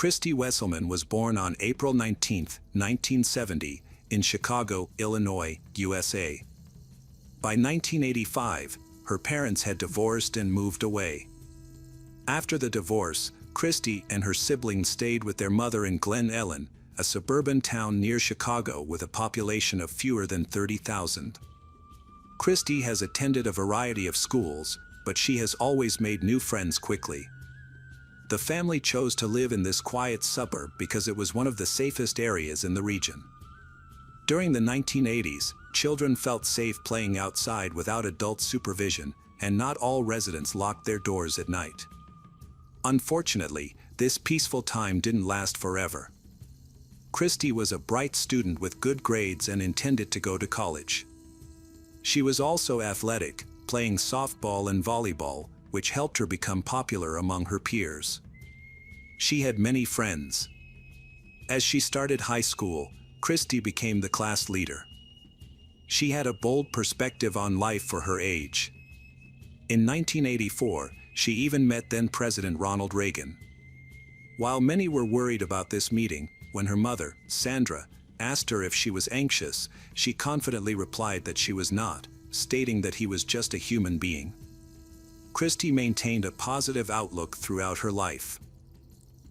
Christy Wesselman was born on April 19, 1970, in Chicago, Illinois, USA. By 1985, her parents had divorced and moved away. After the divorce, Christy and her siblings stayed with their mother in Glen Ellen, a suburban town near Chicago with a population of fewer than 30,000. Christy has attended a variety of schools, but she has always made new friends quickly. The family chose to live in this quiet suburb because it was one of the safest areas in the region. During the 1980s, children felt safe playing outside without adult supervision, and not all residents locked their doors at night. Unfortunately, this peaceful time didn't last forever. Christy was a bright student with good grades and intended to go to college. She was also athletic, playing softball and volleyball, which helped her become popular among her peers. She had many friends. As she started high school, Christy became the class leader. She had a bold perspective on life for her age. In 1984, she even met then-President Ronald Reagan. While many were worried about this meeting, when her mother, Sandra, asked her if she was anxious, she confidently replied that she was not, stating that he was just a human being. Christy maintained a positive outlook throughout her life.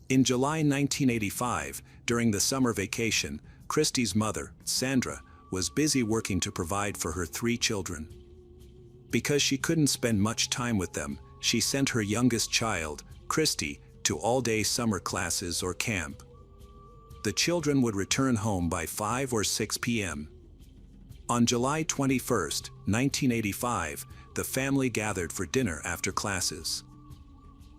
In July 1985, during the summer vacation, Christy's mother, Sandra, was busy working to provide for her 3 children. Because she couldn't spend much time with them, she sent her youngest child, Christy, to all-day summer classes or camp. The children would return home by 5 or 6 p.m. On July 21, 1985, the family gathered for dinner after classes.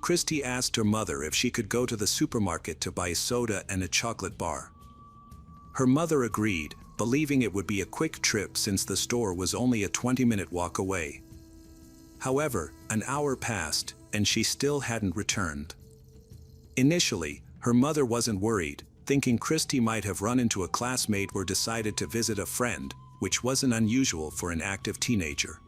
Christy asked her mother if she could go to the supermarket to buy soda and a chocolate bar. Her mother agreed, believing it would be a quick trip since the store was only a 20-minute walk away. However, an hour passed, and she still hadn't returned. Initially, her mother wasn't worried, thinking Christy might have run into a classmate or decided to visit a friend, which wasn't unusual for an active teenager.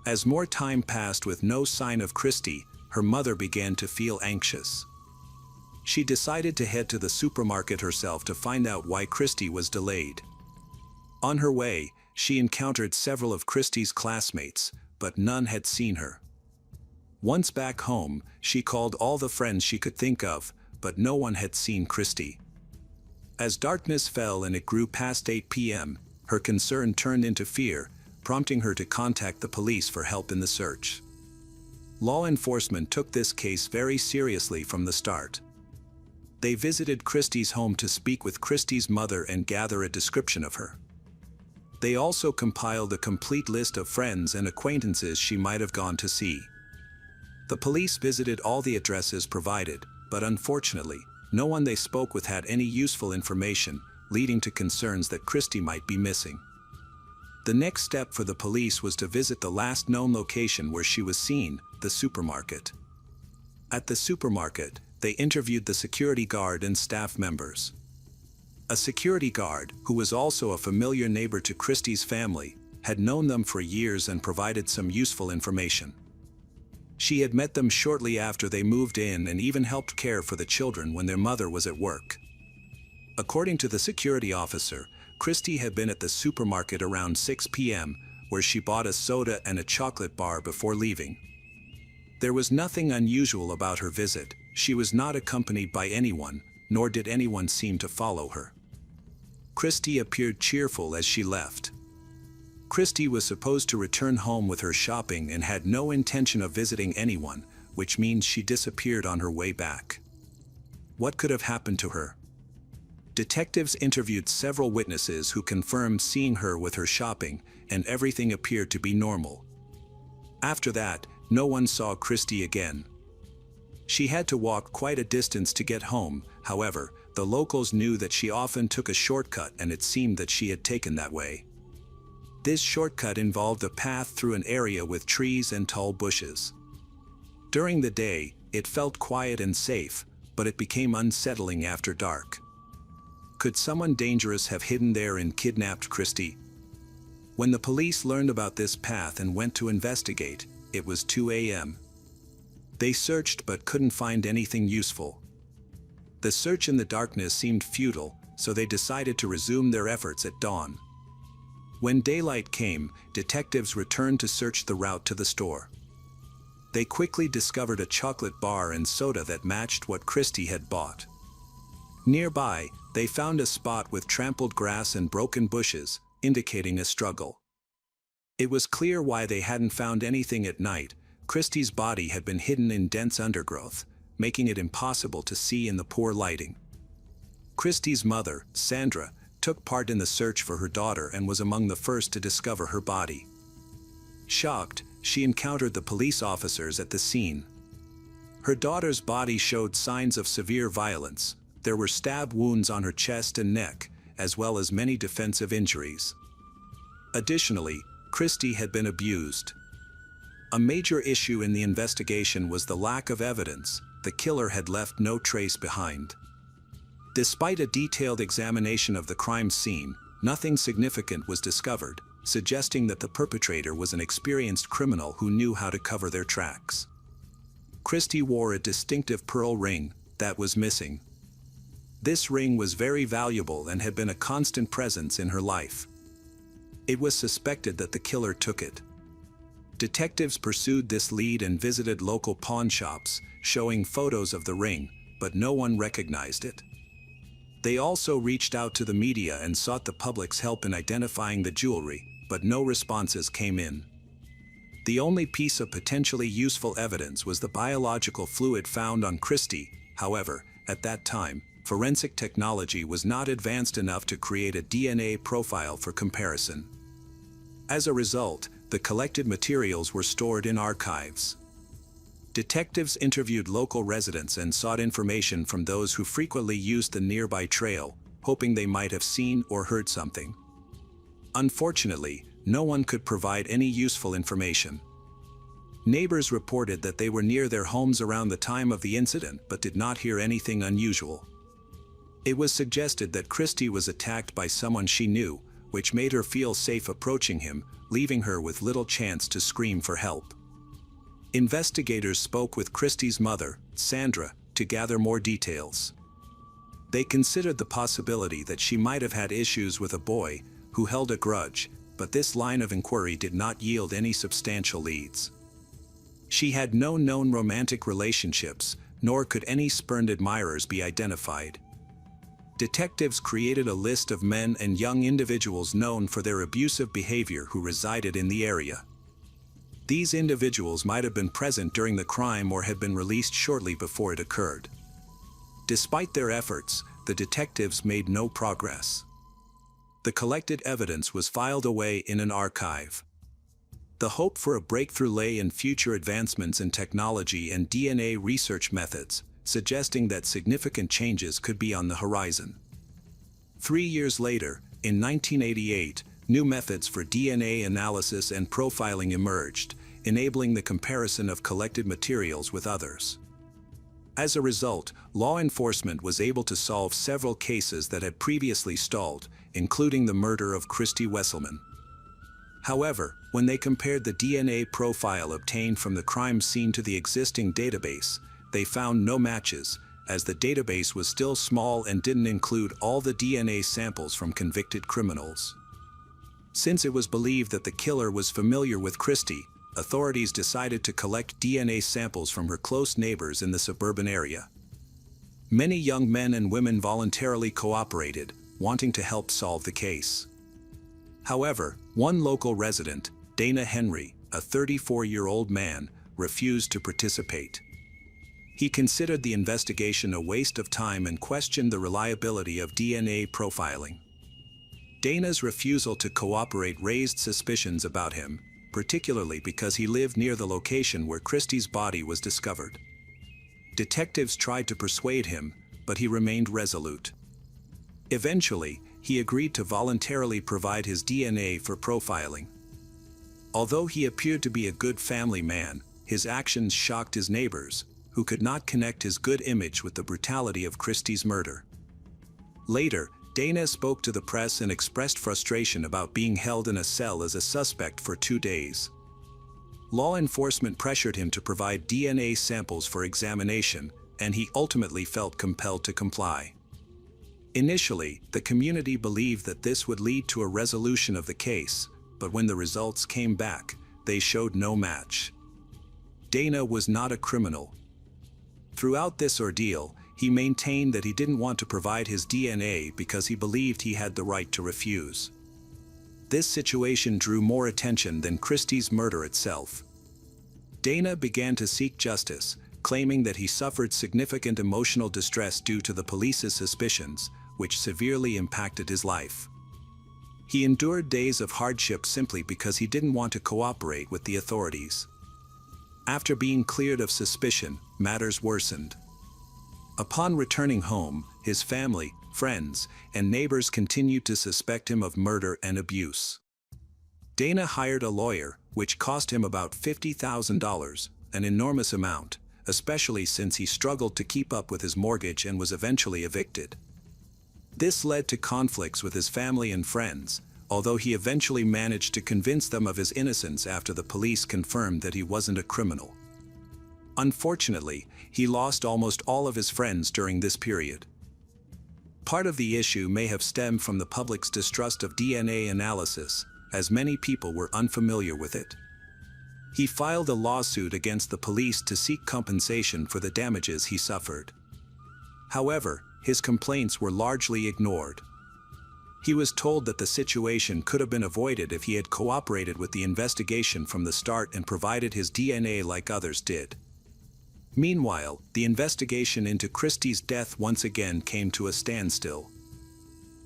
As more time passed with no sign of Christy, her mother began to feel anxious. She decided to head to the supermarket herself to find out why Christy was delayed. On her way, she encountered several of Christy's classmates, but none had seen her. Once back home, she called all the friends she could think of, but no one had seen Christy. As darkness fell and it grew past 8 p.m., her concern turned into fear, prompting her to contact the police for help in the search. Law enforcement took this case very seriously from the start. They visited Christy's home to speak with Christy's mother and gather a description of her. They also compiled a complete list of friends and acquaintances she might have gone to see. The police visited all the addresses provided, but unfortunately, no one they spoke with had any useful information, leading to concerns that Christy might be missing. The next step for the police was to visit the last known location where she was seen, the supermarket. At the supermarket, they interviewed the security guard and staff members. A security guard, who was also a familiar neighbor to Christy's family, had known them for years and provided some useful information. She had met them shortly after they moved in and even helped care for the children when their mother was at work. According to the security officer, Christy had been at the supermarket around 6 p.m., where she bought a soda and a chocolate bar before leaving. There was nothing unusual about her visit. She was not accompanied by anyone, nor did anyone seem to follow her. Christy appeared cheerful as she left. Christy was supposed to return home with her shopping and had no intention of visiting anyone, which means she disappeared on her way back. What could have happened to her? Detectives interviewed several witnesses who confirmed seeing her with her shopping, and everything appeared to be normal. After that, no one saw Christy again. She had to walk quite a distance to get home. However, the locals knew that she often took a shortcut, and it seemed that she had taken that way. This shortcut involved a path through an area with trees and tall bushes. During the day, it felt quiet and safe, but it became unsettling after dark. Could someone dangerous have hidden there and kidnapped Christy? When the police learned about this path and went to investigate, it was 2 a.m. They searched but couldn't find anything useful. The search in the darkness seemed futile, so they decided to resume their efforts at dawn. When daylight came, detectives returned to search the route to the store. They quickly discovered a chocolate bar and soda that matched what Christie had bought. Nearby, they found a spot with trampled grass and broken bushes, indicating a struggle. It was clear why they hadn't found anything at night. Christie's body had been hidden in dense undergrowth, making it impossible to see in the poor lighting. Christie's mother, Sandra, took part in the search for her daughter and was among the first to discover her body. Shocked, she encountered the police officers at the scene. Her daughter's body showed signs of severe violence. There were stab wounds on her chest and neck, as well as many defensive injuries. Additionally, Christie had been abused. A major issue in the investigation was the lack of evidence. The killer had left no trace behind. Despite a detailed examination of the crime scene, nothing significant was discovered, suggesting that the perpetrator was an experienced criminal who knew how to cover their tracks. Christie wore a distinctive pearl ring that was missing. This ring was very valuable and had been a constant presence in her life. It was suspected that the killer took it. Detectives pursued this lead and visited local pawn shops, showing photos of the ring, but no one recognized it. They also reached out to the media and sought the public's help in identifying the jewelry, but no responses came in. The only piece of potentially useful evidence was the biological fluid found on Christie. However, at that time, forensic technology was not advanced enough to create a DNA profile for comparison. As a result, the collected materials were stored in archives. Detectives interviewed local residents and sought information from those who frequently used the nearby trail, hoping they might have seen or heard something. Unfortunately, no one could provide any useful information. Neighbors reported that they were near their homes around the time of the incident but did not hear anything unusual. It was suggested that Christie was attacked by someone she knew, which made her feel safe approaching him, leaving her with little chance to scream for help. Investigators spoke with Christie's mother, Sandra, to gather more details. They considered the possibility that she might have had issues with a boy who held a grudge, but this line of inquiry did not yield any substantial leads. She had no known romantic relationships, nor could any spurned admirers be identified. Detectives created a list of men and young individuals known for their abusive behavior who resided in the area. These individuals might have been present during the crime or had been released shortly before it occurred. Despite their efforts, the detectives made no progress. The collected evidence was filed away in an archive. The hope for a breakthrough lay in future advancements in technology and DNA research methods, suggesting that significant changes could be on the horizon. 3 years later, in 1988, new methods for DNA analysis and profiling emerged, enabling the comparison of collected materials with others. As a result, law enforcement was able to solve several cases that had previously stalled, including the murder of Christie Wesselman. However, when they compared the DNA profile obtained from the crime scene to the existing database, they found no matches, as the database was still small and didn't include all the DNA samples from convicted criminals. Since it was believed that the killer was familiar with Christie, authorities decided to collect DNA samples from her close neighbors in the suburban area. Many young men and women voluntarily cooperated, wanting to help solve the case. However, one local resident, Dana Henry, a 34-year-old man, refused to participate. He considered the investigation a waste of time and questioned the reliability of DNA profiling. Dana's refusal to cooperate raised suspicions about him, particularly because he lived near the location where Christie's body was discovered. Detectives tried to persuade him, but he remained resolute. Eventually, he agreed to voluntarily provide his DNA for profiling. Although he appeared to be a good family man, his actions shocked his neighbors, who could not connect his good image with the brutality of Christie's murder. Later, Dana spoke to the press and expressed frustration about being held in a cell as a suspect for 2 days. Law enforcement pressured him to provide DNA samples for examination, and he ultimately felt compelled to comply. Initially, the community believed that this would lead to a resolution of the case, but when the results came back, they showed no match. Dana was not a criminal. Throughout this ordeal, he maintained that he didn't want to provide his DNA because he believed he had the right to refuse. This situation drew more attention than Christie's murder itself. Dana began to seek justice, claiming that he suffered significant emotional distress due to the police's suspicions, which severely impacted his life. He endured days of hardship simply because he didn't want to cooperate with the authorities. After being cleared of suspicion, matters worsened. Upon returning home, his family, friends, and neighbors continued to suspect him of murder and abuse. Dana hired a lawyer, which cost him about $50,000, an enormous amount, especially since he struggled to keep up with his mortgage and was eventually evicted. This led to conflicts with his family and friends, although he eventually managed to convince them of his innocence after the police confirmed that he wasn't a criminal. Unfortunately, he lost almost all of his friends during this period. Part of the issue may have stemmed from the public's distrust of DNA analysis, as many people were unfamiliar with it. He filed a lawsuit against the police to seek compensation for the damages he suffered. However, his complaints were largely ignored. He was told that the situation could have been avoided if he had cooperated with the investigation from the start and provided his DNA like others did. Meanwhile, the investigation into Christie's death once again came to a standstill.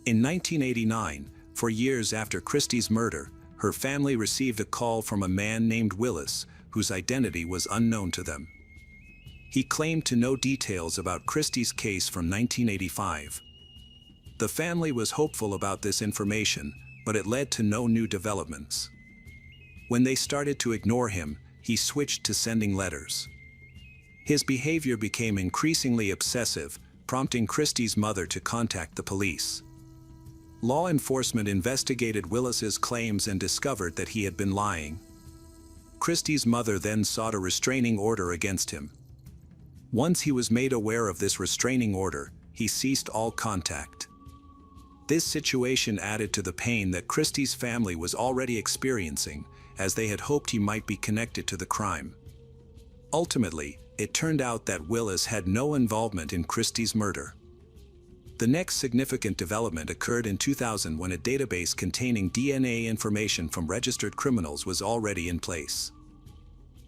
In 1989, for years after Christie's murder, her family received a call from a man named Willis, whose identity was unknown to them. He claimed to know details about Christie's case from 1985. The family was hopeful about this information, but it led to no new developments. When they started to ignore him, he switched to sending letters. His behavior became increasingly obsessive, prompting Christie's mother to contact the police. Law enforcement investigated Willis's claims and discovered that he had been lying. Christie's mother then sought a restraining order against him. Once he was made aware of this restraining order, he ceased all contact. This situation added to the pain that Christie's family was already experiencing, as they had hoped he might be connected to the crime. Ultimately, it turned out that Willis had no involvement in Christie's murder. The next significant development occurred in 2000 when a database containing DNA information from registered criminals was already in place.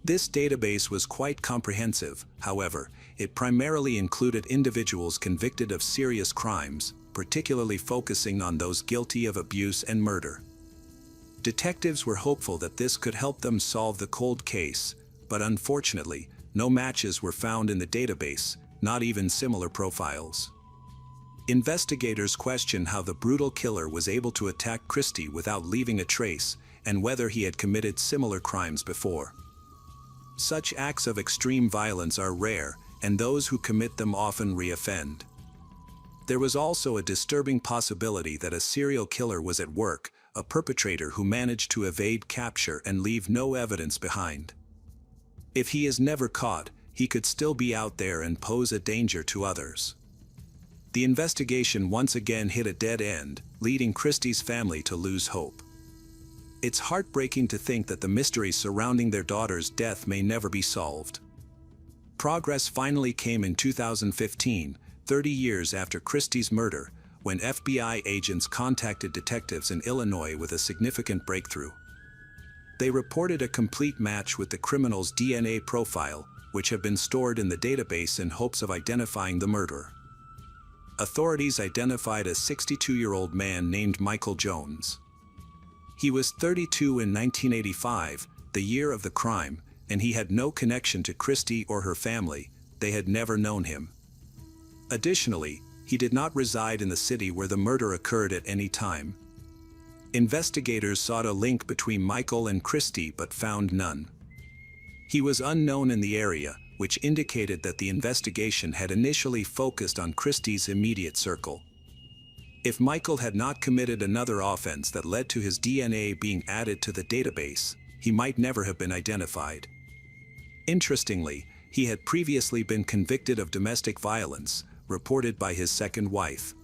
This database was quite comprehensive, however, it primarily included individuals convicted of serious crimes, particularly focusing on those guilty of abuse and murder. Detectives were hopeful that this could help them solve the cold case, but unfortunately, no matches were found in the database, not even similar profiles. Investigators question how the brutal killer was able to attack Christie without leaving a trace, and whether he had committed similar crimes before. Such acts of extreme violence are rare, and those who commit them often reoffend. There was also a disturbing possibility that a serial killer was at work, a perpetrator who managed to evade capture and leave no evidence behind. If he is never caught, he could still be out there and pose a danger to others. The investigation once again hit a dead end, leading Christie's family to lose hope. It's heartbreaking to think that the mystery surrounding their daughter's death may never be solved. Progress finally came in 2015, 30 years after Christie's murder, when FBI agents contacted detectives in Illinois with a significant breakthrough. They reported a complete match with the criminal's DNA profile, which had been stored in the database in hopes of identifying the murderer. Authorities identified a 62-year-old man named Michael Jones. He was 32 in 1985, the year of the crime, and he had no connection to Christie or her family. They had never known him. Additionally, he did not reside in the city where the murder occurred at any time. Investigators sought a link between Michael and Christie but found none. He was unknown in the area, which indicated that the investigation had initially focused on Christie's immediate circle. If Michael had not committed another offense that led to his DNA being added to the database, he might never have been identified. Interestingly, he had previously been convicted of domestic violence, reported by his second wife.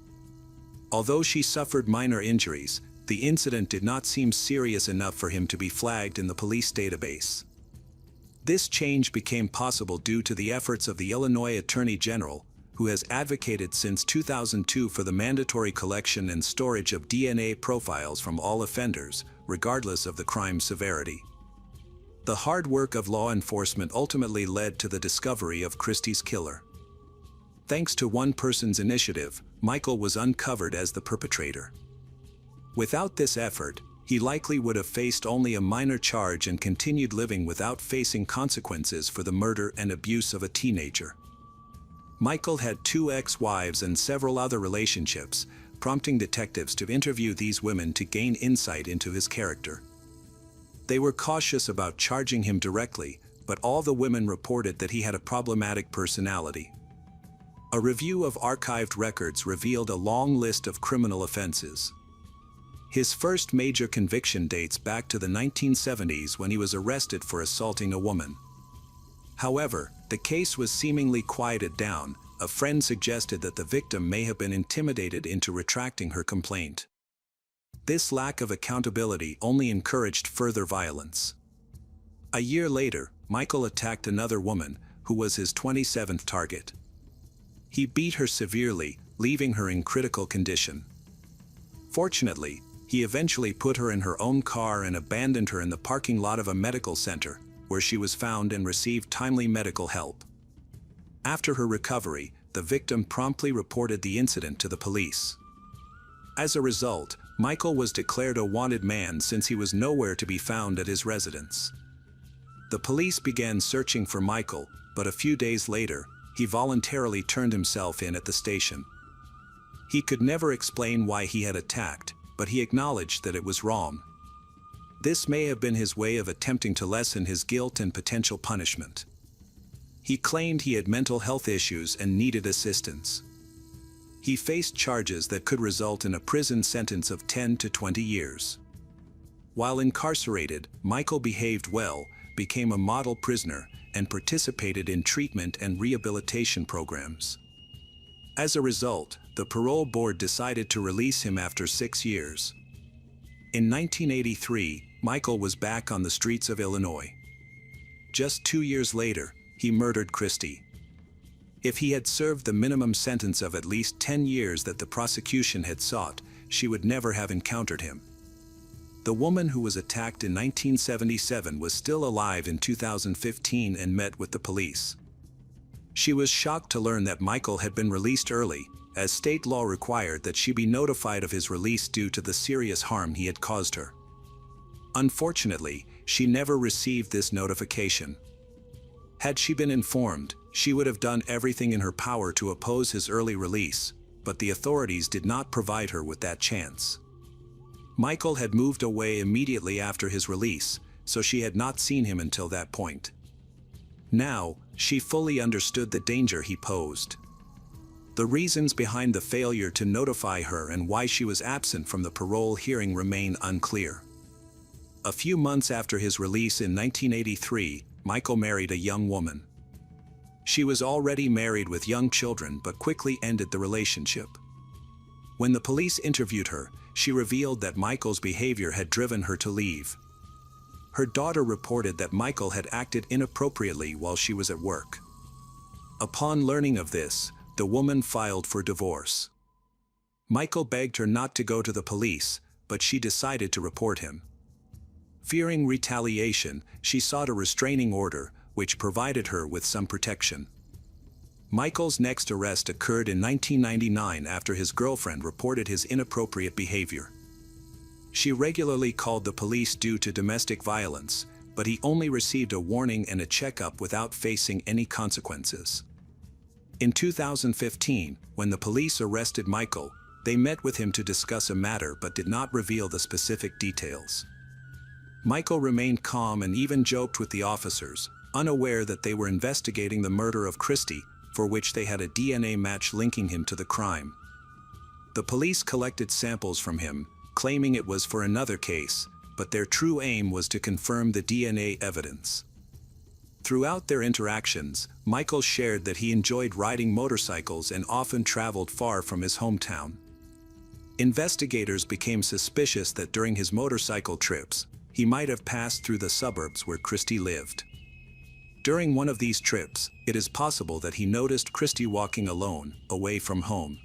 Although she suffered minor injuries, the incident did not seem serious enough for him to be flagged in the police database. This change became possible due to the efforts of the Illinois Attorney General, who has advocated since 2002 for the mandatory collection and storage of DNA profiles from all offenders, regardless of the crime's severity. The hard work of law enforcement ultimately led to the discovery of Christie's killer. Thanks to one person's initiative, Michael was uncovered as the perpetrator. Without this effort, he likely would have faced only a minor charge and continued living without facing consequences for the murder and abuse of a teenager. Michael had 2 ex-wives and several other relationships, prompting detectives to interview these women to gain insight into his character. They were cautious about charging him directly, but all the women reported that he had a problematic personality. A review of archived records revealed a long list of criminal offenses. His first major conviction dates back to the 1970s when he was arrested for assaulting a woman. However, the case was seemingly quieted down. A friend suggested that the victim may have been intimidated into retracting her complaint. This lack of accountability only encouraged further violence. A year later, Michael attacked another woman, who was his 27th target. He beat her severely, leaving her in critical condition. Fortunately, he eventually put her in her own car and abandoned her in the parking lot of a medical center, where she was found and received timely medical help. After her recovery, the victim promptly reported the incident to the police. As a result, Michael was declared a wanted man since he was nowhere to be found at his residence. The police began searching for Michael, but a few days later, he voluntarily turned himself in at the station. He could never explain why he had attacked, but he acknowledged that it was wrong. This may have been his way of attempting to lessen his guilt and potential punishment. He claimed he had mental health issues and needed assistance. He faced charges that could result in a prison sentence of 10 to 20 years. While incarcerated, Michael behaved well, became a model prisoner, and participated in treatment and rehabilitation programs. As a result, the parole board decided to release him after 6 years. In 1983, Michael was back on the streets of Illinois. Just 2 years later, he murdered Christie. If he had served the minimum sentence of at least 10 years that the prosecution had sought, she would never have encountered him. The woman who was attacked in 1977 was still alive in 2015 and met with the police. She was shocked to learn that Michael had been released early, as state law required that she be notified of his release due to the serious harm he had caused her. Unfortunately, she never received this notification. Had she been informed, she would have done everything in her power to oppose his early release, but the authorities did not provide her with that chance. Michael had moved away immediately after his release, so she had not seen him until that point. Now, she fully understood the danger he posed. The reasons behind the failure to notify her and why she was absent from the parole hearing remain unclear. A few months after his release in 1983, Michael married a young woman. She was already married with young children but quickly ended the relationship. When the police interviewed her, she revealed that Michael's behavior had driven her to leave. Her daughter reported that Michael had acted inappropriately while she was at work. Upon learning of this, the woman filed for divorce. Michael begged her not to go to the police, but she decided to report him. Fearing retaliation, she sought a restraining order, which provided her with some protection. Michael's next arrest occurred in 1999 after his girlfriend reported his inappropriate behavior. She regularly called the police due to domestic violence, but he only received a warning and a checkup without facing any consequences. In 2015, when the police arrested Michael, they met with him to discuss a matter but did not reveal the specific details. Michael remained calm and even joked with the officers, unaware that they were investigating the murder of Christie, for which they had a DNA match linking him to the crime. The police collected samples from him, claiming it was for another case, but their true aim was to confirm the DNA evidence. Throughout their interactions, Michael shared that he enjoyed riding motorcycles and often traveled far from his hometown. Investigators became suspicious that during his motorcycle trips, he might have passed through the suburbs where Christie lived. During one of these trips, it is possible that he noticed Christie walking alone, away from home.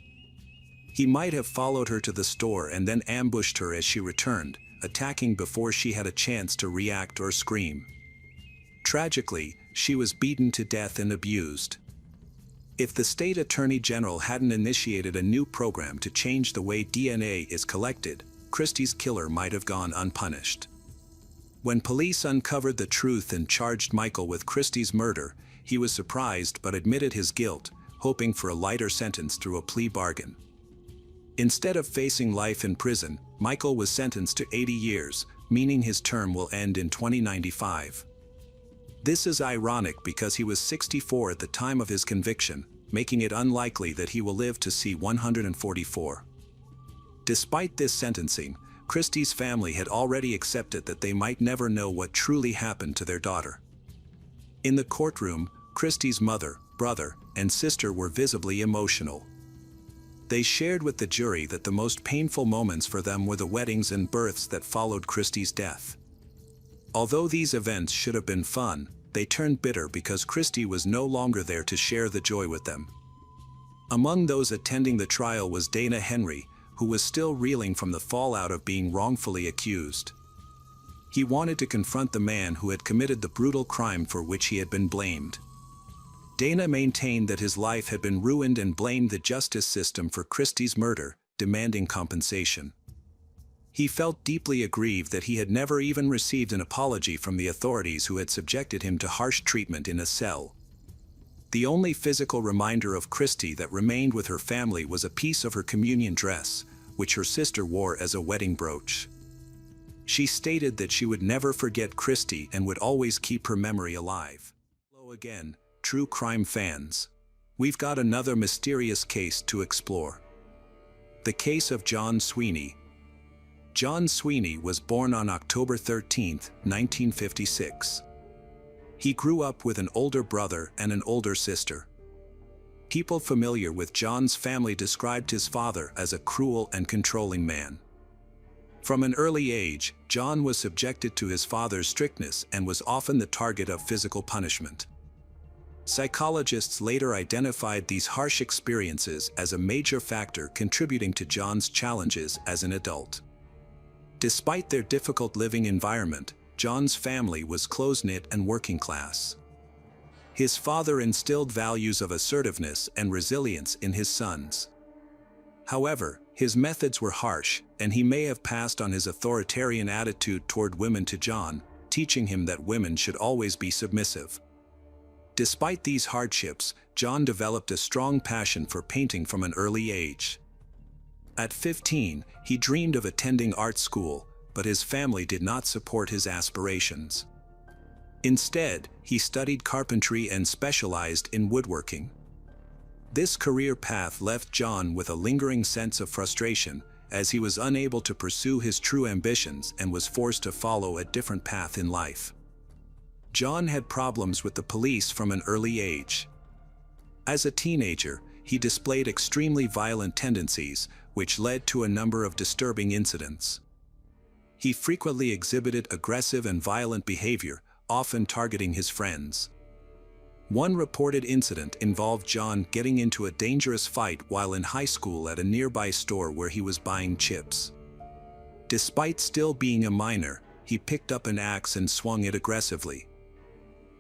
He might have followed her to the store and then ambushed her as she returned, attacking before she had a chance to react or scream. Tragically, she was beaten to death and abused. If the state attorney general hadn't initiated a new program to change the way DNA is collected, Christie's killer might have gone unpunished. When police uncovered the truth and charged Michael with Christie's murder, he was surprised but admitted his guilt, hoping for a lighter sentence through a plea bargain. Instead of facing life in prison, Michael was sentenced to 80 years, meaning his term will end in 2095. This is ironic because he was 64 at the time of his conviction, making it unlikely that he will live to see 144. Despite this sentencing, Christie's family had already accepted that they might never know what truly happened to their daughter. In the courtroom, Christie's mother, brother, and sister were visibly emotional. They shared with the jury that the most painful moments for them were the weddings and births that followed Christie's death. Although these events should have been fun, they turned bitter because Christie was no longer there to share the joy with them. Among those attending the trial was Dana Henry, who was still reeling from the fallout of being wrongfully accused. He wanted to confront the man who had committed the brutal crime for which he had been blamed. Dana maintained that his life had been ruined and blamed the justice system for Christie's murder, demanding compensation. He felt deeply aggrieved that he had never even received an apology from the authorities who had subjected him to harsh treatment in a cell. The only physical reminder of Christie that remained with her family was a piece of her communion dress, which her sister wore as a wedding brooch. She stated that she would never forget Christie and would always keep her memory alive. Hello again, true crime fans. We've got another mysterious case to explore. The case of John Sweeney. John Sweeney was born on October 13, 1956. He grew up with an older brother and an older sister. People familiar with John's family described his father as a cruel and controlling man. From an early age, John was subjected to his father's strictness and was often the target of physical punishment. Psychologists later identified these harsh experiences as a major factor contributing to John's challenges as an adult. Despite their difficult living environment, John's family was close-knit and working class. His father instilled values of assertiveness and resilience in his sons. However, his methods were harsh, and he may have passed on his authoritarian attitude toward women to John, teaching him that women should always be submissive. Despite these hardships, John developed a strong passion for painting from an early age. At 15, he dreamed of attending art school, but his family did not support his aspirations. Instead, he studied carpentry and specialized in woodworking. This career path left John with a lingering sense of frustration, as he was unable to pursue his true ambitions and was forced to follow a different path in life. John had problems with the police from an early age. As a teenager, he displayed extremely violent tendencies, which led to a number of disturbing incidents. He frequently exhibited aggressive and violent behavior, often targeting his friends. One reported incident involved John getting into a dangerous fight while in high school at a nearby store where he was buying chips. Despite still being a minor, he picked up an axe and swung it aggressively.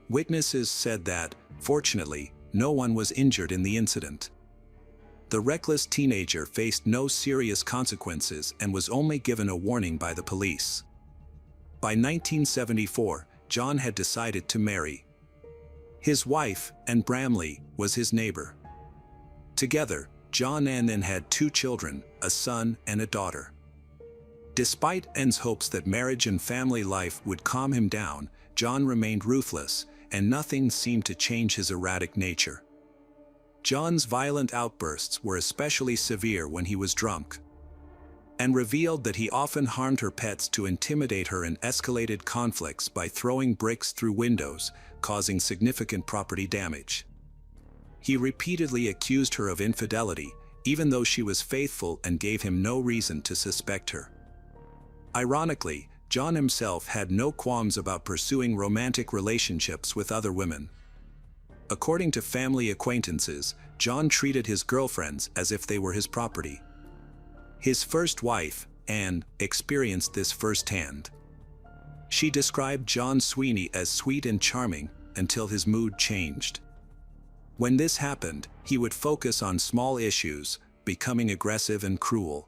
Witnesses said that, fortunately, no one was injured in the incident. The reckless teenager faced no serious consequences and was only given a warning by the police. By 1974, John had decided to marry. His wife, Ann Bramley, was his neighbor. Together, John and Ann had 2 children, a son and a daughter. Despite Ann's hopes that marriage and family life would calm him down, John remained ruthless, and nothing seemed to change his erratic nature. John's violent outbursts were especially severe when he was drunk. and revealed that he often harmed her pets to intimidate her and escalated conflicts by throwing bricks through windows, causing significant property damage. He repeatedly accused her of infidelity, even though she was faithful and gave him no reason to suspect her. Ironically, John himself had no qualms about pursuing romantic relationships with other women. According to family acquaintances, John treated his girlfriends as if they were his property. His first wife, Anne, experienced this firsthand. She described John Sweeney as sweet and charming until his mood changed. When this happened, he would focus on small issues, becoming aggressive and cruel.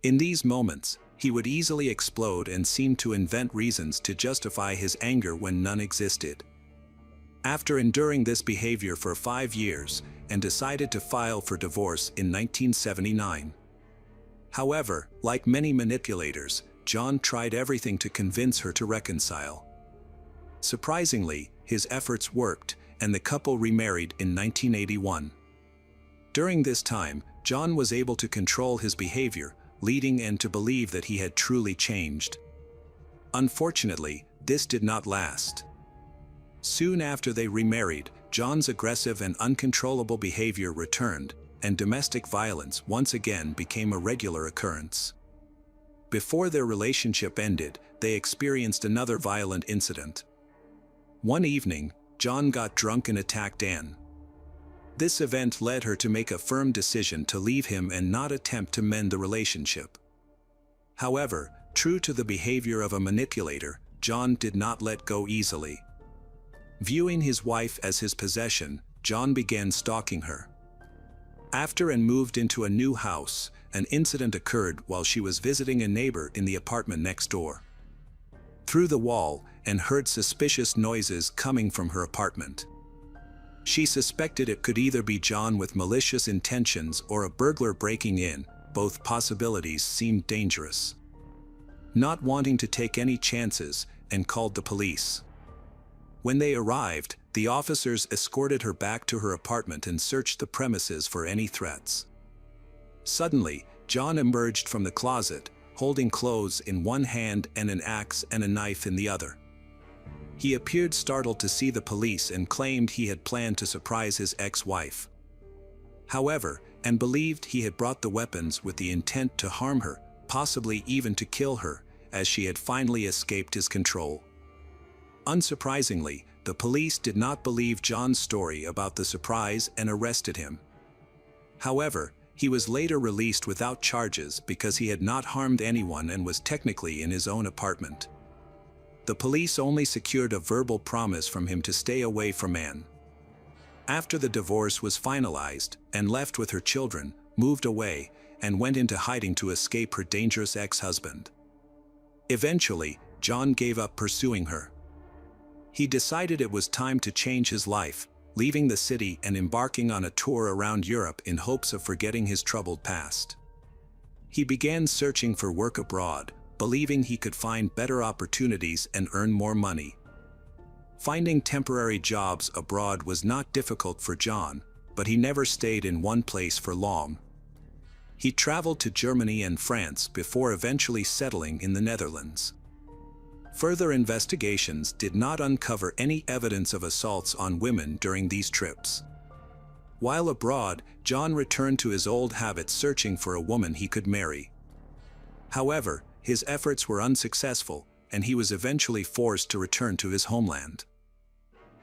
In these moments, he would easily explode and seem to invent reasons to justify his anger when none existed. After enduring this behavior for 5 years, and decided to file for divorce in 1979. However, like many manipulators, John tried everything to convince her to reconcile. Surprisingly, his efforts worked, and the couple remarried in 1981. During this time, John was able to control his behavior, leading Anne to believe that he had truly changed. Unfortunately, this did not last. Soon after they remarried, John's aggressive and uncontrollable behavior returned, and domestic violence once again became a regular occurrence. Before their relationship ended, they experienced another violent incident. One evening, John got drunk and attacked Anne. This event led her to make a firm decision to leave him and not attempt to mend the relationship. However, true to the behavior of a manipulator, John did not let go easily. Viewing his wife as his possession, John began stalking her. After Anne moved into a new house, an incident occurred while she was visiting a neighbor in the apartment next door. Through the wall, Anne heard suspicious noises coming from her apartment. She suspected it could either be John with malicious intentions or a burglar breaking in. Both possibilities seemed dangerous. Not wanting to take any chances, Anne called the police. When they arrived, the officers escorted her back to her apartment and searched the premises for any threats. Suddenly, John emerged from the closet, holding clothes in one hand and an axe and a knife in the other. He appeared startled to see the police and claimed he had planned to surprise his ex-wife. However, Anne believed he had brought the weapons with the intent to harm her, possibly even to kill her, as she had finally escaped his control. Unsurprisingly, the police did not believe John's story about the surprise and arrested him. However, he was later released without charges because he had not harmed anyone and was technically in his own apartment. The police only secured a verbal promise from him to stay away from Anne. After the divorce was finalized, Anne left with her children, moved away, and went into hiding to escape her dangerous ex-husband. Eventually, John gave up pursuing her. He decided it was time to change his life, leaving the city and embarking on a tour around Europe in hopes of forgetting his troubled past. He began searching for work abroad, believing he could find better opportunities and earn more money. Finding temporary jobs abroad was not difficult for John, but he never stayed in one place for long. He traveled to Germany and France before eventually settling in the Netherlands. Further investigations did not uncover any evidence of assaults on women during these trips. While abroad, John returned to his old habits, searching for a woman he could marry. However, his efforts were unsuccessful, and he was eventually forced to return to his homeland.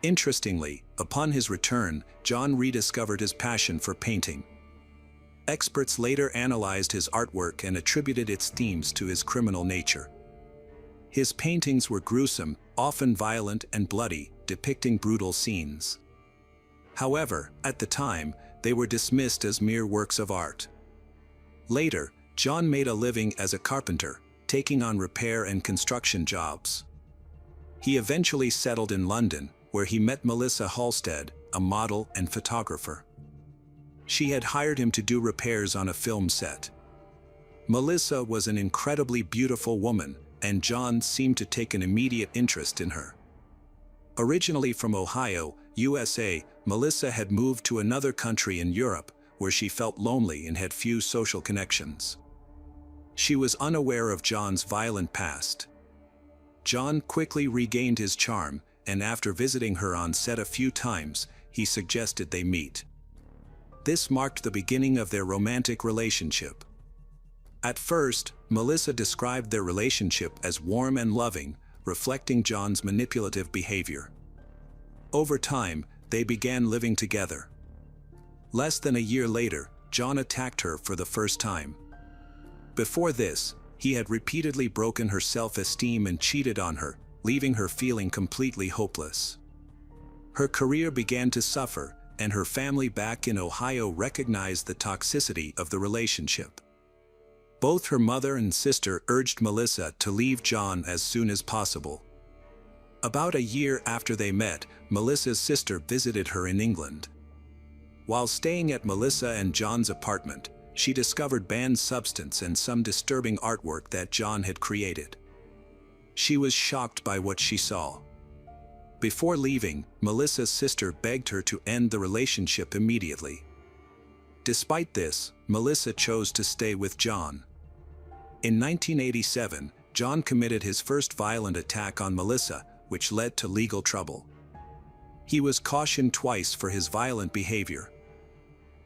Interestingly, upon his return, John rediscovered his passion for painting. Experts later analyzed his artwork and attributed its themes to his criminal nature. His paintings were gruesome, often violent and bloody, depicting brutal scenes. However, at the time, they were dismissed as mere works of art. Later, John made a living as a carpenter, taking on repair and construction jobs. He eventually settled in London, where he met Melissa Halstead, a model and photographer. She had hired him to do repairs on a film set. Melissa was an incredibly beautiful woman, and John seemed to take an immediate interest in her. Originally from Ohio, USA, Melissa had moved to another country in Europe, where she felt lonely and had few social connections. She was unaware of John's violent past. John quickly regained his charm, and after visiting her on set a few times, he suggested they meet. This marked the beginning of their romantic relationship. At first, Melissa described their relationship as warm and loving, reflecting John's manipulative behavior. Over time, they began living together. Less than a year later, John attacked her for the first time. Before this, he had repeatedly broken her self-esteem and cheated on her, leaving her feeling completely hopeless. Her career began to suffer, and her family back in Ohio recognized the toxicity of the relationship. Both her mother and sister urged Melissa to leave John as soon as possible. About a year after they met, Melissa's sister visited her in England. While staying at Melissa and John's apartment, she discovered banned substance and some disturbing artwork that John had created. She was shocked by what she saw. Before leaving, Melissa's sister begged her to end the relationship immediately. Despite this, Melissa chose to stay with John. In 1987, John committed his first violent attack on Melissa, which led to legal trouble. He was cautioned twice for his violent behavior.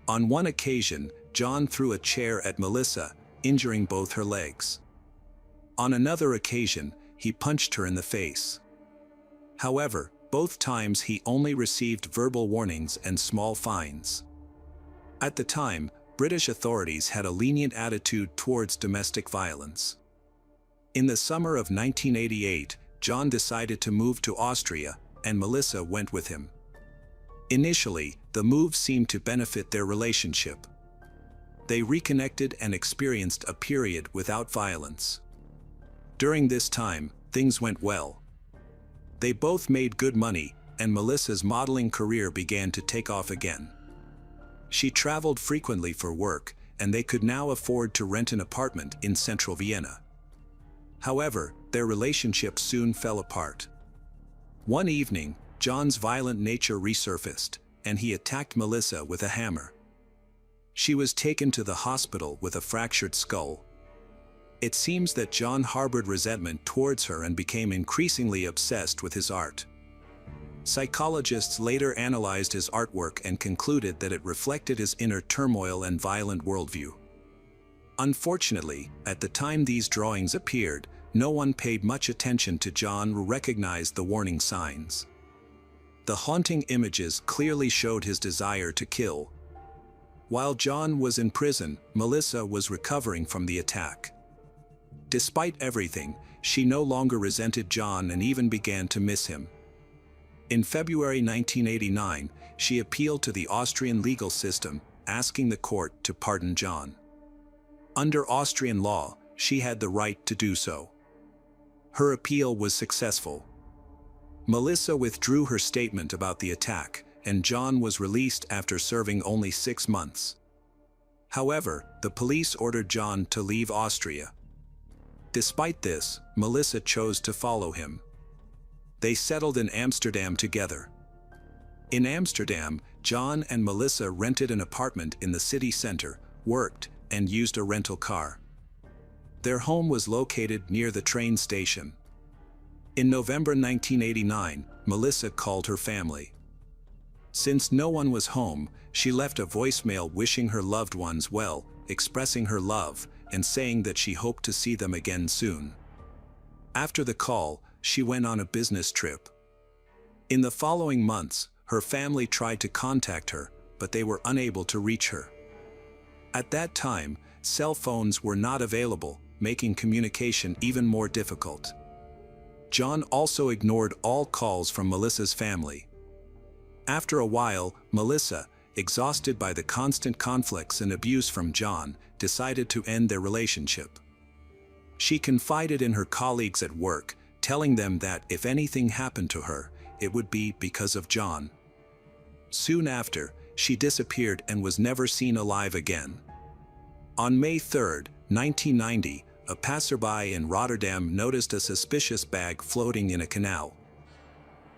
On one occasion, John threw a chair at Melissa, injuring both her legs. On another occasion, he punched her in the face. However, both times he only received verbal warnings and small fines. At the time, British authorities had a lenient attitude towards domestic violence. In the summer of 1988, John decided to move to Austria, and Melissa went with him. Initially, the move seemed to benefit their relationship. They reconnected and experienced a period without violence. During this time, things went well. They both made good money, and Melissa's modeling career began to take off again. She traveled frequently for work, and they could now afford to rent an apartment in central Vienna. However, their relationship soon fell apart. One evening, John's violent nature resurfaced, and he attacked Melissa with a hammer. She was taken to the hospital with a fractured skull. It seems that John harbored resentment towards her and became increasingly obsessed with his art. Psychologists later analyzed his artwork and concluded that it reflected his inner turmoil and violent worldview. Unfortunately, at the time these drawings appeared, no one paid much attention to John who recognized the warning signs. The haunting images clearly showed his desire to kill. While John was in prison, Melissa was recovering from the attack. Despite everything, she no longer resented John and even began to miss him. In February 1989, she appealed to the Austrian legal system, asking the court to pardon John. Under Austrian law, she had the right to do so. Her appeal was successful. Melissa withdrew her statement about the attack, and John was released after serving only 6 months. However, the police ordered John to leave Austria. Despite this, Melissa chose to follow him. They settled in Amsterdam together. In Amsterdam, John and Melissa rented an apartment in the city center, worked, and used a rental car. Their home was located near the train station. In November 1989, Melissa called her family. Since no one was home, she left a voicemail wishing her loved ones well, expressing her love, and saying that she hoped to see them again soon. After the call, she went on a business trip. In the following months, her family tried to contact her, but they were unable to reach her. At that time, cell phones were not available, making communication even more difficult. John also ignored all calls from Melissa's family. After a while, Melissa, exhausted by the constant conflicts and abuse from John, decided to end their relationship. She confided in her colleagues at work, telling them that if anything happened to her, it would be because of John. Soon after, she disappeared and was never seen alive again. On May 3, 1990, a passerby in Rotterdam noticed a suspicious bag floating in a canal.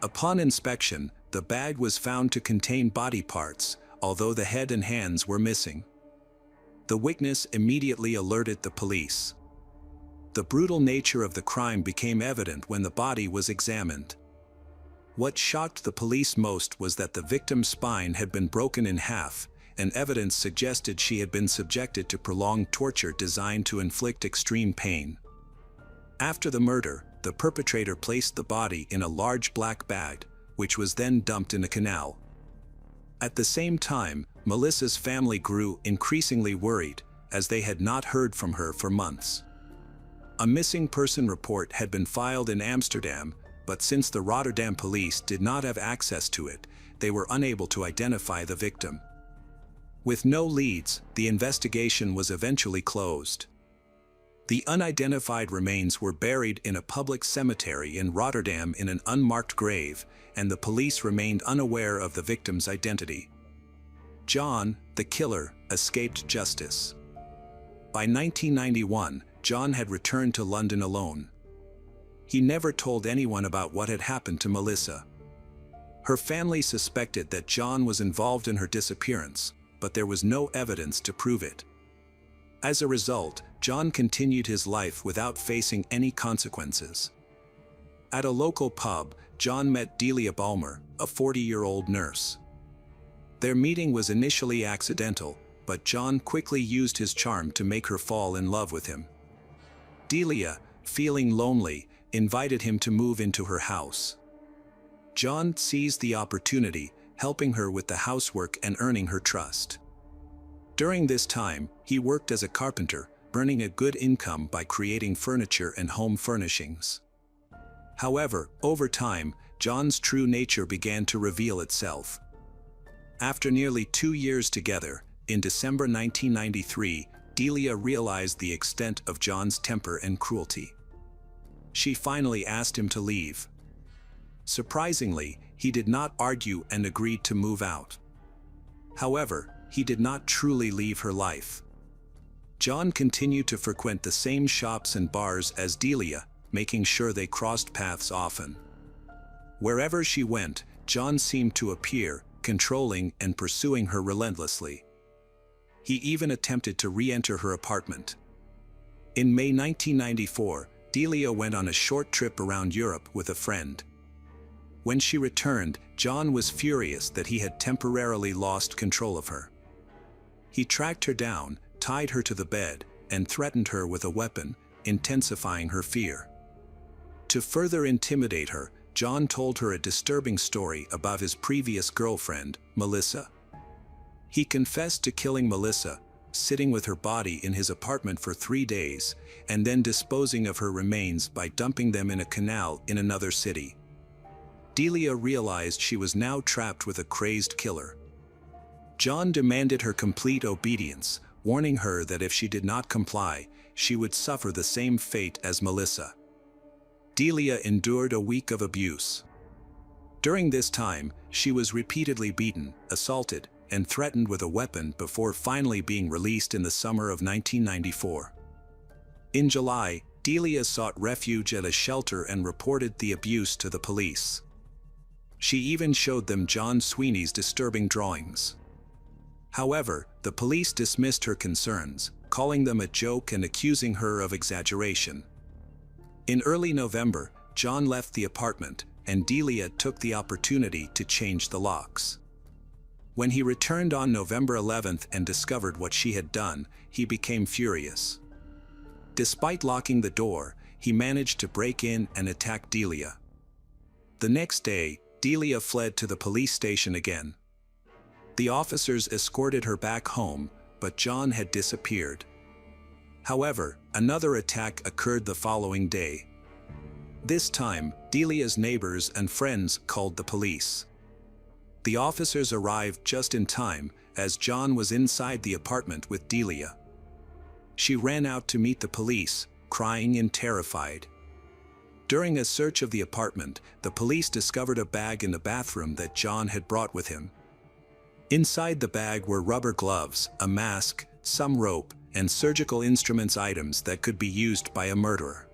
Upon inspection, the bag was found to contain body parts, although the head and hands were missing. The witness immediately alerted the police. the brutal nature of the crime became evident when the body was examined. What shocked the police most was that the victim's spine had been broken in half, and evidence suggested she had been subjected to prolonged torture designed to inflict extreme pain. After the murder, the perpetrator placed the body in a large black bag, which was then dumped in a canal. At the same time, Melissa's family grew increasingly worried, as they had not heard from her for months. A missing person report had been filed in Amsterdam, but since the Rotterdam police did not have access to it, they were unable to identify the victim. With no leads, the investigation was eventually closed. The unidentified remains were buried in a public cemetery in Rotterdam in an unmarked grave, and the police remained unaware of the victim's identity. John, the killer, escaped justice. By 1991, John had returned to London alone. He never told anyone about what had happened to Melissa. Her family suspected that John was involved in her disappearance, but there was no evidence to prove it. As a result, John continued his life without facing any consequences. At a local pub, John met Delia Balmer, a 40-year-old nurse. Their meeting was initially accidental, but John quickly used his charm to make her fall in love with him. Delia, feeling lonely, invited him to move into her house. John seized the opportunity, helping her with the housework and earning her trust. During this time, he worked as a carpenter, earning a good income by creating furniture and home furnishings. However, over time, John's true nature began to reveal itself. After nearly 2 years together, in December 1993, Delia realized the extent of John's temper and cruelty. She finally asked him to leave. Surprisingly, he did not argue and agreed to move out. However, he did not truly leave her life. John continued to frequent the same shops and bars as Delia, making sure they crossed paths often. Wherever she went, John seemed to appear, controlling and pursuing her relentlessly. He even attempted to re-enter her apartment. In May 1994, Delia went on a short trip around Europe with a friend. When she returned, John was furious that he had temporarily lost control of her. He tracked her down, tied her to the bed, and threatened her with a weapon, intensifying her fear. To further intimidate her, John told her a disturbing story about his previous girlfriend, Melissa. He confessed to killing Melissa, sitting with her body in his apartment for 3 days, and then disposing of her remains by dumping them in a canal in another city. Delia realized she was now trapped with a crazed killer. John demanded her complete obedience, warning her that if she did not comply, she would suffer the same fate as Melissa. Delia endured a week of abuse. During this time, she was repeatedly beaten, assaulted, and threatened with a weapon before finally being released in the summer of 1994. In July, Delia sought refuge at a shelter and reported the abuse to the police. She even showed them John Sweeney's disturbing drawings. However, the police dismissed her concerns, calling them a joke and accusing her of exaggeration. In early November, John left the apartment, and Delia took the opportunity to change the locks. When he returned on November 11th and discovered what she had done, he became furious. Despite locking the door, he managed to break in and attack Delia. The next day, Delia fled to the police station again. The officers escorted her back home, but John had disappeared. However, another attack occurred the following day. This time, Delia's neighbors and friends called the police. The officers arrived just in time, as John was inside the apartment with Delia. She ran out to meet the police, crying and terrified. During a search of the apartment, the police discovered a bag in the bathroom that John had brought with him. Inside the bag were rubber gloves, a mask, some rope, and surgical instruments, items that could be used by a murderer.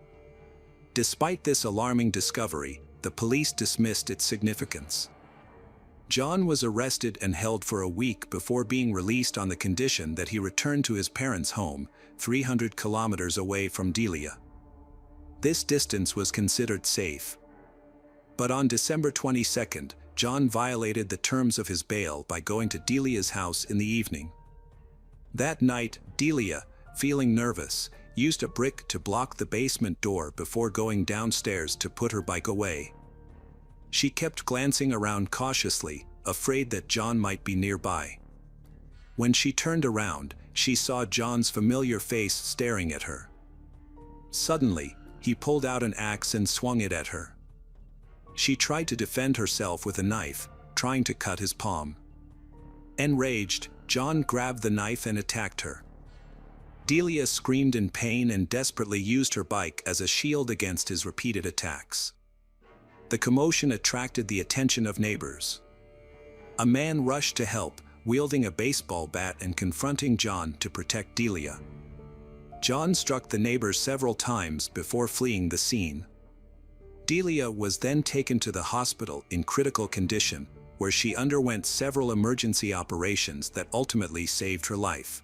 Despite this alarming discovery, the police dismissed its significance. John was arrested and held for a week before being released on the condition that he return to his parents' home, 300 kilometers away from Delia. This distance was considered safe. But on December 22, John violated the terms of his bail by going to Delia's house in the evening. That night, Delia, feeling nervous, used a brick to block the basement door before going downstairs to put her bike away. She kept glancing around cautiously, afraid that John might be nearby. When she turned around, she saw John's familiar face staring at her. Suddenly, he pulled out an axe and swung it at her. She tried to defend herself with a knife, trying to cut his palm. Enraged, John grabbed the knife and attacked her. Delia screamed in pain and desperately used her bike as a shield against his repeated attacks. The commotion attracted the attention of neighbors. A man rushed to help, wielding a baseball bat and confronting John to protect Delia. John struck the neighbor several times before fleeing the scene. Delia was then taken to the hospital in critical condition, where she underwent several emergency operations that ultimately saved her life.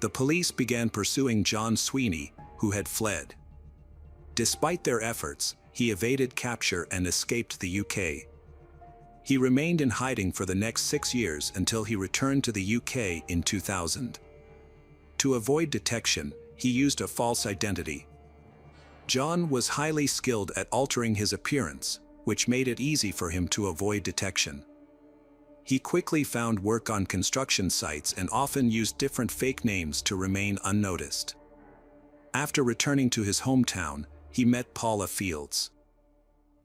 The police began pursuing John Sweeney, who had fled. Despite their efforts, he evaded capture and escaped the UK. He remained in hiding for the next 6 years until he returned to the UK in 2000. To avoid detection, he used a false identity. John was highly skilled at altering his appearance, which made it easy for him to avoid detection. He quickly found work on construction sites and often used different fake names to remain unnoticed. After returning to his hometown, he met Paula Fields.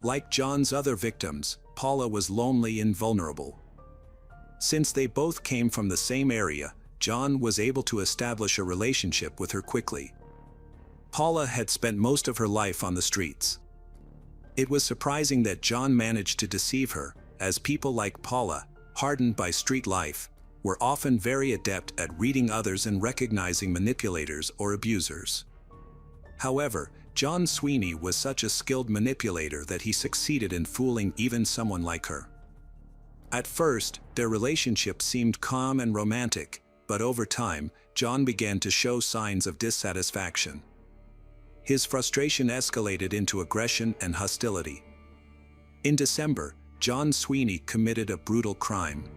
Like John's other victims, Paula was lonely and vulnerable. Since they both came from the same area, John was able to establish a relationship with her quickly. Paula had spent most of her life on the streets. It was surprising that John managed to deceive her, as people like Paula, hardened by street life, were often very adept at reading others and recognizing manipulators or abusers. However, John Sweeney was such a skilled manipulator that he succeeded in fooling even someone like her. At first, their relationship seemed calm and romantic, but over time, John began to show signs of dissatisfaction. His frustration escalated into aggression and hostility. In December, John Sweeney committed a brutal crime.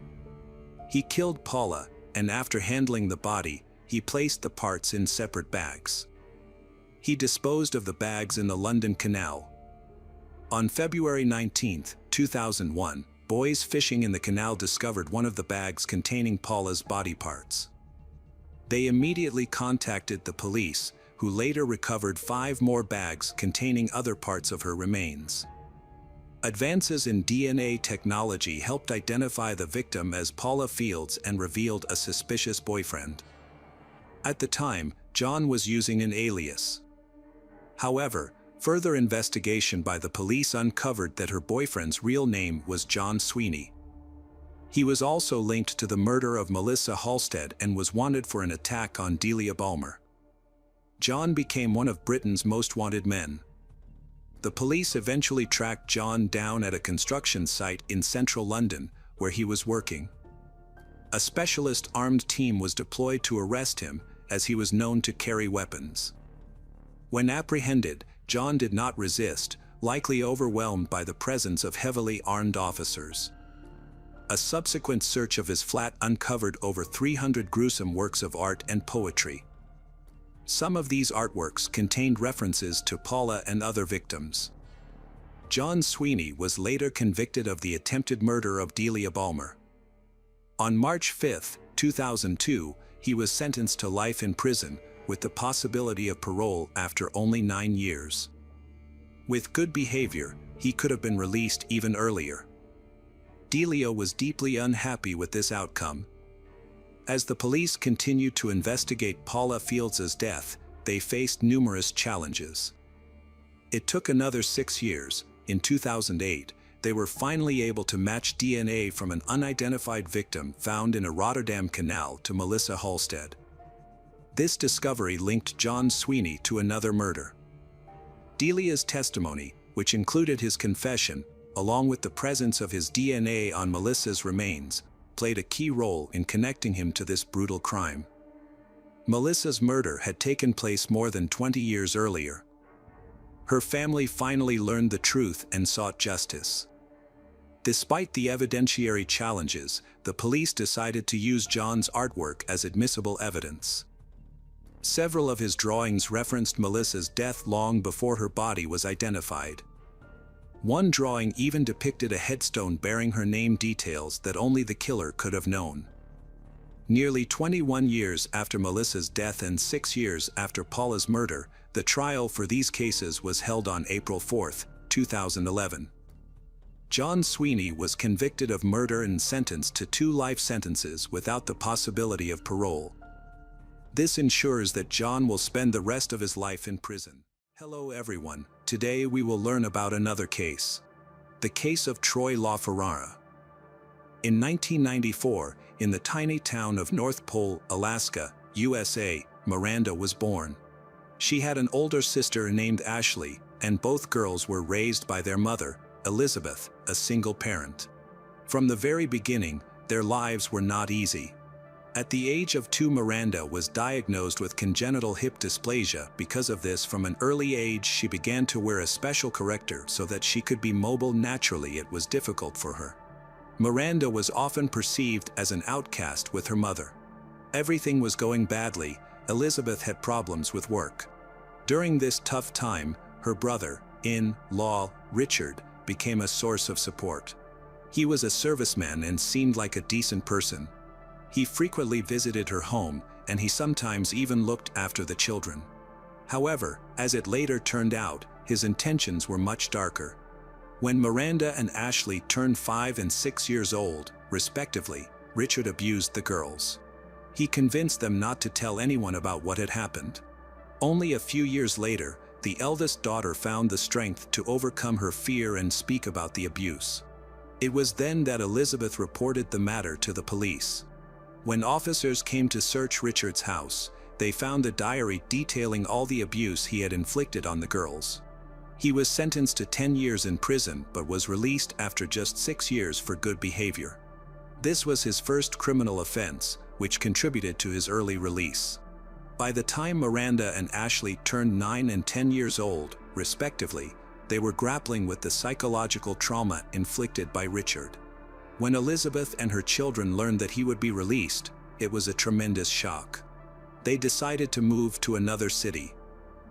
He killed Paula, and after handling the body, he placed the parts in separate bags. He disposed of the bags in the London Canal. On February 19, 2001, boys fishing in the canal discovered one of the bags containing Paula's body parts. They immediately contacted the police, who later recovered 5 more bags containing other parts of her remains. Advances in DNA technology helped identify the victim as Paula Fields and revealed a suspicious boyfriend. At the time, John was using an alias. However, further investigation by the police uncovered that her boyfriend's real name was John Sweeney. He was also linked to the murder of Melissa Halstead and was wanted for an attack on Delia Balmer. John became one of Britain's most wanted men. The police eventually tracked John down at a construction site in central London, where he was working. A specialist armed team was deployed to arrest him, as he was known to carry weapons. When apprehended, John did not resist, likely overwhelmed by the presence of heavily armed officers. A subsequent search of his flat uncovered over 300 gruesome works of art and poetry. Some of these artworks contained references to Paula and other victims. John Sweeney was later convicted of the attempted murder of Delia Balmer. On March 5, 2002, he was sentenced to life in prison, with the possibility of parole after only 9 years. With good behavior, he could have been released even earlier. Delia was deeply unhappy with this outcome. As the police continued to investigate Paula Fields' death, they faced numerous challenges. It took another 6 years. In 2008, they were finally able to match DNA from an unidentified victim found in a Rotterdam canal to Melissa Halstead. This discovery linked John Sweeney to another murder. Delia's testimony, which included his confession, along with the presence of his DNA on Melissa's remains, played a key role in connecting him to this brutal crime. Melissa's murder had taken place more than 20 years earlier. Her family finally learned the truth and sought justice. Despite the evidentiary challenges, the police decided to use John's artwork as admissible evidence. Several of his drawings referenced Melissa's death long before her body was identified. One drawing even depicted a headstone bearing her name, details that only the killer could have known. Nearly 21 years after Melissa's death and 6 years after Paula's murder, the trial for these cases was held on April 4, 2011. John Sweeney was convicted of murder and sentenced to 2 life sentences without the possibility of parole. This ensures that John will spend the rest of his life in prison. Hello everyone, today we will learn about another case. The case of Troy LaFerrara. In 1994, in the tiny town of North Pole, Alaska, USA, Miranda was born. She had an older sister named Ashley, and both girls were raised by their mother, Elizabeth, a single parent. From the very beginning, their lives were not easy. At the age of 2, Miranda was diagnosed with congenital hip dysplasia. Because of this, from an early age she began to wear a special corrector so that she could be mobile naturally. It was difficult for her. Miranda was often perceived as an outcast with her mother. Everything was going badly. Elizabeth had problems with work. During this tough time, her brother-in-law, Richard, became a source of support. He was a serviceman and seemed like a decent person. He frequently visited her home, and he sometimes even looked after the children. However, as it later turned out, his intentions were much darker. When Miranda and Ashley turned 5 and 6 years old, respectively, Richard abused the girls. He convinced them not to tell anyone about what had happened. Only a few years later, the eldest daughter found the strength to overcome her fear and speak about the abuse. It was then that Elizabeth reported the matter to the police. When officers came to search Richard's house, they found a diary detailing all the abuse he had inflicted on the girls. He was sentenced to 10 years in prison but was released after just 6 years for good behavior. This was his first criminal offense, which contributed to his early release. By the time Miranda and Ashley turned 9 and 10 years old, respectively, they were grappling with the psychological trauma inflicted by Richard. When Elizabeth and her children learned that he would be released, it was a tremendous shock. They decided to move to another city.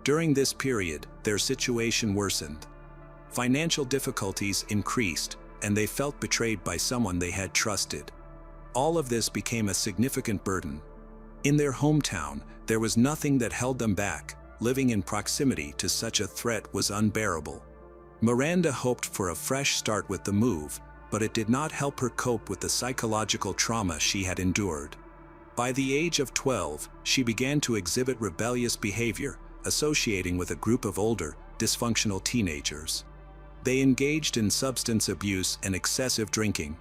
During this period, their situation worsened. Financial difficulties increased, and they felt betrayed by someone they had trusted. All of this became a significant burden. In their hometown, there was nothing that held them back. Living in proximity to such a threat was unbearable. Miranda hoped for a fresh start with the move, but it did not help her cope with the psychological trauma she had endured. By the age of 12, she began to exhibit rebellious behavior, associating with a group of older, dysfunctional teenagers. They engaged in substance abuse and excessive drinking.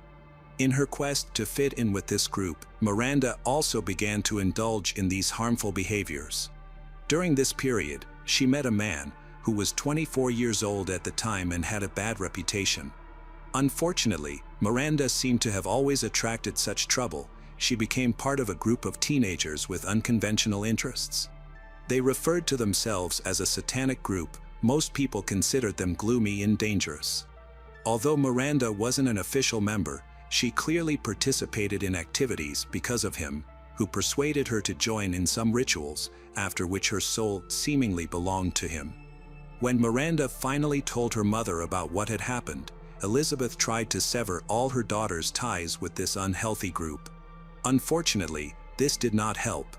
In her quest to fit in with this group, Miranda also began to indulge in these harmful behaviors. During this period, she met a man who was 24 years old at the time and had a bad reputation. Unfortunately, Miranda seemed to have always attracted such trouble. She became part of a group of teenagers with unconventional interests. They referred to themselves as a satanic group. Most people considered them gloomy and dangerous. Although Miranda wasn't an official member, she clearly participated in activities because of him, who persuaded her to join in some rituals, after which her soul seemingly belonged to him. When Miranda finally told her mother about what had happened, Elizabeth tried to sever all her daughter's ties with this unhealthy group. Unfortunately, this did not help.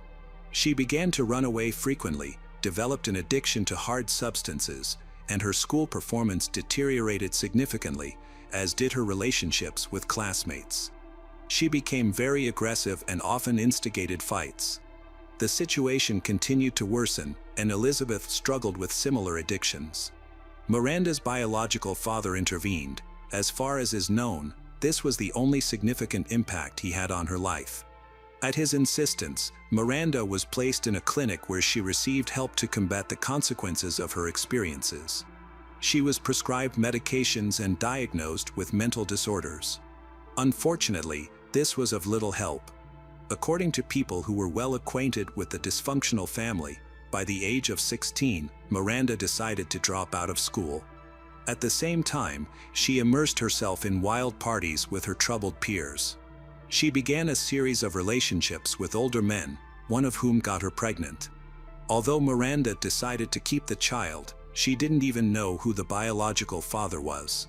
She began to run away frequently, developed an addiction to hard substances, and her school performance deteriorated significantly, as did her relationships with classmates. She became very aggressive and often instigated fights. The situation continued to worsen, and Elizabeth struggled with similar addictions. Miranda's biological father intervened. As far as is known, this was the only significant impact he had on her life. At his insistence, Miranda was placed in a clinic where she received help to combat the consequences of her experiences. She was prescribed medications and diagnosed with mental disorders. Unfortunately, this was of little help. According to people who were well acquainted with the dysfunctional family, By the age of 16, Miranda decided to drop out of school. At the same time, she immersed herself in wild parties with her troubled peers. She began a series of relationships with older men, one of whom got her pregnant. Although Miranda decided to keep the child, she didn't even know who the biological father was.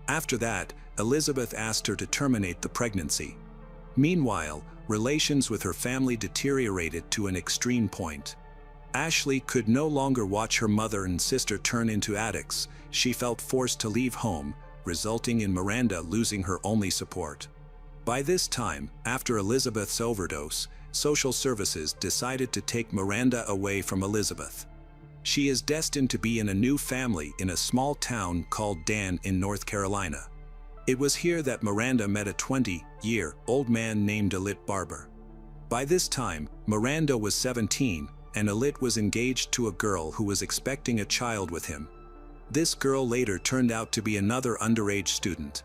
After that, Elizabeth asked her to terminate the pregnancy. Meanwhile, relations with her family deteriorated to an extreme point. Ashley could no longer watch her mother and sister turn into addicts. She felt forced to leave home, resulting in Miranda losing her only support. By this time, after Elizabeth's overdose, social services decided to take Miranda away from Elizabeth. She is destined to be in a new family in a small town called Dan in North Carolina. It was here that Miranda met a 20-year-old man named Alit Barber. By this time, Miranda was 17, and Alit was engaged to a girl who was expecting a child with him. This girl later turned out to be another underage student.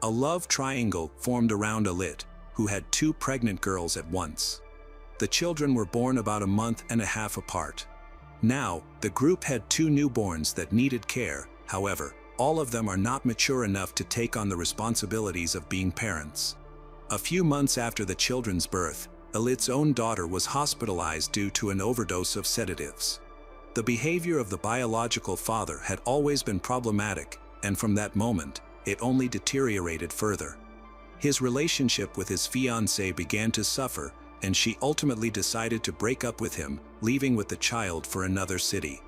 A love triangle formed around Alit, who had 2 pregnant girls at once. The children were born about a month and a half apart. Now, the group had 2 newborns that needed care. However, all of them are not mature enough to take on the responsibilities of being parents. A few months after the children's birth, Alit's own daughter was hospitalized due to an overdose of sedatives. The behavior of the biological father had always been problematic, and from that moment, it only deteriorated further. His relationship with his fiancée began to suffer, and she ultimately decided to break up with him, leaving with the child for another city.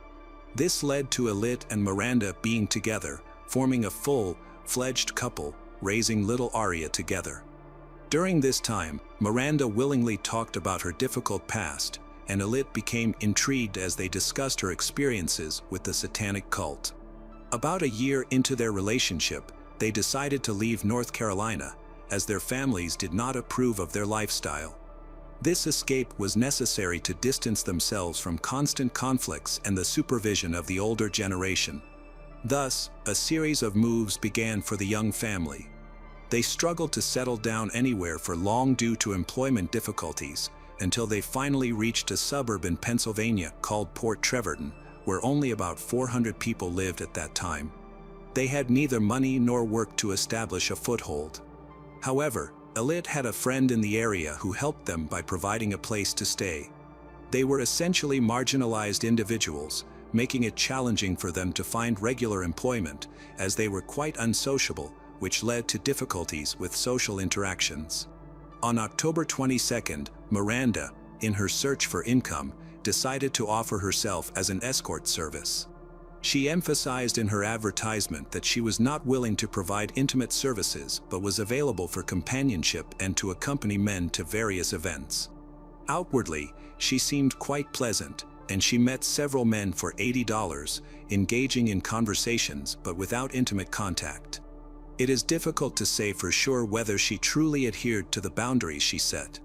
This led to Alit and Miranda being together, forming a full-fledged couple, raising little Aria together. During this time, Miranda willingly talked about her difficult past, and Alit became intrigued as they discussed her experiences with the satanic cult. About a year into their relationship, they decided to leave North Carolina, as their families did not approve of their lifestyle. This escape was necessary to distance themselves from constant conflicts and the supervision of the older generation. Thus, a series of moves began for the young family. They struggled to settle down anywhere for long due to employment difficulties, until they finally reached a suburb in Pennsylvania called Port Trevorton, where only about 400 people lived at that time. They had neither money nor work to establish a foothold. However, Alit had a friend in the area who helped them by providing a place to stay. They were essentially marginalized individuals, making it challenging for them to find regular employment, as they were quite unsociable, which led to difficulties with social interactions. On October 22nd, Miranda, in her search for income, decided to offer herself as an escort service. She emphasized in her advertisement that she was not willing to provide intimate services but was available for companionship and to accompany men to various events. Outwardly, she seemed quite pleasant, and she met several men for $80, engaging in conversations but without intimate contact. It is difficult to say for sure whether she truly adhered to the boundaries she set.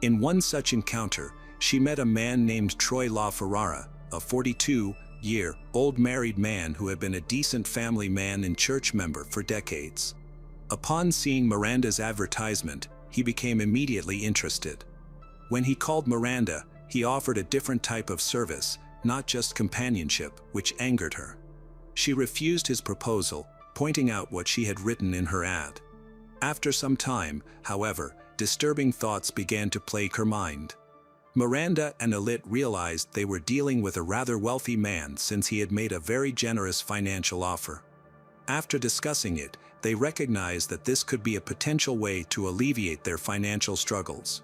In one such encounter, she met a man named Troy LaFerrara, a 42-year-old married man who had been a decent family man and church member for decades. Upon seeing Miranda's advertisement, he became immediately interested. When he called Miranda, he offered a different type of service, not just companionship, which angered her. She refused his proposal, pointing out what she had written in her ad. After some time, however, disturbing thoughts began to plague her mind. Miranda and Alit realized they were dealing with a rather wealthy man since he had made a very generous financial offer. After discussing it, they recognized that this could be a potential way to alleviate their financial struggles.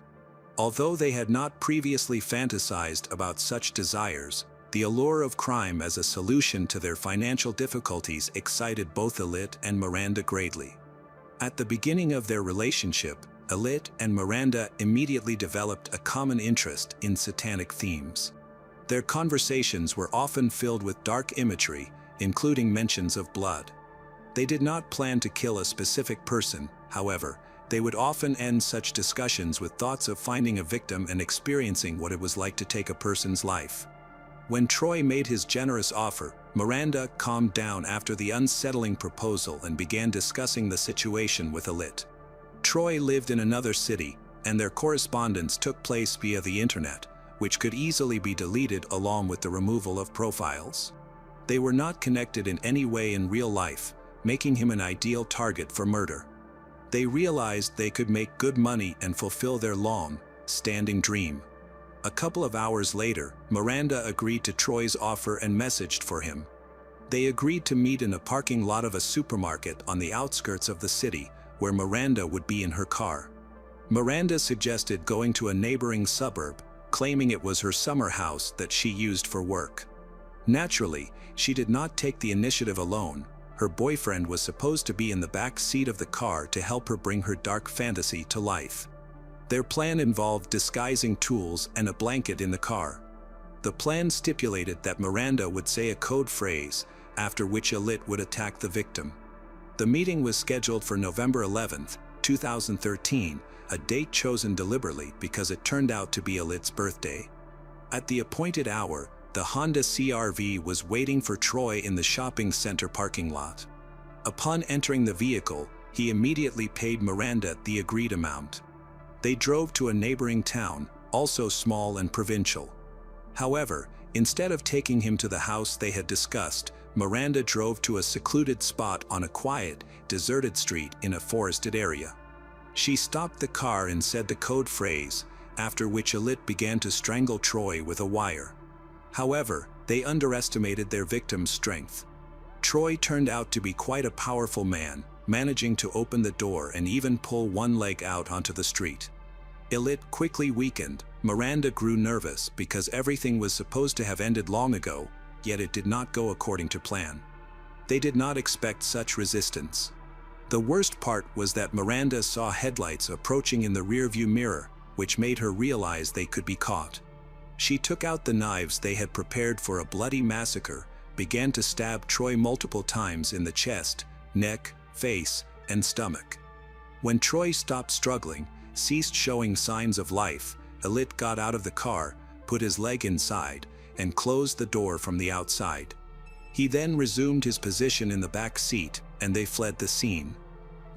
Although they had not previously fantasized about such desires, the allure of crime as a solution to their financial difficulties excited both Alit and Miranda greatly. At the beginning of their relationship, Alit and Miranda immediately developed a common interest in satanic themes. Their conversations were often filled with dark imagery, including mentions of blood. They did not plan to kill a specific person, however, they would often end such discussions with thoughts of finding a victim and experiencing what it was like to take a person's life. When Troy made his generous offer, Miranda calmed down after the unsettling proposal and began discussing the situation with Alit. Troy lived in another city, and their correspondence took place via the internet, which could easily be deleted along with the removal of profiles. They were not connected in any way in real life, making him an ideal target for murder. They realized they could make good money and fulfill their long-standing dream. A couple of hours later, Miranda agreed to Troy's offer and messaged for him. They agreed to meet in a parking lot of a supermarket on the outskirts of the city, where Miranda would be in her car. Miranda suggested going to a neighboring suburb, claiming it was her summer house that she used for work. Naturally, she did not take the initiative alone. Her boyfriend was supposed to be in the back seat of the car to help her bring her dark fantasy to life. Their plan involved disguising tools and a blanket in the car. The plan stipulated that Miranda would say a code phrase, after which Alit would attack the victim. The meeting was scheduled for November 11, 2013, a date chosen deliberately because it turned out to be Alit's birthday. At the appointed hour, the Honda CR-V was waiting for Troy in the shopping center parking lot. Upon entering the vehicle, he immediately paid Miranda the agreed amount. They drove to a neighboring town, also small and provincial. However, instead of taking him to the house they had discussed, Miranda drove to a secluded spot on a quiet, deserted street in a forested area. She stopped the car and said the code phrase, after which Alit began to strangle Troy with a wire. However, they underestimated their victim's strength. Troy turned out to be quite a powerful man, managing to open the door and even pull one leg out onto the street. Alit quickly weakened. Miranda grew nervous because everything was supposed to have ended long ago, yet it did not go according to plan. They did not expect such resistance. The worst part was that Miranda saw headlights approaching in the rearview mirror, which made her realize they could be caught. She took out the knives they had prepared for a bloody massacre, began to stab Troy multiple times in the chest, neck, face, and stomach. When Troy stopped struggling, ceased showing signs of life, Alit got out of the car, put his leg inside, and closed the door from the outside. He then resumed his position in the back seat, and they fled the scene.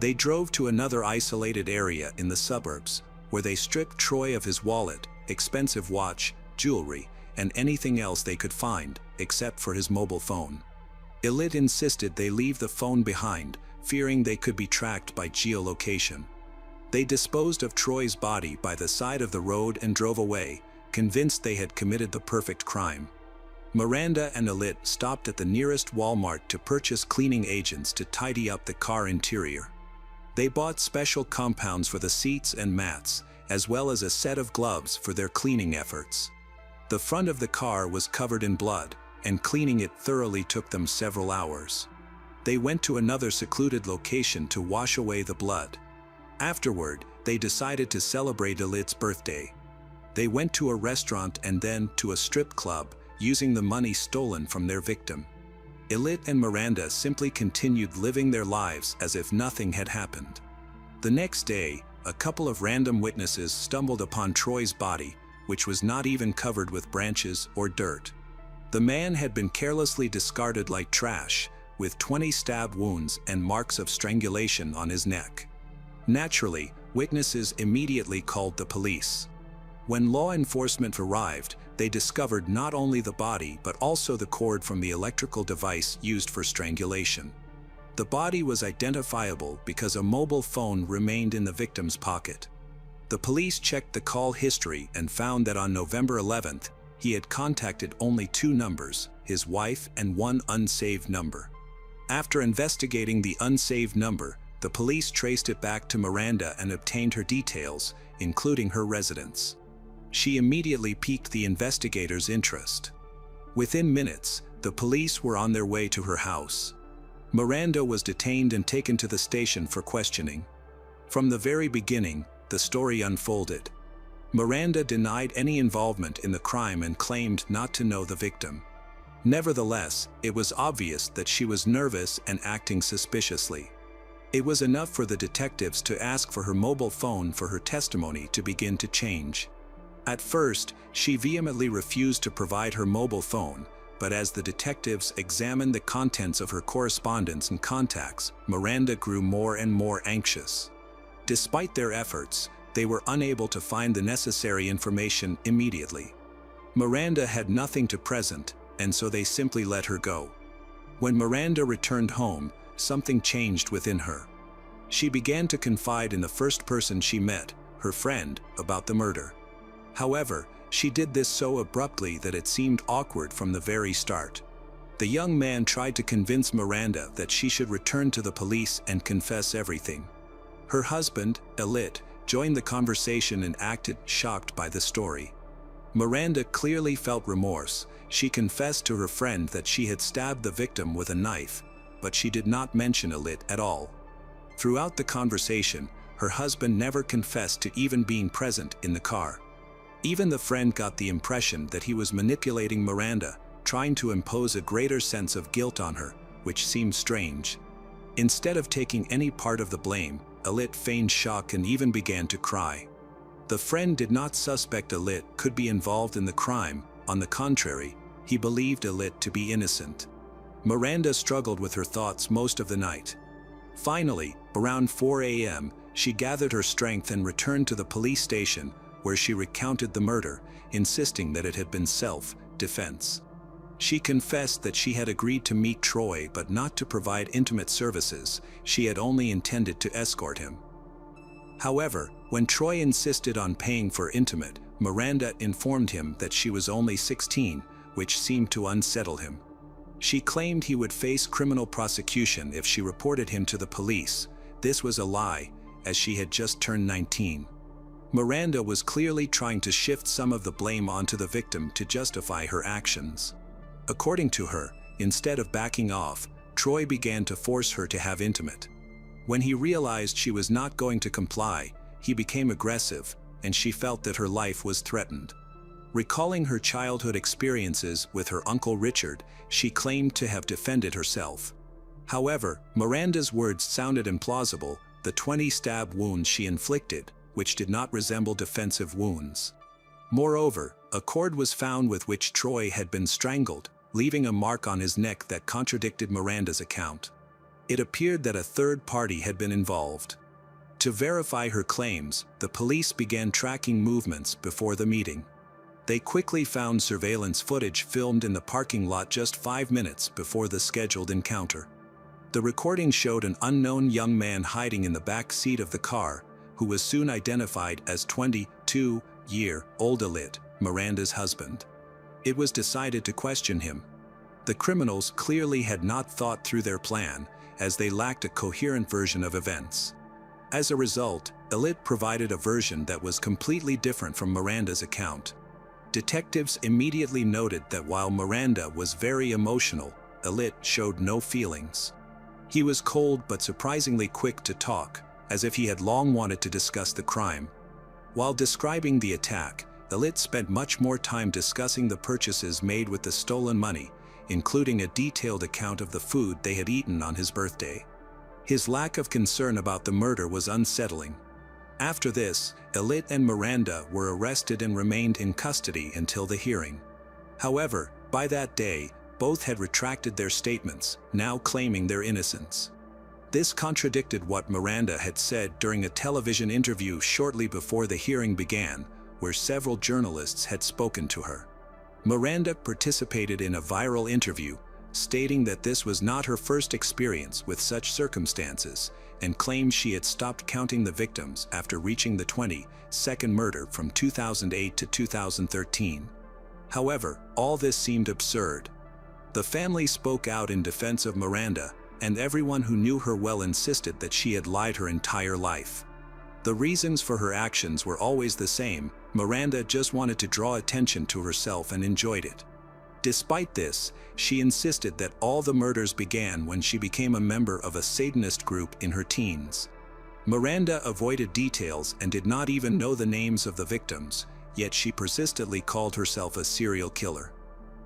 They drove to another isolated area in the suburbs, where they stripped Troy of his wallet, expensive watch, jewelry, and anything else they could find, except for his mobile phone. Alit insisted they leave the phone behind, fearing they could be tracked by geolocation. They disposed of Troy's body by the side of the road and drove away, convinced they had committed the perfect crime. Miranda and Alit stopped at the nearest Walmart to purchase cleaning agents to tidy up the car interior. They bought special compounds for the seats and mats, as well as a set of gloves for their cleaning efforts. The front of the car was covered in blood, and cleaning it thoroughly took them several hours. They went to another secluded location to wash away the blood. Afterward, they decided to celebrate Alit's birthday. They went to a restaurant and then to a strip club, using the money stolen from their victim. Alit and Miranda simply continued living their lives as if nothing had happened. The next day, a couple of random witnesses stumbled upon Troy's body, which was not even covered with branches or dirt. The man had been carelessly discarded like trash, with 20 stab wounds and marks of strangulation on his neck. Naturally, witnesses immediately called the police. When law enforcement arrived, they discovered not only the body but also the cord from the electrical device used for strangulation. The body was identifiable because a mobile phone remained in the victim's pocket. The police checked the call history and found that on November 11th, he had contacted only 2 numbers, his wife and 1 unsaved number. After investigating the unsaved number, the police traced it back to Miranda and obtained her details, including her residence. She immediately piqued the investigators' interest. Within minutes, the police were on their way to her house. Miranda was detained and taken to the station for questioning. From the very beginning, the story unfolded. Miranda denied any involvement in the crime and claimed not to know the victim. Nevertheless, it was obvious that she was nervous and acting suspiciously. It was enough for the detectives to ask for her mobile phone for her testimony to begin to change. At first, she vehemently refused to provide her mobile phone, but as the detectives examined the contents of her correspondence and contacts, Miranda grew more and more anxious. Despite their efforts, they were unable to find the necessary information immediately. Miranda had nothing to present, and so they simply let her go. When Miranda returned home, something changed within her. She began to confide in the first person she met, her friend, about the murder. However, she did this so abruptly that it seemed awkward from the very start. The young man tried to convince Miranda that she should return to the police and confess everything. Her husband, Elit, joined the conversation and acted shocked by the story. Miranda clearly felt remorse. She confessed to her friend that she had stabbed the victim with a knife, but she did not mention Elit at all. Throughout the conversation, her husband never confessed to even being present in the car. Even the friend got the impression that he was manipulating Miranda, trying to impose a greater sense of guilt on her, which seemed strange. Instead of taking any part of the blame, Elit feigned shock and even began to cry. The friend did not suspect Elit could be involved in the crime. On the contrary, he believed Elit to be innocent. Miranda struggled with her thoughts most of the night. Finally, around 4 a.m., she gathered her strength and returned to the police station, where she recounted the murder, insisting that it had been self-defense. She confessed that she had agreed to meet Troy but not to provide intimate services. She had only intended to escort him. However, when Troy insisted on paying for intimate, Miranda informed him that she was only 16, which seemed to unsettle him. She claimed he would face criminal prosecution if she reported him to the police. This was a lie, as she had just turned 19. Miranda was clearly trying to shift some of the blame onto the victim to justify her actions. According to her, instead of backing off, Troy began to force her to have intimate. When he realized she was not going to comply, he became aggressive, and she felt that her life was threatened. Recalling her childhood experiences with her Uncle Richard, she claimed to have defended herself. However, Miranda's words sounded implausible. The 20 stab wounds she inflicted, which did not resemble defensive wounds. Moreover, a cord was found with which Troy had been strangled, leaving a mark on his neck that contradicted Miranda's account. It appeared that a third party had been involved. To verify her claims, the police began tracking movements before the meeting. They quickly found surveillance footage filmed in the parking lot just 5 minutes before the scheduled encounter. The recording showed an unknown young man hiding in the back seat of the car, who was soon identified as 22-year-old Elit, Miranda's husband. It was decided to question him. The criminals clearly had not thought through their plan, as they lacked a coherent version of events. As a result, Elit provided a version that was completely different from Miranda's account. Detectives immediately noted that while Miranda was very emotional, Elit showed no feelings. He was cold but surprisingly quick to talk, as if he had long wanted to discuss the crime. While describing the attack, Elit spent much more time discussing the purchases made with the stolen money, including a detailed account of the food they had eaten on his birthday. His lack of concern about the murder was unsettling. After this, Elit and Miranda were arrested and remained in custody until the hearing. However, by that day, both had retracted their statements, now claiming their innocence. This contradicted what Miranda had said during a television interview shortly before the hearing began, where several journalists had spoken to her. Miranda participated in a viral interview, stating that this was not her first experience with such circumstances, and claimed she had stopped counting the victims after reaching the 22nd murder from 2008 to 2013. However, all this seemed absurd. The family spoke out in defense of Miranda, and everyone who knew her well insisted that she had lied her entire life. The reasons for her actions were always the same. Miranda just wanted to draw attention to herself and enjoyed it. Despite this, she insisted that all the murders began when she became a member of a Satanist group in her teens. Miranda avoided details and did not even know the names of the victims, yet she persistently called herself a serial killer.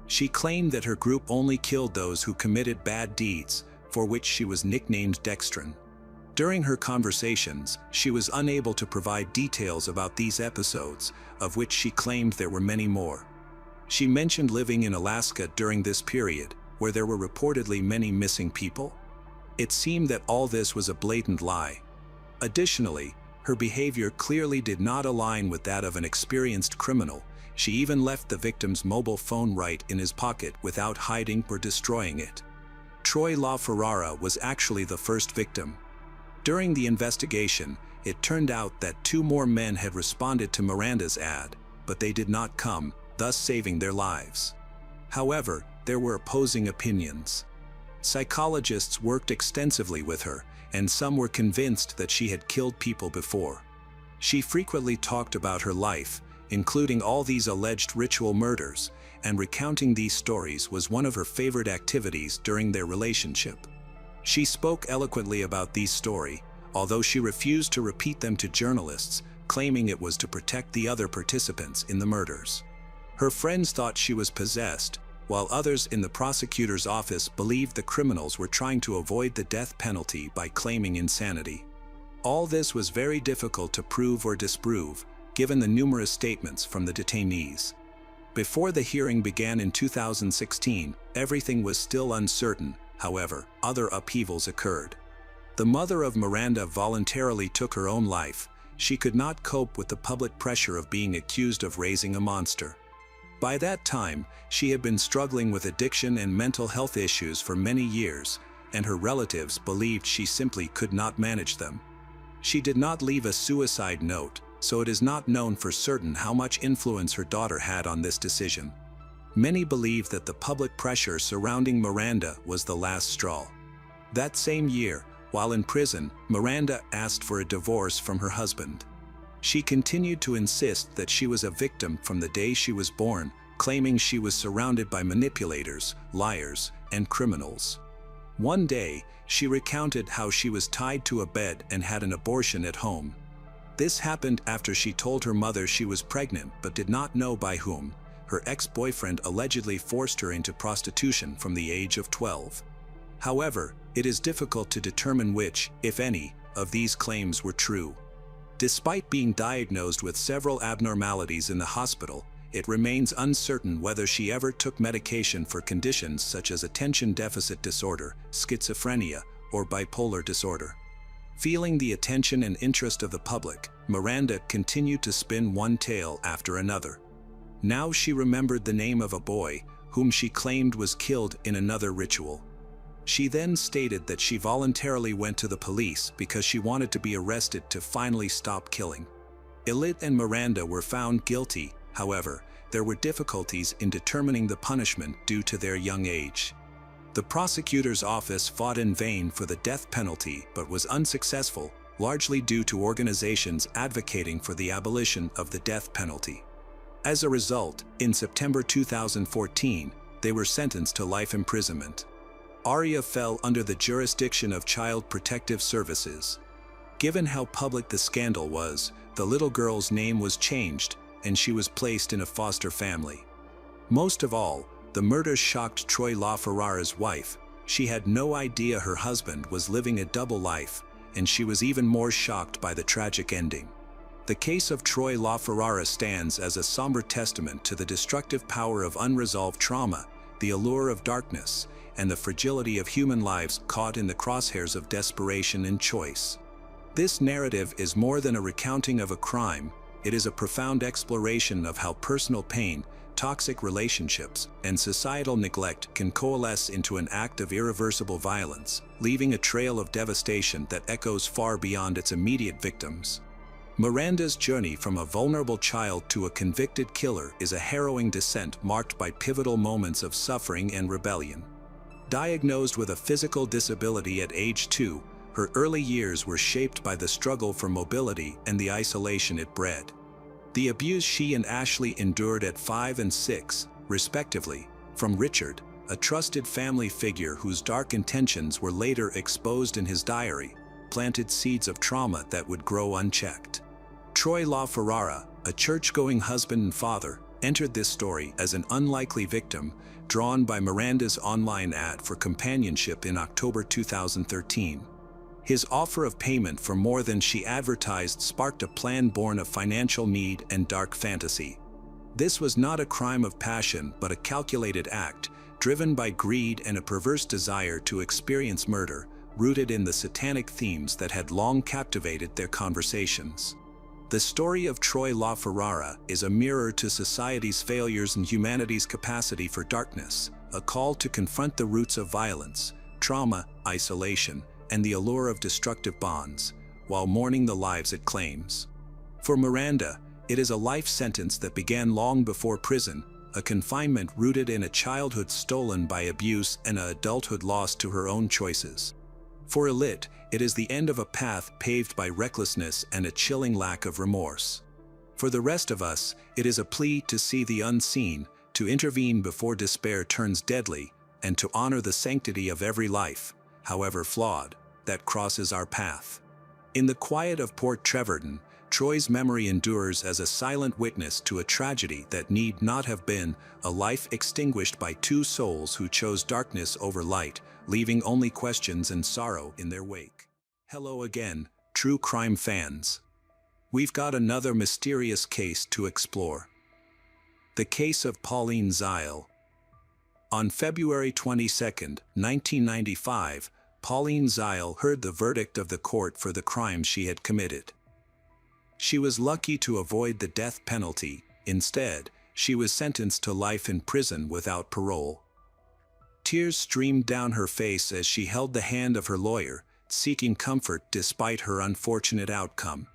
She claimed that her group only killed those who committed bad deeds, for which she was nicknamed Dextrin. During her conversations, she was unable to provide details about these episodes, of which she claimed there were many more. She mentioned living in Alaska during this period, where there were reportedly many missing people. It seemed that all this was a blatant lie. Additionally, her behavior clearly did not align with that of an experienced criminal. She even left the victim's mobile phone right in his pocket without hiding or destroying it. Troy LaFerrara was actually the first victim. During the investigation, it turned out that 2 more men had responded to Miranda's ad, but they did not come, thus saving their lives. However, there were opposing opinions. Psychologists worked extensively with her, and some were convinced that she had killed people before. She frequently talked about her life, including all these alleged ritual murders, and recounting these stories was one of her favorite activities during their relationship. She spoke eloquently about these stories, although she refused to repeat them to journalists, claiming it was to protect the other participants in the murders. Her friends thought she was possessed, while others in the prosecutor's office believed the criminals were trying to avoid the death penalty by claiming insanity. All this was very difficult to prove or disprove, given the numerous statements from the detainees. Before the hearing began in 2016, everything was still uncertain. However, other upheavals occurred. The mother of Miranda voluntarily took her own life. She could not cope with the public pressure of being accused of raising a monster. By that time, she had been struggling with addiction and mental health issues for many years, and her relatives believed she simply could not manage them. She did not leave a suicide note, so it is not known for certain how much influence her daughter had on this decision. Many believe that the public pressure surrounding Miranda was the last straw. That same year, while in prison, Miranda asked for a divorce from her husband. She continued to insist that she was a victim from the day she was born, claiming she was surrounded by manipulators, liars, and criminals. One day, she recounted how she was tied to a bed and had an abortion at home. This happened after she told her mother she was pregnant but did not know by whom. Her ex-boyfriend allegedly forced her into prostitution from the age of 12. However, it is difficult to determine which, if any, of these claims were true. Despite being diagnosed with several abnormalities in the hospital, it remains uncertain whether she ever took medication for conditions such as attention deficit disorder, schizophrenia, or bipolar disorder. Feeling the attention and interest of the public, Miranda continued to spin one tale after another. Now she remembered the name of a boy, whom she claimed was killed in another ritual. She then stated that she voluntarily went to the police because she wanted to be arrested to finally stop killing. Elit and Miranda were found guilty. However, there were difficulties in determining the punishment due to their young age. The prosecutor's office fought in vain for the death penalty but was unsuccessful, largely due to organizations advocating for the abolition of the death penalty. As a result, in September 2014, they were sentenced to life imprisonment. Aria fell under the jurisdiction of Child Protective Services. Given how public the scandal was, the little girl's name was changed, and she was placed in a foster family. Most of all, the murders shocked Troy LaFerrara's wife. She had no idea her husband was living a double life, and she was even more shocked by the tragic ending. The case of Troy LaFerrara stands as a somber testament to the destructive power of unresolved trauma, the allure of darkness, and the fragility of human lives caught in the crosshairs of desperation and choice. This narrative is more than a recounting of a crime. It is a profound exploration of how personal pain, toxic relationships, and societal neglect can coalesce into an act of irreversible violence, leaving a trail of devastation that echoes far beyond its immediate victims. Miranda's journey from a vulnerable child to a convicted killer is a harrowing descent marked by pivotal moments of suffering and rebellion. Diagnosed with a physical disability at age 2, her early years were shaped by the struggle for mobility and the isolation it bred. The abuse she and Ashley endured at 5 and 6, respectively, from Richard, a trusted family figure whose dark intentions were later exposed in his diary, planted seeds of trauma that would grow unchecked. Troy LaFerrara, a church-going husband and father, entered this story as an unlikely victim, drawn by Miranda's online ad for companionship in October 2013. His offer of payment for more than she advertised sparked a plan born of financial need and dark fantasy. This was not a crime of passion but a calculated act, driven by greed and a perverse desire to experience murder, rooted in the satanic themes that had long captivated their conversations. The story of Troy LaFerrara is a mirror to society's failures and humanity's capacity for darkness, a call to confront the roots of violence, trauma, isolation, and the allure of destructive bonds, while mourning the lives it claims. For Miranda, it is a life sentence that began long before prison, a confinement rooted in a childhood stolen by abuse and an adulthood lost to her own choices. For Elit, it is the end of a path paved by recklessness and a chilling lack of remorse. For the rest of us, it is a plea to see the unseen, to intervene before despair turns deadly, and to honor the sanctity of every life, however flawed, that crosses our path. In the quiet of Port Trevorton, Troy's memory endures as a silent witness to a tragedy that need not have been, a life extinguished by two souls who chose darkness over light, leaving only questions and sorrow in their wake. Hello again, true crime fans. We've got another mysterious case to explore. The case of Pauline Zeil. On February 22, 1995, Pauline Zeil heard the verdict of the court for the crime she had committed. She was lucky to avoid the death penalty. Instead, she was sentenced to life in prison without parole. Tears streamed down her face as she held the hand of her lawyer, seeking comfort despite her unfortunate outcome.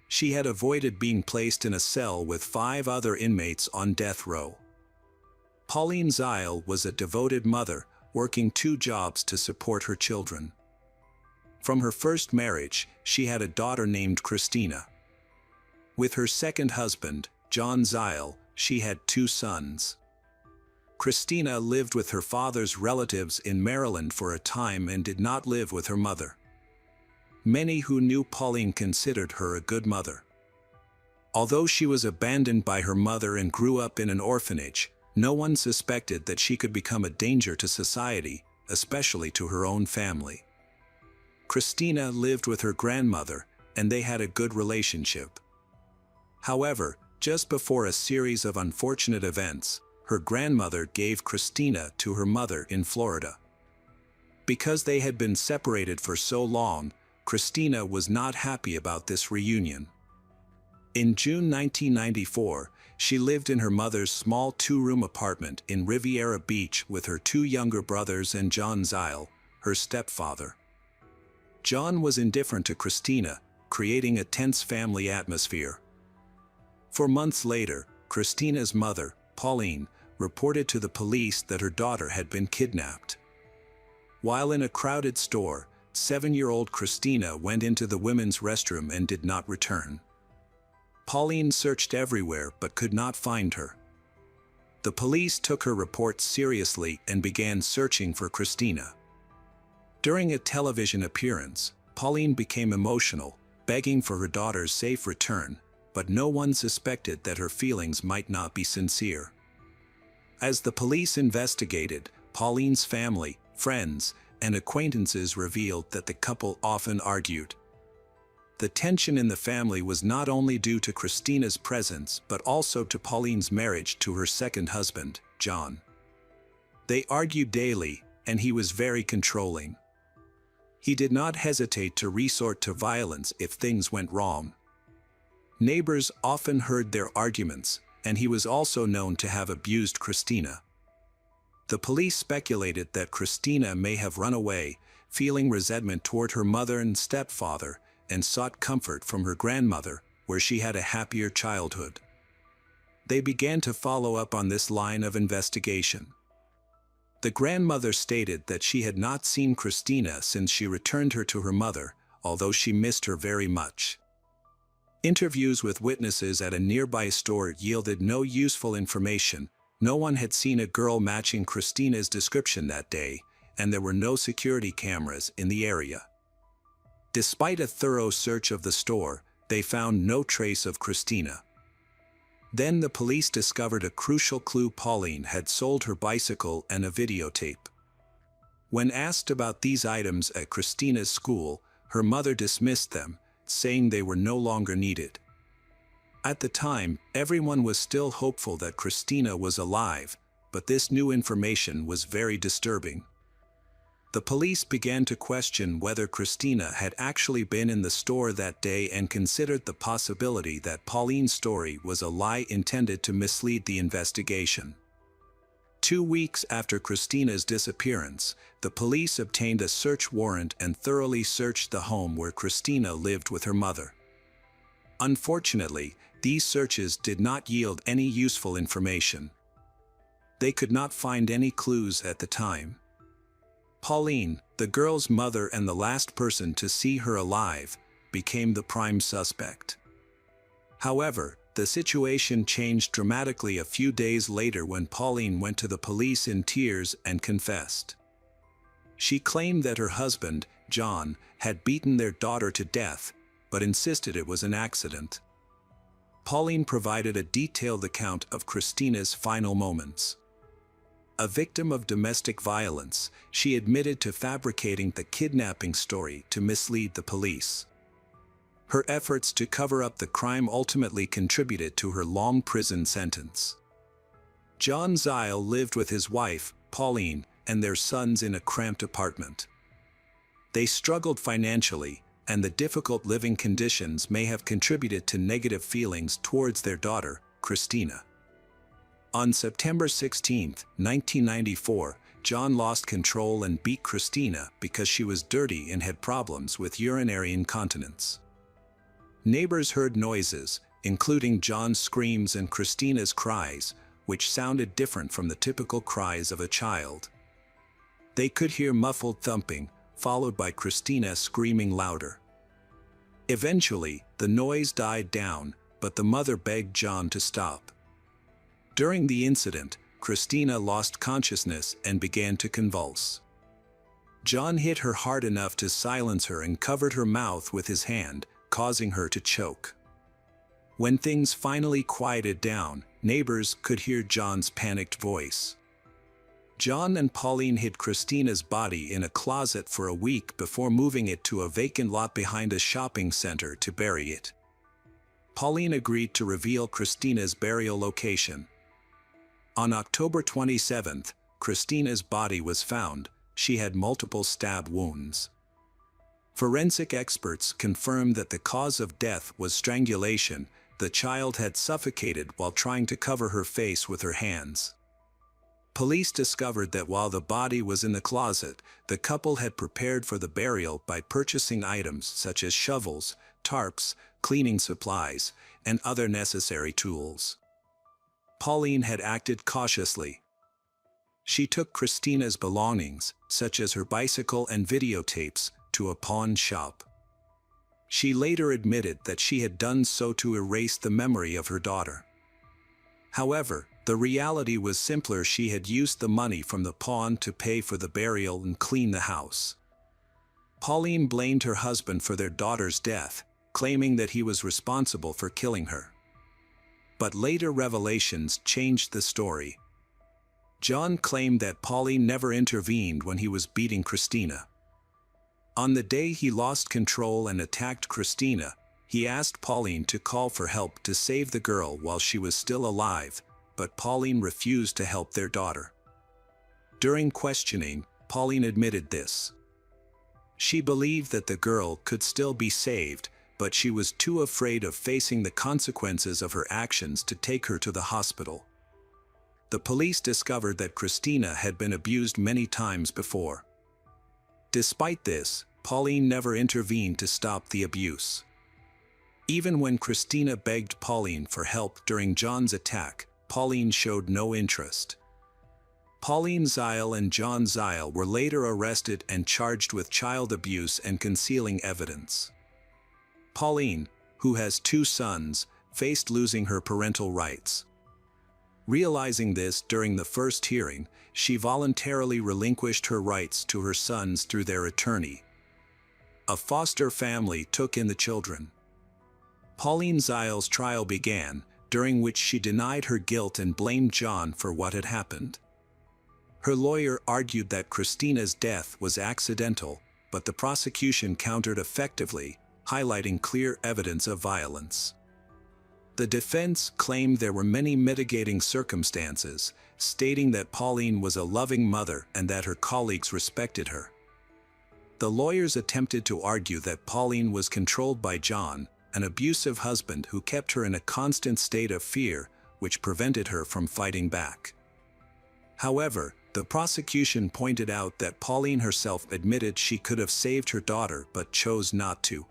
She had avoided being placed in a cell with 5 other inmates on death row. Pauline Zeil was a devoted mother, working 2 jobs to support her children. From her first marriage, she had a daughter named Christina. With her second husband, John Zeil, she had 2 sons. Christina lived with her father's relatives in Maryland for a time and did not live with her mother. Many who knew Pauline considered her a good mother. Although she was abandoned by her mother and grew up in an orphanage, no one suspected that she could become a danger to society, especially to her own family. Christina lived with her grandmother, and they had a good relationship. However, just before a series of unfortunate events, her grandmother gave Christina to her mother in Florida. Because they had been separated for so long, Christina was not happy about this reunion. In June 1994, she lived in her mother's small 2-room apartment in Riviera Beach with her 2 younger brothers and John Zeil, her stepfather. John was indifferent to Christina, creating a tense family atmosphere. 4 months later, Christina's mother, Pauline, reported to the police that her daughter had been kidnapped. While in a crowded store, 7-year-old Christina went into the women's restroom and did not return. Pauline searched everywhere but could not find her. The police took her report seriously and began searching for Christina. During a television appearance, Pauline became emotional, begging for her daughter's safe return, but no one suspected that her feelings might not be sincere. As the police investigated, Pauline's family, friends, and acquaintances revealed that the couple often argued. The tension in the family was not only due to Christina's presence but also to Pauline's marriage to her second husband, John. They argued daily, and he was very controlling. He did not hesitate to resort to violence if things went wrong. Neighbors often heard their arguments, and he was also known to have abused Christina. The police speculated that Christina may have run away, feeling resentment toward her mother and stepfather, and sought comfort from her grandmother, where she had a happier childhood. They began to follow up on this line of investigation. The grandmother stated that she had not seen Christina since she returned her to her mother, although she missed her very much. Interviews with witnesses at a nearby store yielded no useful information. No one had seen a girl matching Christina's description that day, and there were no security cameras in the area. Despite a thorough search of the store, they found no trace of Christina. Then the police discovered a crucial clue: Pauline had sold her bicycle and a videotape. When asked about these items at Christina's school, her mother dismissed them, saying they were no longer needed. At the time, everyone was still hopeful that Christina was alive, but this new information was very disturbing. The police began to question whether Christina had actually been in the store that day and considered the possibility that Pauline's story was a lie intended to mislead the investigation. 2 weeks after Christina's disappearance, the police obtained a search warrant and thoroughly searched the home where Christina lived with her mother. Unfortunately, these searches did not yield any useful information. They could not find any clues at the time. Pauline, the girl's mother and the last person to see her alive, became the prime suspect. However, the situation changed dramatically a few days later when Pauline went to the police in tears and confessed. She claimed that her husband, John, had beaten their daughter to death, but insisted it was an accident. Pauline provided a detailed account of Christina's final moments. A victim of domestic violence, she admitted to fabricating the kidnapping story to mislead the police. Her efforts to cover up the crime ultimately contributed to her long prison sentence. John Zile lived with his wife, Pauline, and their sons in a cramped apartment. They struggled financially, and the difficult living conditions may have contributed to negative feelings towards their daughter, Christina. On September 16, 1994, John lost control and beat Christina because she was dirty and had problems with urinary incontinence. Neighbors heard noises, including John's screams and Christina's cries, which sounded different from the typical cries of a child. They could hear muffled thumping, followed by Christina screaming louder. Eventually, the noise died down, but the mother begged John to stop. During the incident, Christina lost consciousness and began to convulse. John hit her hard enough to silence her and covered her mouth with his hand, causing her to choke. When things finally quieted down, neighbors could hear John's panicked voice. John and Pauline hid Christina's body in a closet for a week before moving it to a vacant lot behind a shopping center to bury it. Pauline agreed to reveal Christina's burial location. On October 27, Christina's body was found. She had multiple stab wounds. Forensic experts confirmed that the cause of death was strangulation. The child had suffocated while trying to cover her face with her hands. Police discovered that while the body was in the closet, the couple had prepared for the burial by purchasing items such as shovels, tarps, cleaning supplies, and other necessary tools. Pauline had acted cautiously. She took Christina's belongings, such as her bicycle and videotapes, to a pawn shop. She later admitted that she had done so to erase the memory of her daughter. However, the reality was simpler. She had used the money from the pawn to pay for the burial and clean the house. Pauline blamed her husband for their daughter's death, claiming that he was responsible for killing her. But later revelations changed the story. John claimed that Pauline never intervened when he was beating Christina. On the day he lost control and attacked Christina, he asked Pauline to call for help to save the girl while she was still alive, but Pauline refused to help their daughter. During questioning, Pauline admitted this. She believed that the girl could still be saved, but she was too afraid of facing the consequences of her actions to take her to the hospital. The police discovered that Christina had been abused many times before. Despite this, Pauline never intervened to stop the abuse. Even when Christina begged Pauline for help during John's attack, Pauline showed no interest. Pauline Zile and John Zile were later arrested and charged with child abuse and concealing evidence. Pauline, who has 2 sons, faced losing her parental rights. Realizing this during the first hearing, she voluntarily relinquished her rights to her sons through their attorney. A foster family took in the children. Pauline Zile's trial began, during which she denied her guilt and blamed John for what had happened. Her lawyer argued that Christina's death was accidental, but the prosecution countered effectively, highlighting clear evidence of violence. The defense claimed there were many mitigating circumstances, stating that Pauline was a loving mother and that her colleagues respected her. The lawyers attempted to argue that Pauline was controlled by John, an abusive husband who kept her in a constant state of fear, which prevented her from fighting back. However, the prosecution pointed out that Pauline herself admitted she could have saved her daughter but chose not to.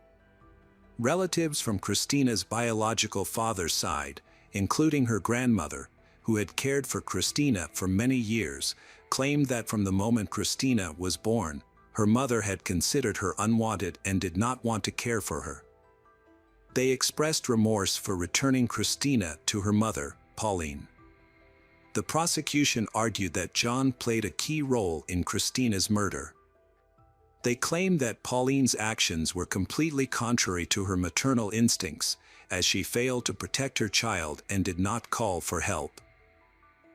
Relatives from Christina's biological father's side, including her grandmother, who had cared for Christina for many years, claimed that from the moment Christina was born, her mother had considered her unwanted and did not want to care for her. They expressed remorse for returning Christina to her mother, Pauline. The prosecution argued that John played a key role in Christina's murder. They claimed that Pauline's actions were completely contrary to her maternal instincts, as she failed to protect her child and did not call for help.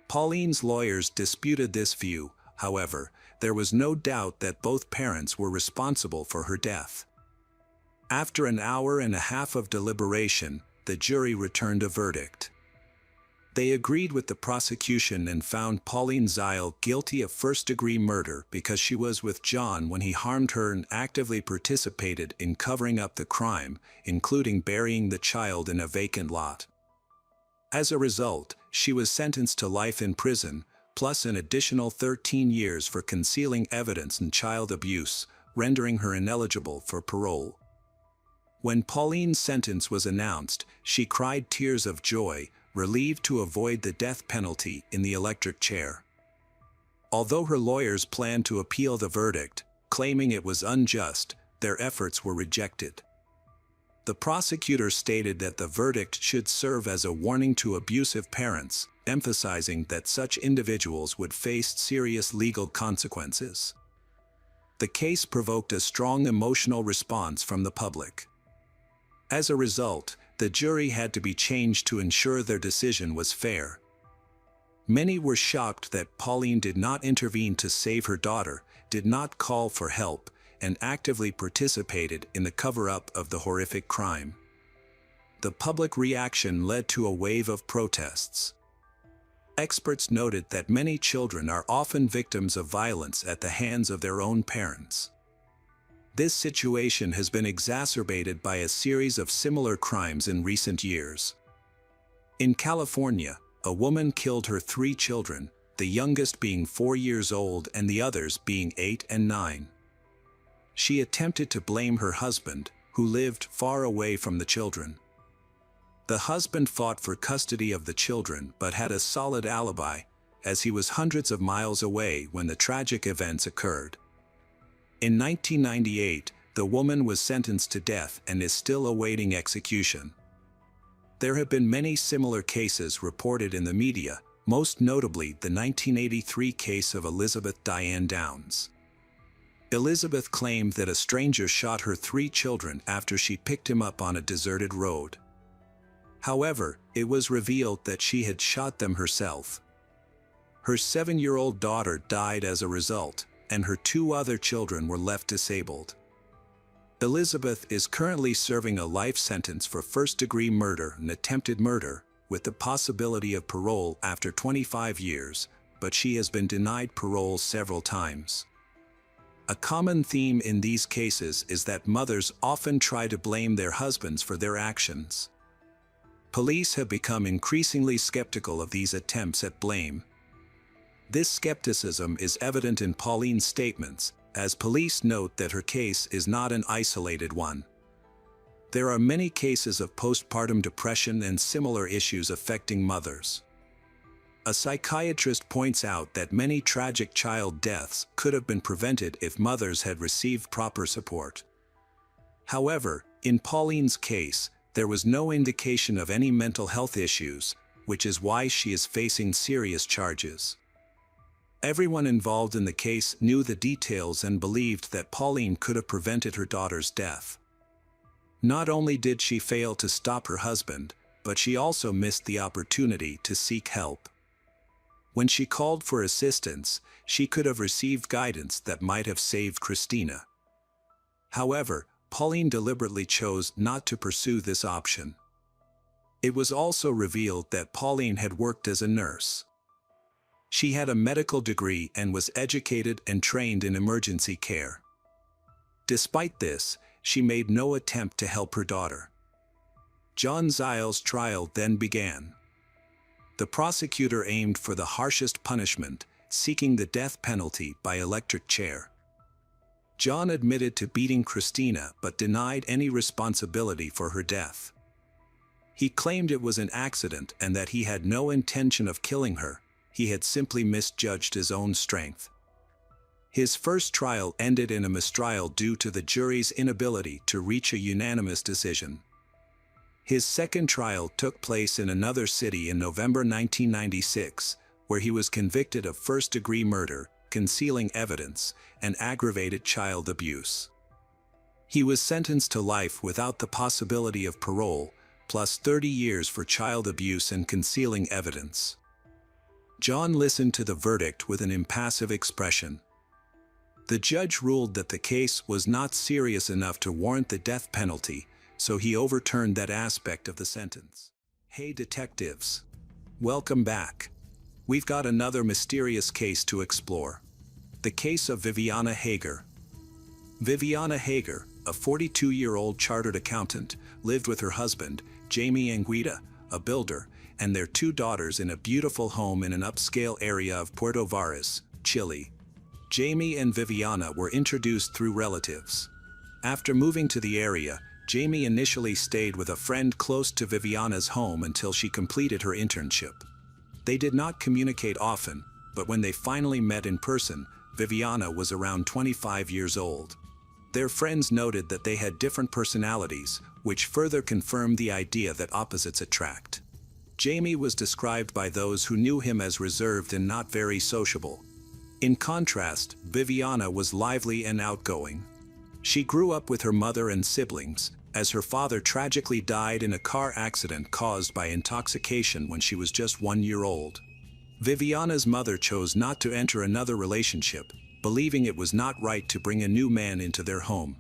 Pauline's lawyers disputed this view. However, there was no doubt that both parents were responsible for her death. After an hour and a half of deliberation, the jury returned a verdict. They agreed with the prosecution and found Pauline Zeil guilty of first-degree murder because she was with John when he harmed her and actively participated in covering up the crime, including burying the child in a vacant lot. As a result, she was sentenced to life in prison, plus an additional 13 years for concealing evidence and child abuse, rendering her ineligible for parole. When Pauline's sentence was announced, she cried tears of joy, relieved to avoid the death penalty in the electric chair. Although her lawyers planned to appeal the verdict, claiming it was unjust, their efforts were rejected. The prosecutor stated that the verdict should serve as a warning to abusive parents, emphasizing that such individuals would face serious legal consequences. The case provoked a strong emotional response from the public. As a result, the jury had to be changed to ensure their decision was fair. Many were shocked that Pauline did not intervene to save her daughter, did not call for help, and actively participated in the cover-up of the horrific crime. The public reaction led to a wave of protests. Experts noted that many children are often victims of violence at the hands of their own parents. This situation has been exacerbated by a series of similar crimes in recent years. In California, a woman killed her 3 children, the youngest being 4 years old and the others being 8 and 9. She attempted to blame her husband, who lived far away from the children. The husband fought for custody of the children but had a solid alibi, as he was hundreds of miles away when the tragic events occurred. In 1998, the woman was sentenced to death and is still awaiting execution. There have been many similar cases reported in the media, most notably the 1983 case of Elizabeth Diane Downs. Elizabeth claimed that a stranger shot her 3 children after she picked him up on a deserted road. However, it was revealed that she had shot them herself. Her 7-year-old daughter died as a result, and her 2 other children were left disabled. Elizabeth is currently serving a life sentence for first-degree murder and attempted murder, with the possibility of parole after 25 years, but she has been denied parole several times. A common theme in these cases is that mothers often try to blame their husbands for their actions. Police have become increasingly skeptical of these attempts at blame. This skepticism is evident in Pauline's statements, as police note that her case is not an isolated one. There are many cases of postpartum depression and similar issues affecting mothers. A psychiatrist points out that many tragic child deaths could have been prevented if mothers had received proper support. However, in Pauline's case, there was no indication of any mental health issues, which is why she is facing serious charges. Everyone involved in the case knew the details and believed that Pauline could have prevented her daughter's death. Not only did she fail to stop her husband, but she also missed the opportunity to seek help. When she called for assistance, she could have received guidance that might have saved Christina. However, Pauline deliberately chose not to pursue this option. It was also revealed that Pauline had worked as a nurse. She had a medical degree and was educated and trained in emergency care. Despite this, she made no attempt to help her daughter. John Zile's trial then began. The prosecutor aimed for the harshest punishment, seeking the death penalty by electric chair. John admitted to beating Christina but denied any responsibility for her death. He claimed it was an accident and that he had no intention of killing her. He had simply misjudged his own strength. His first trial ended in a mistrial due to the jury's inability to reach a unanimous decision. His second trial took place in another city in November 1996, where he was convicted of first-degree murder, concealing evidence, and aggravated child abuse. He was sentenced to life without the possibility of parole, plus 30 years for child abuse and concealing evidence. John listened to the verdict with an impassive expression. The judge ruled that the case was not serious enough to warrant the death penalty, so he overturned that aspect of the sentence. Hey detectives! Welcome back. We've got another mysterious case to explore. The case of Viviana Hager. Viviana Hager, a 42-year-old chartered accountant, lived with her husband, Jamie Anguita, a builder, and their 2 daughters in a beautiful home in an upscale area of Puerto Varas, Chile. Jamie and Viviana were introduced through relatives. After moving to the area, Jamie initially stayed with a friend close to Viviana's home until she completed her internship. They did not communicate often, but when they finally met in person, Viviana was around 25 years old. Their friends noted that they had different personalities, which further confirmed the idea that opposites attract. Jamie was described by those who knew him as reserved and not very sociable. In contrast, Viviana was lively and outgoing. She grew up with her mother and siblings, as her father tragically died in a car accident caused by intoxication when she was just 1 year old. Viviana's mother chose not to enter another relationship, believing it was not right to bring a new man into their home.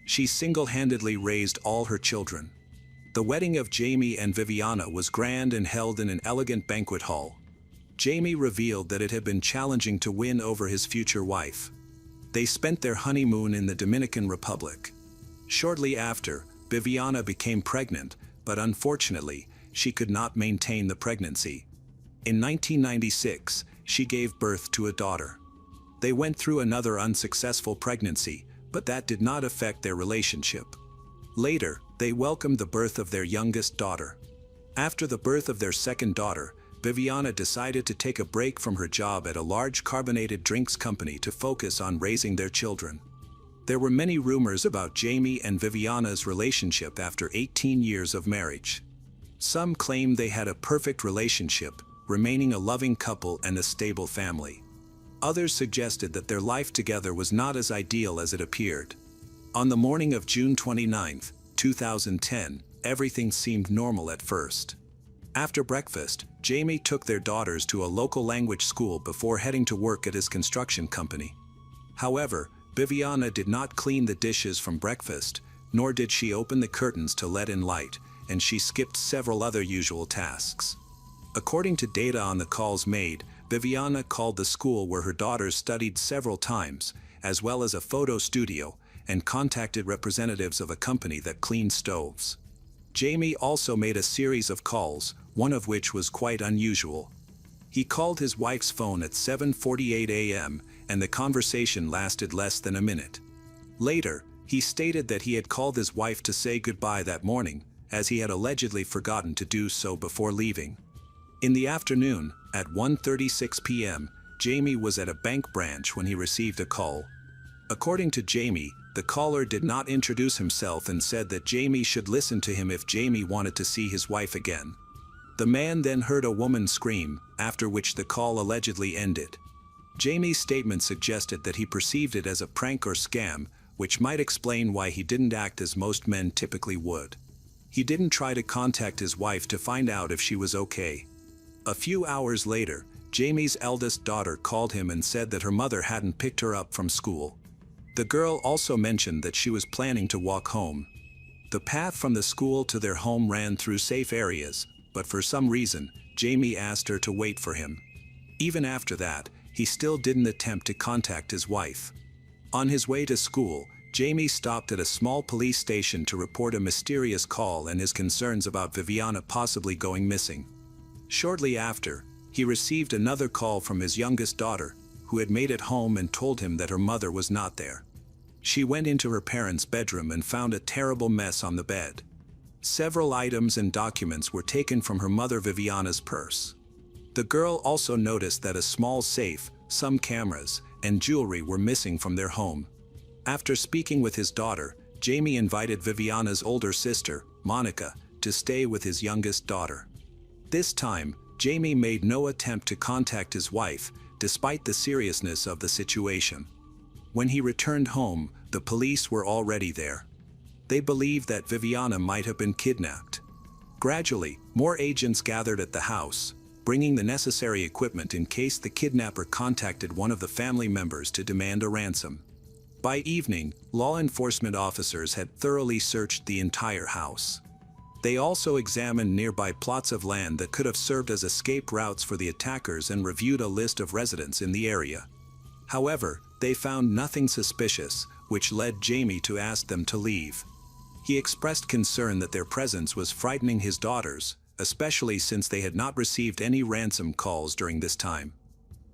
She single-handedly raised all her children. The wedding of Jamie and Viviana was grand and held in an elegant banquet hall. Jamie revealed that it had been challenging to win over his future wife. They spent their honeymoon in the Dominican Republic. Shortly after, Viviana became pregnant, but unfortunately, she could not maintain the pregnancy. In 1996, she gave birth to a daughter. They went through another unsuccessful pregnancy, but that did not affect their relationship. Later, they welcomed the birth of their youngest daughter. After the birth of their second daughter, Viviana decided to take a break from her job at a large carbonated drinks company to focus on raising their children. There were many rumors about Jamie and Viviana's relationship after 18 years of marriage. Some claimed they had a perfect relationship, remaining a loving couple and a stable family. Others suggested that their life together was not as ideal as it appeared. On the morning of June 29, 2010, everything seemed normal at first. After breakfast, Jamie took their daughters to a local language school before heading to work at his construction company. However, Viviana did not clean the dishes from breakfast, nor did she open the curtains to let in light, and she skipped several other usual tasks. According to data on the calls made, Viviana called the school where her daughters studied several times, as well as a photo studio, and contacted representatives of a company that cleaned stoves. Jamie also made a series of calls, one of which was quite unusual. He called his wife's phone at 7:48 a.m., and the conversation lasted less than a minute. Later, he stated that he had called his wife to say goodbye that morning, as he had allegedly forgotten to do so before leaving. In the afternoon, at 1:36 p.m., Jamie was at a bank branch when he received a call. According to Jamie, the caller did not introduce himself and said that Jamie should listen to him if Jamie wanted to see his wife again. The man then heard a woman scream, after which the call allegedly ended. Jamie's statement suggested that he perceived it as a prank or scam, which might explain why he didn't act as most men typically would. He didn't try to contact his wife to find out if she was okay. A few hours later, Jamie's eldest daughter called him and said that her mother hadn't picked her up from school. The girl also mentioned that she was planning to walk home. The path from the school to their home ran through safe areas, but for some reason, Jamie asked her to wait for him. Even after that, he still didn't attempt to contact his wife. On his way to school, Jamie stopped at a small police station to report a mysterious call and his concerns about Viviana possibly going missing. Shortly after, he received another call from his youngest daughter, who had made it home and told him that her mother was not there. She went into her parents' bedroom and found a terrible mess on the bed. Several items and documents were taken from her mother Viviana's purse. The girl also noticed that a small safe, some cameras, and jewelry were missing from their home. After speaking with his daughter, Jamie invited Viviana's older sister, Monica, to stay with his youngest daughter. This time, Jamie made no attempt to contact his wife, despite the seriousness of the situation. When he returned home, the police were already there. They believed that Viviana might have been kidnapped. Gradually, more agents gathered at the house, bringing the necessary equipment in case the kidnapper contacted one of the family members to demand a ransom. By evening, law enforcement officers had thoroughly searched the entire house. They also examined nearby plots of land that could have served as escape routes for the attackers and reviewed a list of residents in the area. However, they found nothing suspicious, which led Jamie to ask them to leave. He expressed concern that their presence was frightening his daughters, especially since they had not received any ransom calls during this time.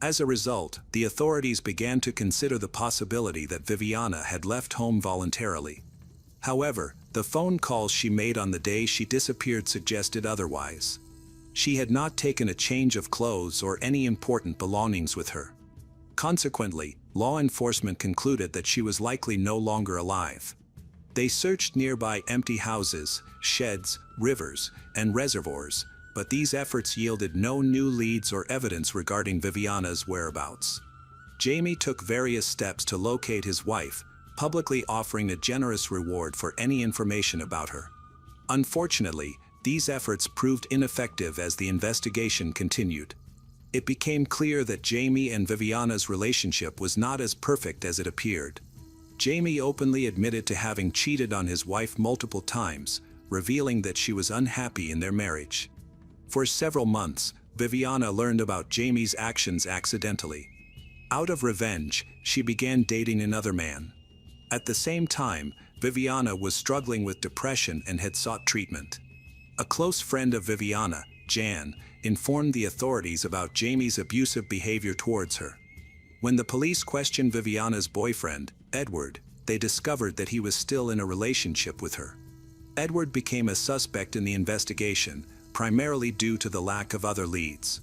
As a result, the authorities began to consider the possibility that Viviana had left home voluntarily. However, the phone calls she made on the day she disappeared suggested otherwise. She had not taken a change of clothes or any important belongings with her. Consequently, law enforcement concluded that she was likely no longer alive. They searched nearby empty houses, sheds, rivers, and reservoirs, but these efforts yielded no new leads or evidence regarding Viviana's whereabouts. Jamie took various steps to locate his wife, publicly offering a generous reward for any information about her. Unfortunately, these efforts proved ineffective as the investigation continued. It became clear that Jamie and Viviana's relationship was not as perfect as it appeared. Jamie openly admitted to having cheated on his wife multiple times, revealing that she was unhappy in their marriage. For several months, Viviana learned about Jamie's actions accidentally. Out of revenge, she began dating another man. At the same time, Viviana was struggling with depression and had sought treatment. A close friend of Viviana, Jan, informed the authorities about Jamie's abusive behavior towards her. When the police questioned Viviana's boyfriend, Edward, they discovered that he was still in a relationship with her. Edward became a suspect in the investigation, primarily due to the lack of other leads.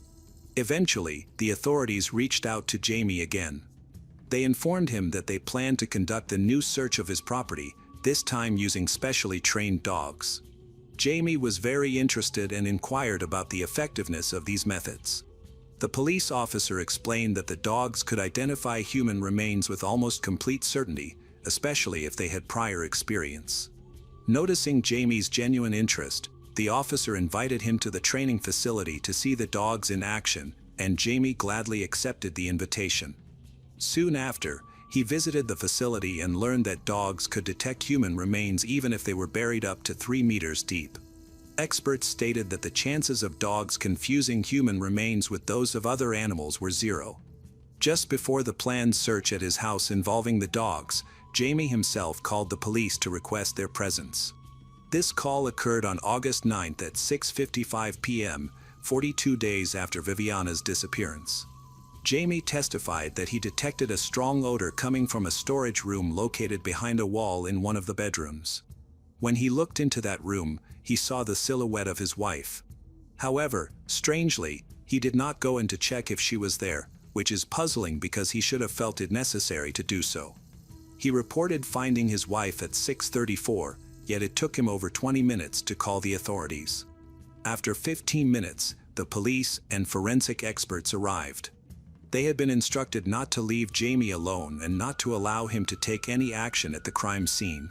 Eventually, the authorities reached out to Jamie again. They informed him that they planned to conduct a new search of his property, this time using specially trained dogs. Jamie was very interested and inquired about the effectiveness of these methods. The police officer explained that the dogs could identify human remains with almost complete certainty, especially if they had prior experience. Noticing Jamie's genuine interest, the officer invited him to the training facility to see the dogs in action, and Jamie gladly accepted the invitation. Soon after, he visited the facility and learned that dogs could detect human remains even if they were buried up to 3 meters deep. Experts stated that the chances of dogs confusing human remains with those of other animals were 0. Just before the planned search at his house involving the dogs, Jamie himself called the police to request their presence. This call occurred on August 9 at 6:55 p.m., 42 days after Viviana's disappearance. Jamie testified that he detected a strong odor coming from a storage room located behind a wall in one of the bedrooms. When he looked into that room, he saw the silhouette of his wife. However, strangely, he did not go in to check if she was there, which is puzzling because he should have felt it necessary to do so. He reported finding his wife at 6:34, yet it took him over 20 minutes to call the authorities. After 15 minutes, the police and forensic experts arrived. They had been instructed not to leave Jamie alone and not to allow him to take any action at the crime scene.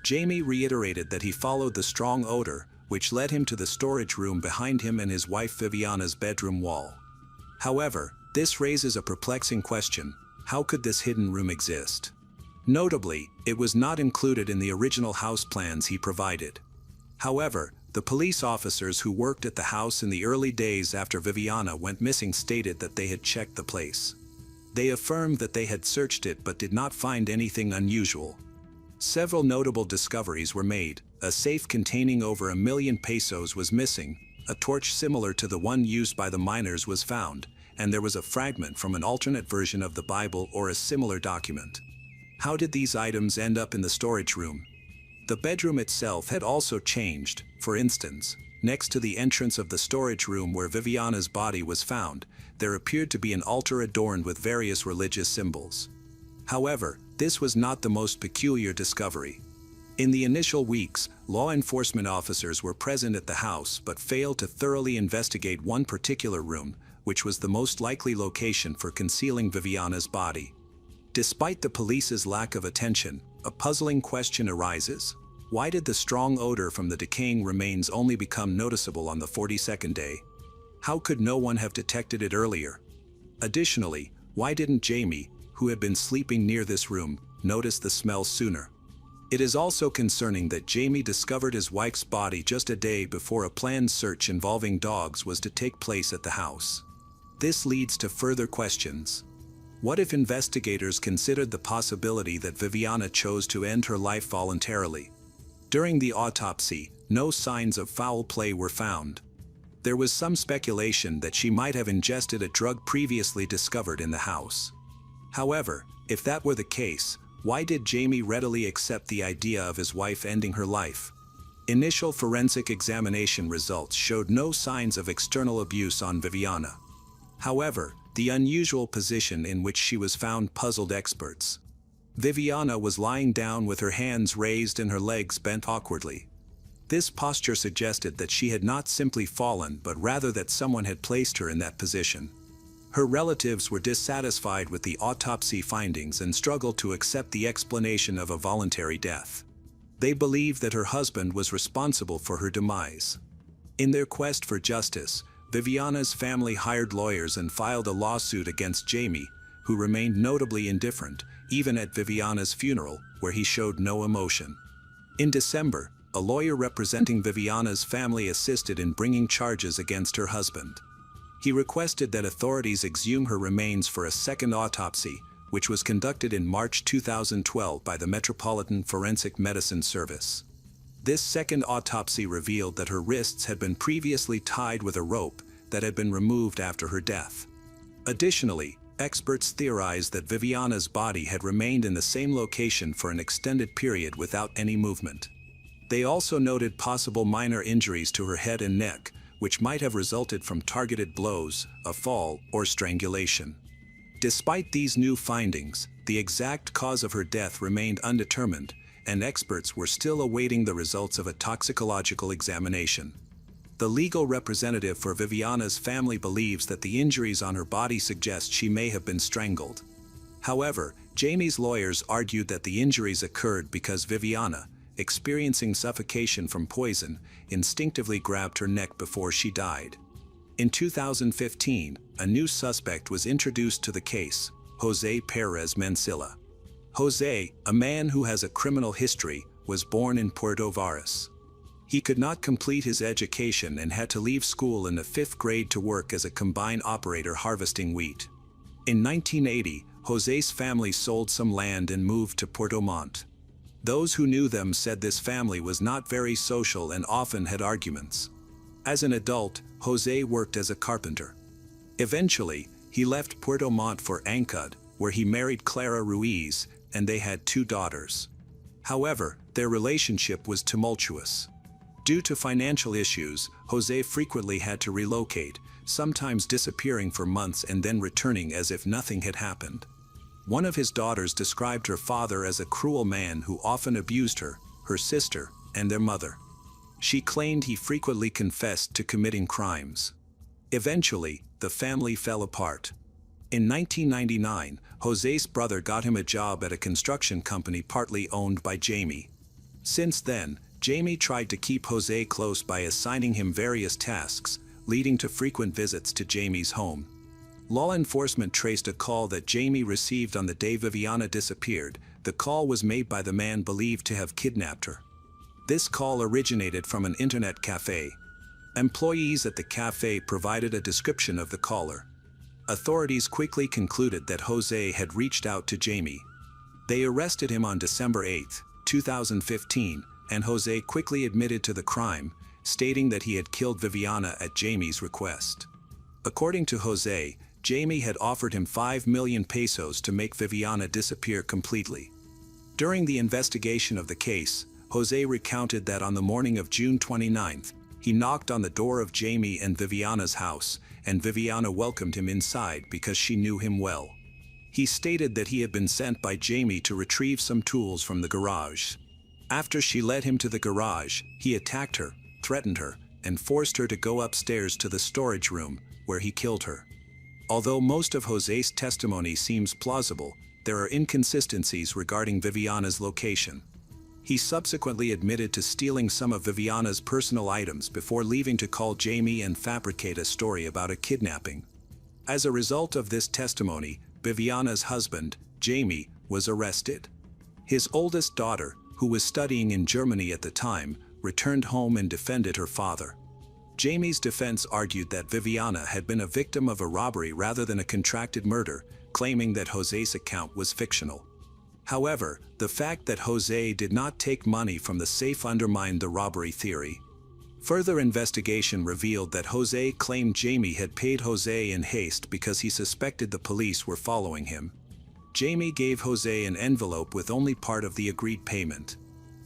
Jamie reiterated that he followed the strong odor, which led him to the storage room behind him and his wife Viviana's bedroom wall. However, this raises a perplexing question: how could this hidden room exist? Notably, it was not included in the original house plans he provided. However, the police officers who worked at the house in the early days after Viviana went missing stated that they had checked the place. They affirmed that they had searched it but did not find anything unusual. Several notable discoveries were made. A safe containing over £1,000,000 was missing, a torch similar to the one used by the miners was found, and there was a fragment from an alternate version of the Bible or a similar document. How did these items end up in the storage room? The bedroom itself had also changed. For instance, next to the entrance of the storage room where Viviana's body was found, there appeared to be an altar adorned with various religious symbols. However, this was not the most peculiar discovery. In the initial weeks, law enforcement officers were present at the house but failed to thoroughly investigate one particular room, which was the most likely location for concealing Viviana's body. Despite the police's lack of attention, a puzzling question arises. Why did the strong odor from the decaying remains only become noticeable on the 42nd day? How could no one have detected it earlier? Additionally, why didn't Jamie, who had been sleeping near this room, notice the smell sooner? It is also concerning that Jamie discovered his wife's body just a day before a planned search involving dogs was to take place at the house. This leads to further questions. What if investigators considered the possibility that Viviana chose to end her life voluntarily? During the autopsy, no signs of foul play were found. There was some speculation that she might have ingested a drug previously discovered in the house. However, if that were the case, why did Jamie readily accept the idea of his wife ending her life? Initial forensic examination results showed no signs of external abuse on Viviana. However, the unusual position in which she was found puzzled experts. Viviana was lying down with her hands raised and her legs bent awkwardly. This posture suggested that she had not simply fallen but rather that someone had placed her in that position. Her relatives were dissatisfied with the autopsy findings and struggled to accept the explanation of a voluntary death. They believed that her husband was responsible for her demise. In their quest for justice, Viviana's family hired lawyers and filed a lawsuit against Jamie, who remained notably indifferent, even at Viviana's funeral, where he showed no emotion. In December, a lawyer representing Viviana's family assisted in bringing charges against her husband. He requested that authorities exhume her remains for a second autopsy, which was conducted in March 2012 by the Metropolitan Forensic Medicine Service. This second autopsy revealed that her wrists had been previously tied with a rope that had been removed after her death. Additionally, experts theorized that Viviana's body had remained in the same location for an extended period without any movement. They also noted possible minor injuries to her head and neck, which might have resulted from targeted blows, a fall, or strangulation. Despite these new findings, the exact cause of her death remained undetermined, and experts were still awaiting the results of a toxicological examination. The legal representative for Viviana's family believes that the injuries on her body suggest she may have been strangled. However, Jamie's lawyers argued that the injuries occurred because Viviana, experiencing suffocation from poison, instinctively grabbed her neck before she died. In 2015, a new suspect was introduced to the case, Jose Perez Mancilla. Jose, a man who has a criminal history, was born in Puerto Varas. He could not complete his education and had to leave school in the 5th grade to work as a combine operator harvesting wheat. In 1980, Jose's family sold some land and moved to Puerto Montt. Those who knew them said this family was not very social and often had arguments. As an adult, Jose worked as a carpenter. Eventually, he left Puerto Montt for Ancud, where he married Clara Ruiz, and they had 2 daughters. However, their relationship was tumultuous. Due to financial issues, Jose frequently had to relocate, sometimes disappearing for months and then returning as if nothing had happened. One of his daughters described her father as a cruel man who often abused her, her sister, and their mother. She claimed he frequently confessed to committing crimes. Eventually, the family fell apart. In 1999, Jose's brother got him a job at a construction company partly owned by Jamie. Since then, Jamie tried to keep Jose close by assigning him various tasks, leading to frequent visits to Jamie's home. Law enforcement traced a call that Jamie received on the day Viviana disappeared. The call was made by the man believed to have kidnapped her. This call originated from an internet cafe. Employees at the cafe provided a description of the caller. Authorities quickly concluded that Jose had reached out to Jamie. They arrested him on December 8, 2015, and Jose quickly admitted to the crime, stating that he had killed Viviana at Jamie's request. According to Jose, Jamie had offered him 5 million pesos to make Viviana disappear completely. During the investigation of the case, Jose recounted that on the morning of June 29th, he knocked on the door of Jamie and Viviana's house, and Viviana welcomed him inside because she knew him well. He stated that he had been sent by Jamie to retrieve some tools from the garage. After she led him to the garage, he attacked her, threatened her, and forced her to go upstairs to the storage room, where he killed her. Although most of Jose's testimony seems plausible, there are inconsistencies regarding Viviana's location. He subsequently admitted to stealing some of Viviana's personal items before leaving to call Jamie and fabricate a story about a kidnapping. As a result of this testimony, Viviana's husband, Jamie, was arrested. His oldest daughter, who was studying in Germany at the time, returned home and defended her father. Jamie's defense argued that Viviana had been a victim of a robbery rather than a contracted murder, claiming that Jose's account was fictional. However, the fact that Jose did not take money from the safe undermined the robbery theory. Further investigation revealed that Jose claimed Jamie had paid Jose in haste because he suspected the police were following him. Jamie gave Jose an envelope with only part of the agreed payment.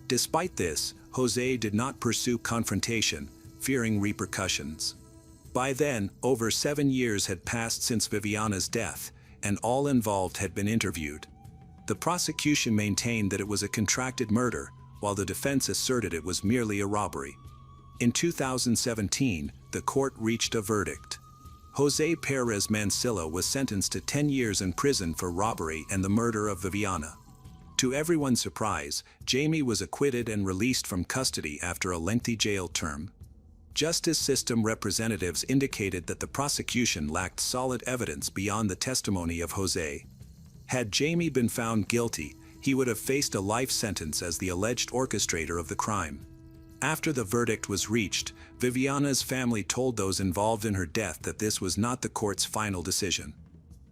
Despite this, Jose did not pursue confrontation, fearing repercussions. By then, over 7 years had passed since Viviana's death, and all involved had been interviewed. The prosecution maintained that it was a contracted murder, while the defense asserted it was merely a robbery. In 2017, the court reached a verdict. Jose Perez Mancilla was sentenced to 10 years in prison for robbery and the murder of Viviana. To everyone's surprise, Jamie was acquitted and released from custody after a lengthy jail term. Justice system representatives indicated that the prosecution lacked solid evidence beyond the testimony of Jose. Had Jamie been found guilty, he would have faced a life sentence as the alleged orchestrator of the crime. After the verdict was reached, Viviana's family told those involved in her death that this was not the court's final decision.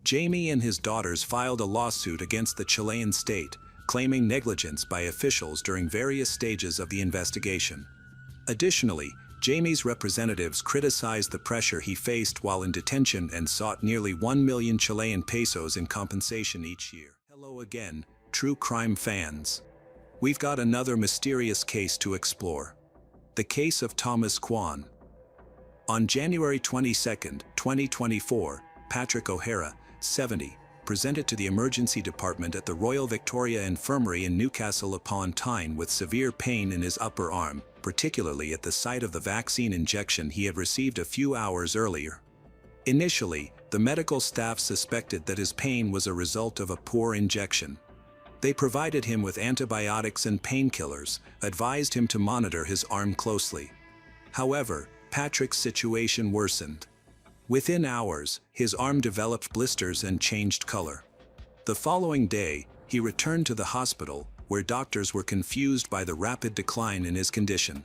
Jamie and his daughters filed a lawsuit against the Chilean state, claiming negligence by officials during various stages of the investigation. Additionally, Jamie's representatives criticized the pressure he faced while in detention and sought nearly 1 million Chilean pesos in compensation each year. Hello again, true crime fans. We've got another mysterious case to explore. The case of Thomas Kwan. On January 22, 2024, Patrick O'Hara, 70, presented to the emergency department at the Royal Victoria Infirmary in Newcastle upon Tyne with severe pain in his upper arm, particularly at the site of the vaccine injection he had received a few hours earlier. Initially, the medical staff suspected that his pain was a result of a poor injection. They provided him with antibiotics and painkillers, advised him to monitor his arm closely. However, Patrick's situation worsened. Within hours, his arm developed blisters and changed color. The following day, he returned to the hospital, where doctors were confused by the rapid decline in his condition.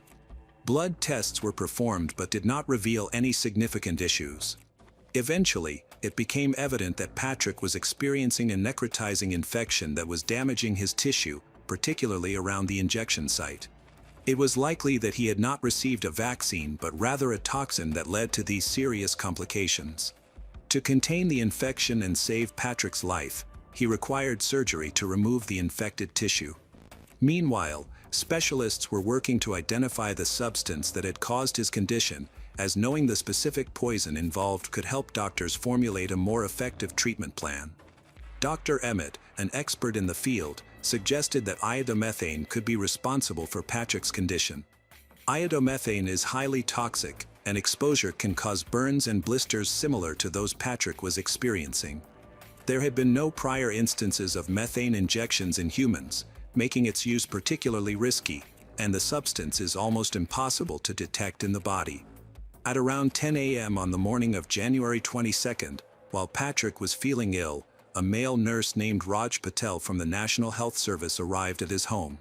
Blood tests were performed but did not reveal any significant issues. Eventually, it became evident that Patrick was experiencing a necrotizing infection that was damaging his tissue, particularly around the injection site. It was likely that he had not received a vaccine but rather a toxin that led to these serious complications. To contain the infection and save Patrick's life, he required surgery to remove the infected tissue. Meanwhile, specialists were working to identify the substance that had caused his condition, as knowing the specific poison involved could help doctors formulate a more effective treatment plan. Dr. Emmett, an expert in the field, suggested that iodomethane could be responsible for Patrick's condition. Iodomethane is highly toxic, and exposure can cause burns and blisters similar to those Patrick was experiencing. There had been no prior instances of methane injections in humans, making its use particularly risky, and the substance is almost impossible to detect in the body. At around 10 a.m. on the morning of January 22nd, while Patrick was feeling ill, a male nurse named Raj Patel from the National Health Service arrived at his home.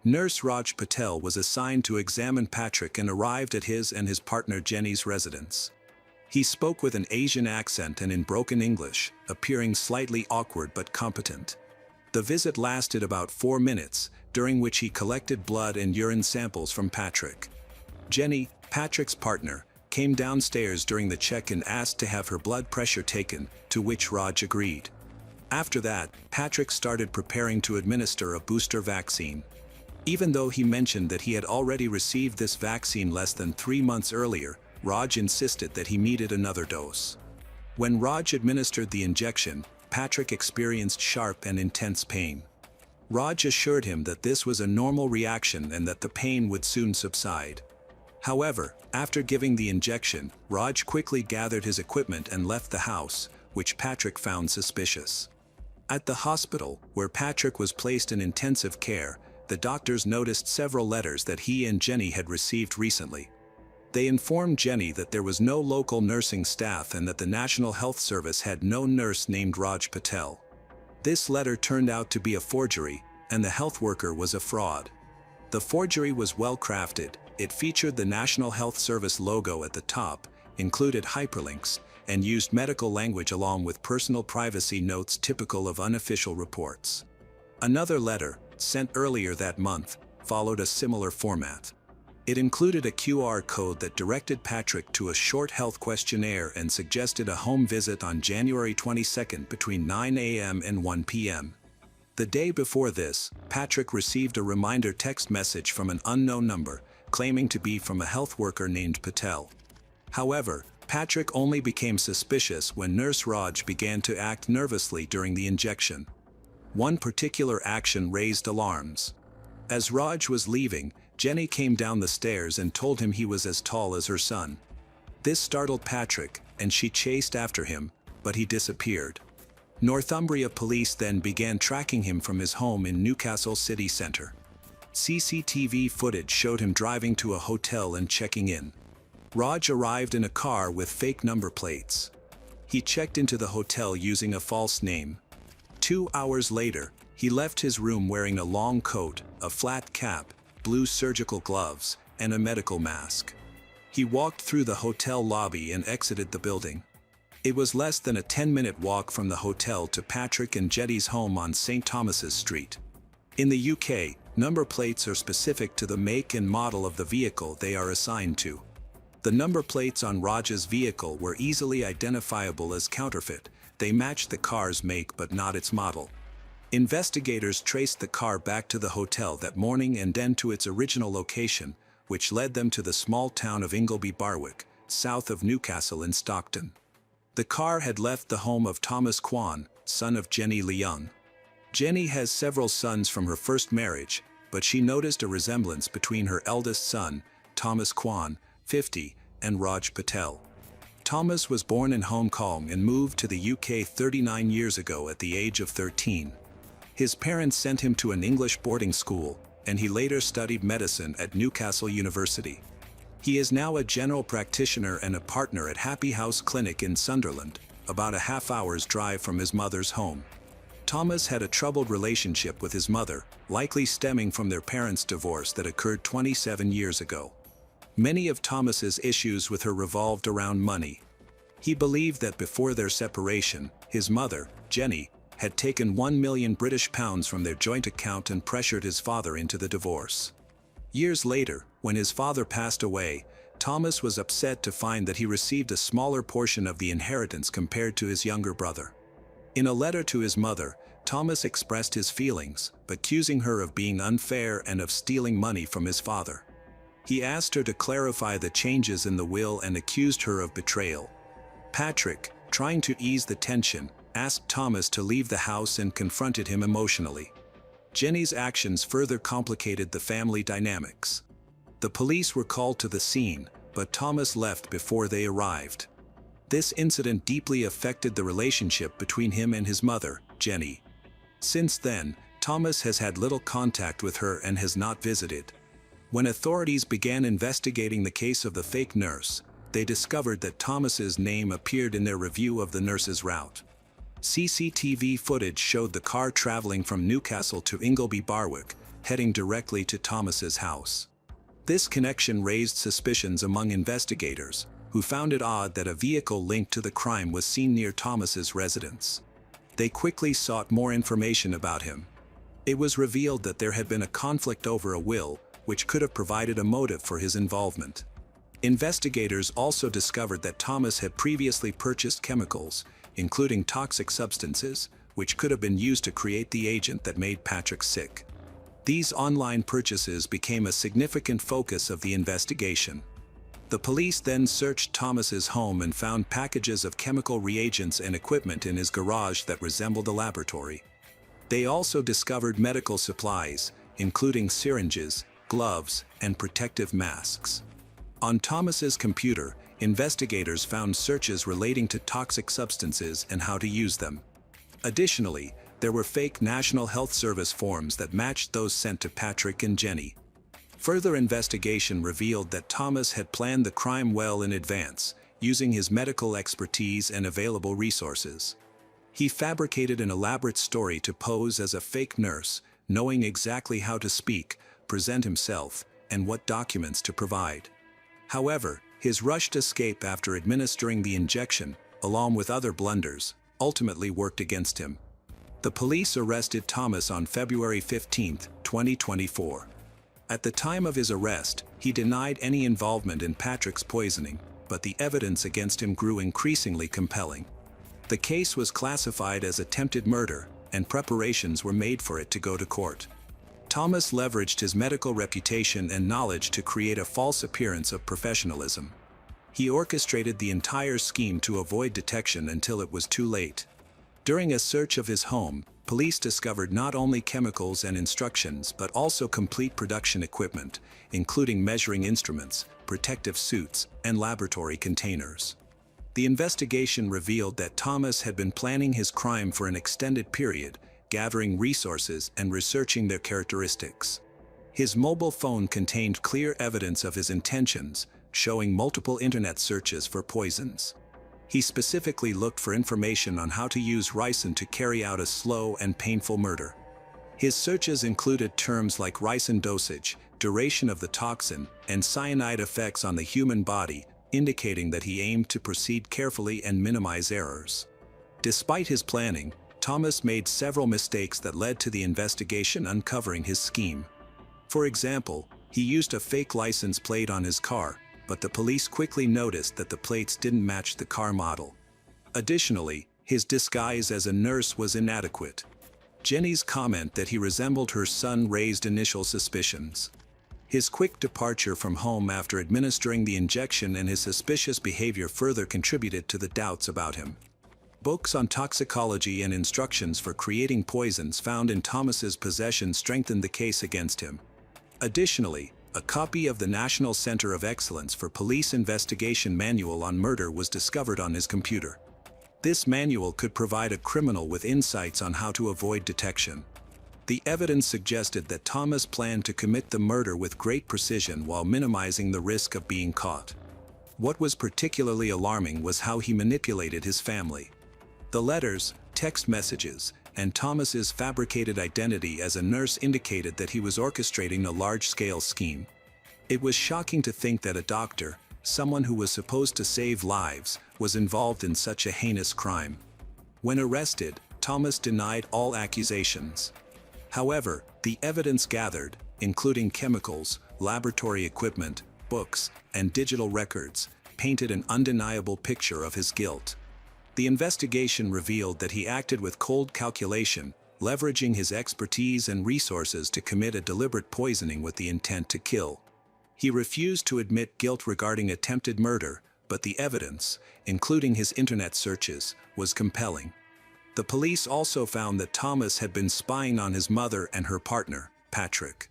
Nurse Raj Patel was assigned to examine Patrick and arrived at his and his partner Jenny's residence. He spoke with an Asian accent and in broken English, appearing slightly awkward but competent. The visit lasted about 4 minutes, during which he collected blood and urine samples from Patrick. Jenny, Patrick's partner, came downstairs during the check and asked to have her blood pressure taken, to which Raj agreed. After that, Patrick started preparing to administer a booster vaccine. Even though he mentioned that he had already received this vaccine less than 3 months earlier, Raj insisted that he needed another dose. When Raj administered the injection, Patrick experienced sharp and intense pain. Raj assured him that this was a normal reaction and that the pain would soon subside. However, after giving the injection, Raj quickly gathered his equipment and left the house, which Patrick found suspicious. At the hospital, where Patrick was placed in intensive care, the doctors noticed several letters that he and Jenny had received recently. They informed Jenny that there was no local nursing staff and that the National Health Service had no nurse named Raj Patel. This letter turned out to be a forgery, and the health worker was a fraud. The forgery was well crafted. It featured the National Health Service logo at the top, included hyperlinks, and used medical language along with personal privacy notes typical of unofficial reports. Another letter, sent earlier that month, followed a similar format. It included a QR code that directed Patrick to a short health questionnaire and suggested a home visit on January 22 between 9 a.m. and 1 p.m. The day before this, Patrick received a reminder text message from an unknown number, claiming to be from a health worker named Patel. However, Patrick only became suspicious when Nurse Raj began to act nervously during the injection. One particular action raised alarms. As Raj was leaving, Jenny came down the stairs and told him he was as tall as her son. This startled Patrick, and she chased after him, but he disappeared. Northumbria police then began tracking him from his home in Newcastle city centre. CCTV footage showed him driving to a hotel and checking in. Raj arrived in a car with fake number plates. He checked into the hotel using a false name. 2 hours later, he left his room wearing a long coat, a flat cap, blue surgical gloves, and a medical mask. He walked through the hotel lobby and exited the building. It was less than a 10-minute walk from the hotel to Patrick and Jenny's home on St. Thomas's Street. In the UK, number plates are specific to the make and model of the vehicle they are assigned to. The number plates on Raj's vehicle were easily identifiable as counterfeit. They matched the car's make but not its model. Investigators traced the car back to the hotel that morning and then to its original location, which led them to the small town of Ingleby Barwick, south of Newcastle in Stockton. The car had left the home of Thomas Kwan, son of Jenny Leung. Jenny has several sons from her first marriage, but she noticed a resemblance between her eldest son, Thomas Kwan, 50, and Raj Patel. Thomas was born in Hong Kong and moved to the UK 39 years ago at the age of 13. His parents sent him to an English boarding school, and he later studied medicine at Newcastle University. He is now a general practitioner and a partner at Happy House Clinic in Sunderland, about a half-hour's drive from his mother's home. Thomas had a troubled relationship with his mother, likely stemming from their parents' divorce that occurred 27 years ago. Many of Thomas's issues with her revolved around money. He believed that before their separation, his mother, Jenny, had taken £1 million from their joint account and pressured his father into the divorce. Years later, when his father passed away, Thomas was upset to find that he received a smaller portion of the inheritance compared to his younger brother. In a letter to his mother, Thomas expressed his feelings, accusing her of being unfair and of stealing money from his father. He asked her to clarify the changes in the will and accused her of betrayal. Patrick, trying to ease the tension, asked Thomas to leave the house and confronted him emotionally. Jenny's actions further complicated the family dynamics. The police were called to the scene, but Thomas left before they arrived. This incident deeply affected the relationship between him and his mother, Jenny. Since then, Thomas has had little contact with her and has not visited. When authorities began investigating the case of the fake nurse, they discovered that Thomas's name appeared in their review of the nurse's route. CCTV footage showed the car traveling from Newcastle to Ingleby Barwick, heading directly to Thomas's house. This connection raised suspicions among investigators, who found it odd that a vehicle linked to the crime was seen near Thomas's residence. They quickly sought more information about him. It was revealed that there had been a conflict over a will, which could have provided a motive for his involvement. Investigators also discovered that Thomas had previously purchased chemicals, including toxic substances, which could have been used to create the agent that made Patrick sick. These online purchases became a significant focus of the investigation. The police then searched Thomas's home and found packages of chemical reagents and equipment in his garage that resembled a laboratory. They also discovered medical supplies, including syringes, gloves, and protective masks. On Thomas's computer, investigators found searches relating to toxic substances and how to use them. Additionally, there were fake National Health Service forms that matched those sent to Patrick and Jenny. Further investigation revealed that Thomas had planned the crime well in advance, using his medical expertise and available resources. He fabricated an elaborate story to pose as a fake nurse, knowing exactly how to speak, present himself, and what documents to provide. However, his rushed escape after administering the injection, along with other blunders, ultimately worked against him. The police arrested Thomas on February 15, 2024. At the time of his arrest, he denied any involvement in Patrick's poisoning, but the evidence against him grew increasingly compelling. The case was classified as attempted murder, and preparations were made for it to go to court. Thomas leveraged his medical reputation and knowledge to create a false appearance of professionalism. He orchestrated the entire scheme to avoid detection until it was too late. During a search of his home, police discovered not only chemicals and instructions but also complete production equipment, including measuring instruments, protective suits, and laboratory containers. The investigation revealed that Thomas had been planning his crime for an extended period, gathering resources and researching their characteristics. His mobile phone contained clear evidence of his intentions, showing multiple internet searches for poisons. He specifically looked for information on how to use ricin to carry out a slow and painful murder. His searches included terms like ricin dosage, duration of the toxin, and cyanide effects on the human body, indicating that he aimed to proceed carefully and minimize errors. Despite his planning, Thomas made several mistakes that led to the investigation uncovering his scheme. For example, he used a fake license plate on his car, but the police quickly noticed that the plates didn't match the car model. Additionally, his disguise as a nurse was inadequate. Jenny's comment that he resembled her son raised initial suspicions. His quick departure from home after administering the injection and his suspicious behavior further contributed to the doubts about him. Books on toxicology and instructions for creating poisons found in Thomas's possession strengthened the case against him. Additionally, a copy of the National Center of Excellence for Police Investigation Manual on Murder was discovered on his computer. This manual could provide a criminal with insights on how to avoid detection. The evidence suggested that Thomas planned to commit the murder with great precision while minimizing the risk of being caught. What was particularly alarming was how he manipulated his family. The letters, text messages, and Thomas's fabricated identity as a nurse indicated that he was orchestrating a large-scale scheme. It was shocking to think that a doctor, someone who was supposed to save lives, was involved in such a heinous crime. When arrested, Thomas denied all accusations. However, the evidence gathered, including chemicals, laboratory equipment, books, and digital records, painted an undeniable picture of his guilt. The investigation revealed that he acted with cold calculation, leveraging his expertise and resources to commit a deliberate poisoning with the intent to kill. He refused to admit guilt regarding attempted murder, but the evidence, including his internet searches, was compelling. The police also found that Thomas had been spying on his mother and her partner, Patrick.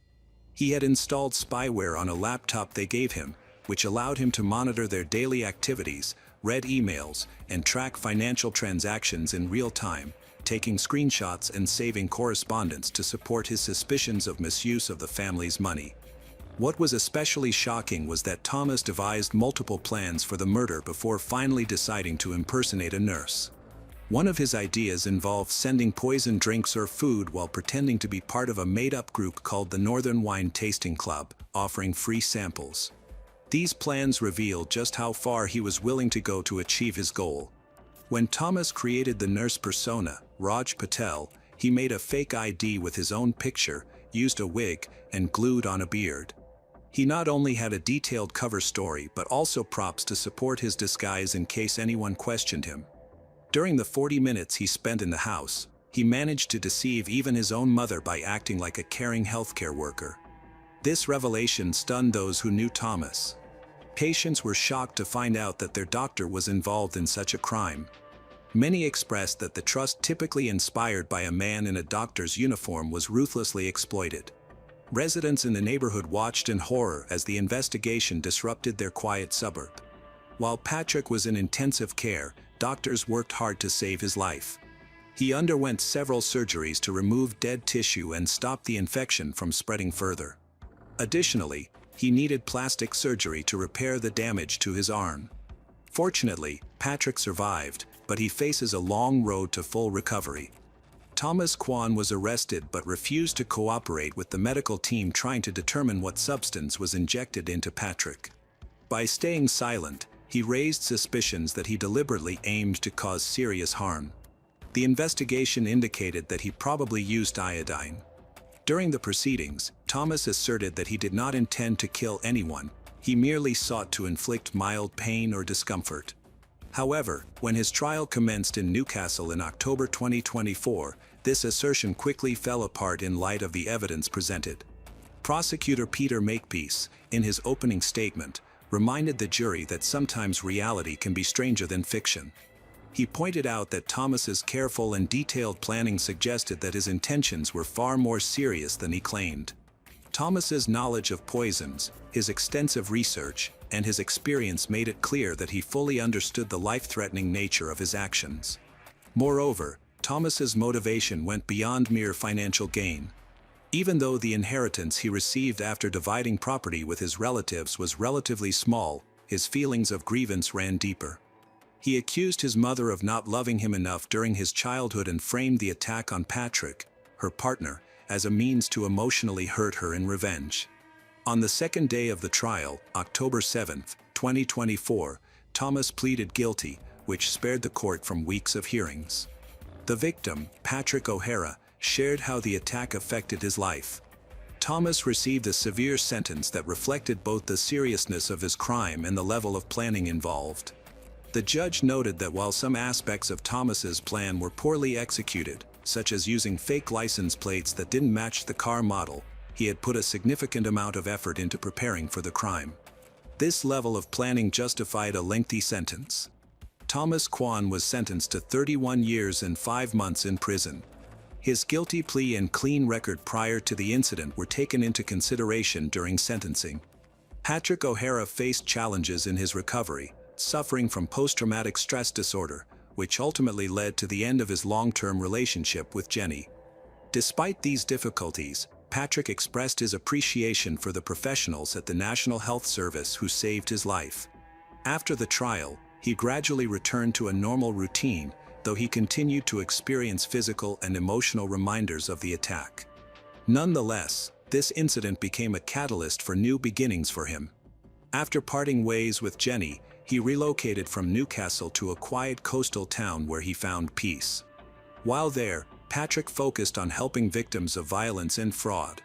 He had installed spyware on a laptop they gave him, which allowed him to monitor their daily activities, read emails, and track financial transactions in real time, taking screenshots and saving correspondence to support his suspicions of misuse of the family's money. What was especially shocking was that Thomas devised multiple plans for the murder before finally deciding to impersonate a nurse. One of his ideas involved sending poisoned drinks or food while pretending to be part of a made-up group called the Northern Wine Tasting Club, offering free samples. These plans revealed just how far he was willing to go to achieve his goal. When Thomas created the nurse persona, Raj Patel, he made a fake ID with his own picture, used a wig, and glued on a beard. He not only had a detailed cover story but also props to support his disguise in case anyone questioned him. During the 40 minutes he spent in the house, he managed to deceive even his own mother by acting like a caring healthcare worker. This revelation stunned those who knew Thomas. Patients were shocked to find out that their doctor was involved in such a crime. Many expressed that the trust typically inspired by a man in a doctor's uniform was ruthlessly exploited. Residents in the neighborhood watched in horror as the investigation disrupted their quiet suburb. While Patrick was in intensive care, doctors worked hard to save his life. He underwent several surgeries to remove dead tissue and stop the infection from spreading further. Additionally, he needed plastic surgery to repair the damage to his arm. Fortunately, Patrick survived, but he faces a long road to full recovery. Thomas Kwan was arrested but refused to cooperate with the medical team trying to determine what substance was injected into Patrick. By staying silent, he raised suspicions that he deliberately aimed to cause serious harm. The investigation indicated that he probably used iodine. During the proceedings, Thomas asserted that he did not intend to kill anyone, he merely sought to inflict mild pain or discomfort. However, when his trial commenced in Newcastle in October 2024, this assertion quickly fell apart in light of the evidence presented. Prosecutor Peter Makepeace, in his opening statement, reminded the jury that sometimes reality can be stranger than fiction. He pointed out that Thomas's careful and detailed planning suggested that his intentions were far more serious than he claimed. Thomas's knowledge of poisons, his extensive research, and his experience made it clear that he fully understood the life-threatening nature of his actions. Moreover, Thomas's motivation went beyond mere financial gain. Even though the inheritance he received after dividing property with his relatives was relatively small, his feelings of grievance ran deeper. He accused his mother of not loving him enough during his childhood and framed the attack on Patrick, her partner, as a means to emotionally hurt her in revenge. On the second day of the trial, October 7, 2024, Thomas pleaded guilty, which spared the court from weeks of hearings. The victim, Patrick O'Hara, shared how the attack affected his life. Thomas received a severe sentence that reflected both the seriousness of his crime and the level of planning involved. The judge noted that while some aspects of Thomas's plan were poorly executed, such as using fake license plates that didn't match the car model, he had put a significant amount of effort into preparing for the crime. This level of planning justified a lengthy sentence. Thomas Kwan was sentenced to 31 years and 5 months in prison. His guilty plea and clean record prior to the incident were taken into consideration during sentencing. Patrick O'Hara faced challenges in his recovery, suffering from post-traumatic stress disorder, which ultimately led to the end of his long-term relationship with Jenny. Despite these difficulties, Patrick expressed his appreciation for the professionals at the National Health Service who saved his life. After the trial, he gradually returned to a normal routine, though he continued to experience physical and emotional reminders of the attack. Nonetheless, this incident became a catalyst for new beginnings for him. After parting ways with Jenny, he relocated from Newcastle to a quiet coastal town where he found peace. While there, Patrick focused on helping victims of violence and fraud.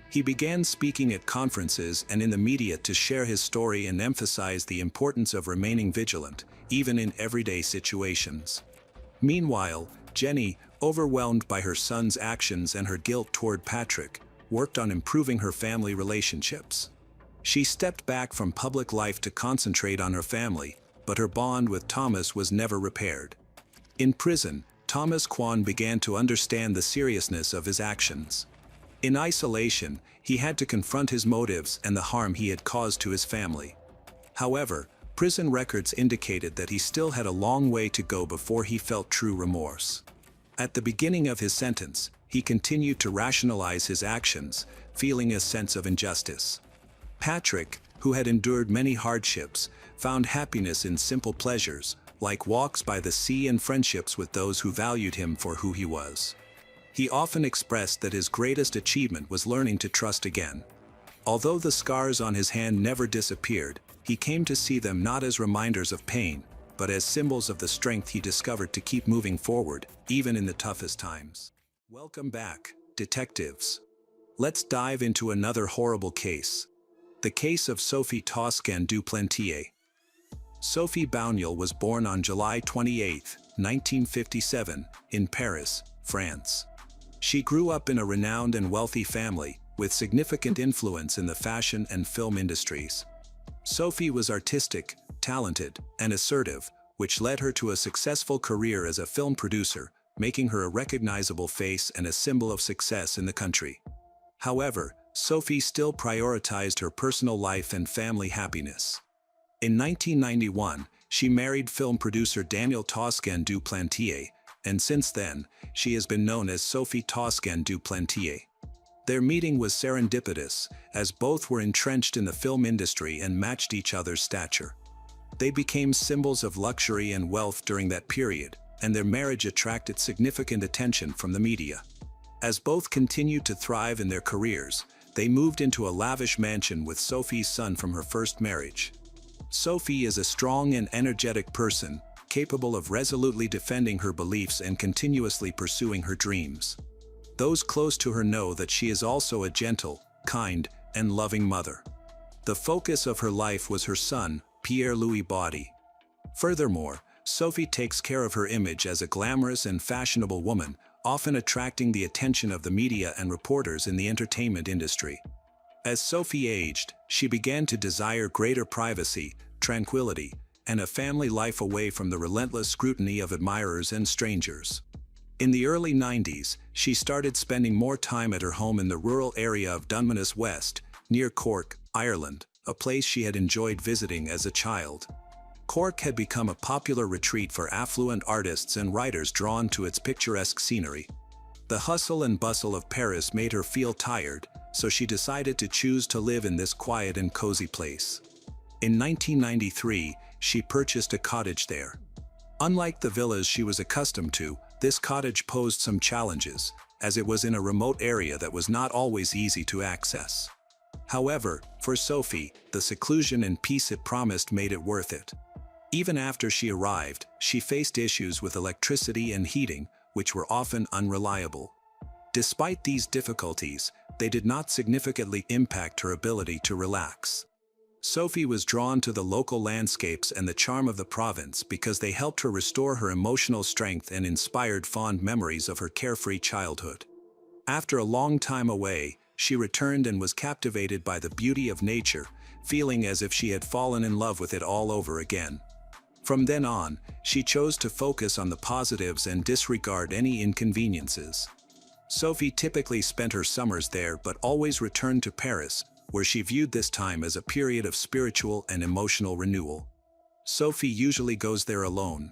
He began speaking at conferences and in the media to share his story and emphasize the importance of remaining vigilant, even in everyday situations. Meanwhile, Jenny, overwhelmed by her son's actions and her guilt toward Patrick, worked on improving her family relationships. She stepped back from public life to concentrate on her family, but her bond with Thomas was never repaired. In prison, Thomas Kwan began to understand the seriousness of his actions. In isolation, he had to confront his motives and the harm he had caused to his family. However, prison records indicated that he still had a long way to go before he felt true remorse. At the beginning of his sentence, he continued to rationalize his actions, feeling a sense of injustice. Patrick, who had endured many hardships, found happiness in simple pleasures, like walks by the sea and friendships with those who valued him for who he was. He often expressed that his greatest achievement was learning to trust again. Although the scars on his hand never disappeared, he came to see them not as reminders of pain, but as symbols of the strength he discovered to keep moving forward, even in the toughest times. Welcome back, detectives. Let's dive into another horrible case. The case of Sophie Toscan du Plantier. Sophie Bouniel was born on July 28, 1957, in Paris, France. She grew up in a renowned and wealthy family, with significant influence in the fashion and film industries. Sophie was artistic, talented, and assertive, which led her to a successful career as a film producer, making her a recognizable face and a symbol of success in the country. However, Sophie still prioritized her personal life and family happiness. In 1991, she married film producer Daniel Toscan du Plantier, and since then, she has been known as Sophie Toscan du Plantier. Their meeting was serendipitous, as both were entrenched in the film industry and matched each other's stature. They became symbols of luxury and wealth during that period, and their marriage attracted significant attention from the media. As both continued to thrive in their careers, they moved into a lavish mansion with Sophie's son from her first marriage. Sophie is a strong and energetic person, capable of resolutely defending her beliefs and continuously pursuing her dreams. Those close to her know that she is also a gentle, kind, and loving mother. The focus of her life was her son, Pierre-Louis Baudy. Furthermore, Sophie takes care of her image as a glamorous and fashionable woman, often attracting the attention of the media and reporters in the entertainment industry. As Sophie aged, she began to desire greater privacy, tranquility, and a family life away from the relentless scrutiny of admirers and strangers. In the early 90s, she started spending more time at her home in the rural area of Dunmanus West, near Cork, Ireland, a place she had enjoyed visiting as a child. Cork had become a popular retreat for affluent artists and writers drawn to its picturesque scenery. The hustle and bustle of Paris made her feel tired, so she decided to choose to live in this quiet and cozy place. In 1993, she purchased a cottage there. Unlike the villas she was accustomed to, this cottage posed some challenges, as it was in a remote area that was not always easy to access. However, for Sophie, the seclusion and peace it promised made it worth it. Even after she arrived, she faced issues with electricity and heating, which were often unreliable. Despite these difficulties, they did not significantly impact her ability to relax. Sophie was drawn to the local landscapes and the charm of the province because they helped her restore her emotional strength and inspired fond memories of her carefree childhood. After a long time away, she returned and was captivated by the beauty of nature, feeling as if she had fallen in love with it all over again. From then on, she chose to focus on the positives and disregard any inconveniences. Sophie typically spent her summers there but always returned to Paris, where she viewed this time as a period of spiritual and emotional renewal. Sophie usually goes there alone.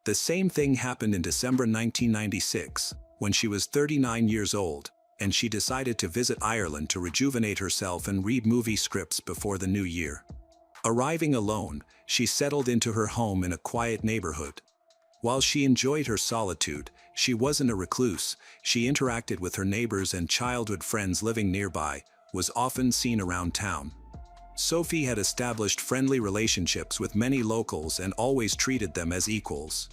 The same thing happened in December 1996, when she was 39 years old, and she decided to visit Ireland to rejuvenate herself and read movie scripts before the new year. Arriving alone, she settled into her home in a quiet neighborhood. While she enjoyed her solitude, she wasn't a recluse. She interacted with her neighbors and childhood friends living nearby, was often seen around town. Sophie had established friendly relationships with many locals and always treated them as equals.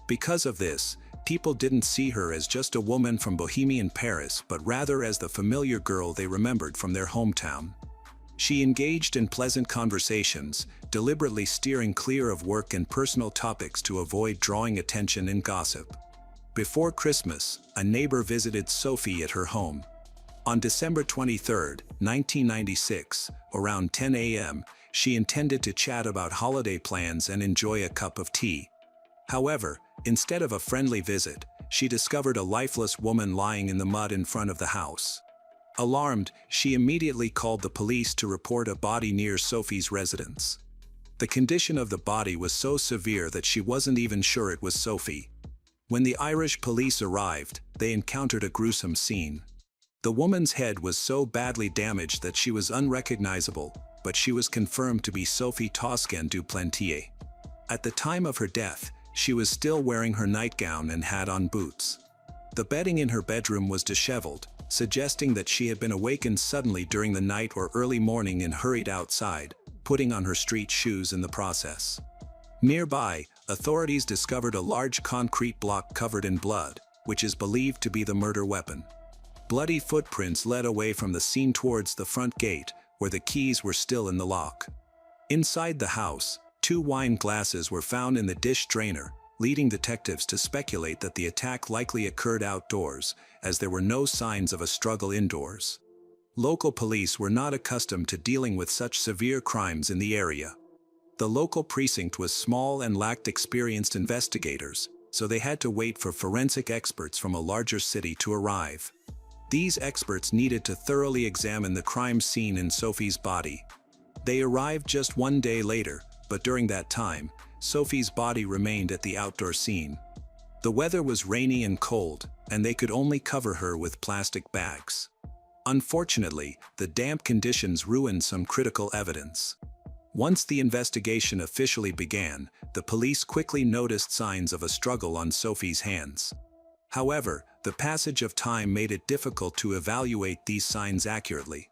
Because of this, people didn't see her as just a woman from Bohemian Paris but rather as the familiar girl they remembered from their hometown. She engaged in pleasant conversations, deliberately steering clear of work and personal topics to avoid drawing attention and gossip. Before Christmas, a neighbor visited Sophie at her home. On December 23, 1996, around 10 a.m., she intended to chat about holiday plans and enjoy a cup of tea. However, instead of a friendly visit, she discovered a lifeless woman lying in the mud in front of the house. Alarmed, she immediately called the police to report a body near Sophie's residence. The condition of the body was so severe that she wasn't even sure it was Sophie. When the Irish police arrived, they encountered a gruesome scene. The woman's head was so badly damaged that she was unrecognizable, but she was confirmed to be Sophie Toscan du Plantier. At the time of her death, she was still wearing her nightgown and had on boots. The bedding in her bedroom was disheveled, suggesting that she had been awakened suddenly during the night or early morning and hurried outside, putting on her street shoes in the process. Nearby, authorities discovered a large concrete block covered in blood, which is believed to be the murder weapon. Bloody footprints led away from the scene towards the front gate, where the keys were still in the lock. Inside the house, 2 wine glasses were found in the dish drainer, leading detectives to speculate that the attack likely occurred outdoors, as there were no signs of a struggle indoors. Local police were not accustomed to dealing with such severe crimes in the area. The local precinct was small and lacked experienced investigators, so they had to wait for forensic experts from a larger city to arrive. These experts needed to thoroughly examine the crime scene in Sophie's body. They arrived just 1 day later, but during that time, Sophie's body remained at the outdoor scene. The weather was rainy and cold, and they could only cover her with plastic bags. Unfortunately, the damp conditions ruined some critical evidence. Once the investigation officially began, the police quickly noticed signs of a struggle on Sophie's hands. However, the passage of time made it difficult to evaluate these signs accurately.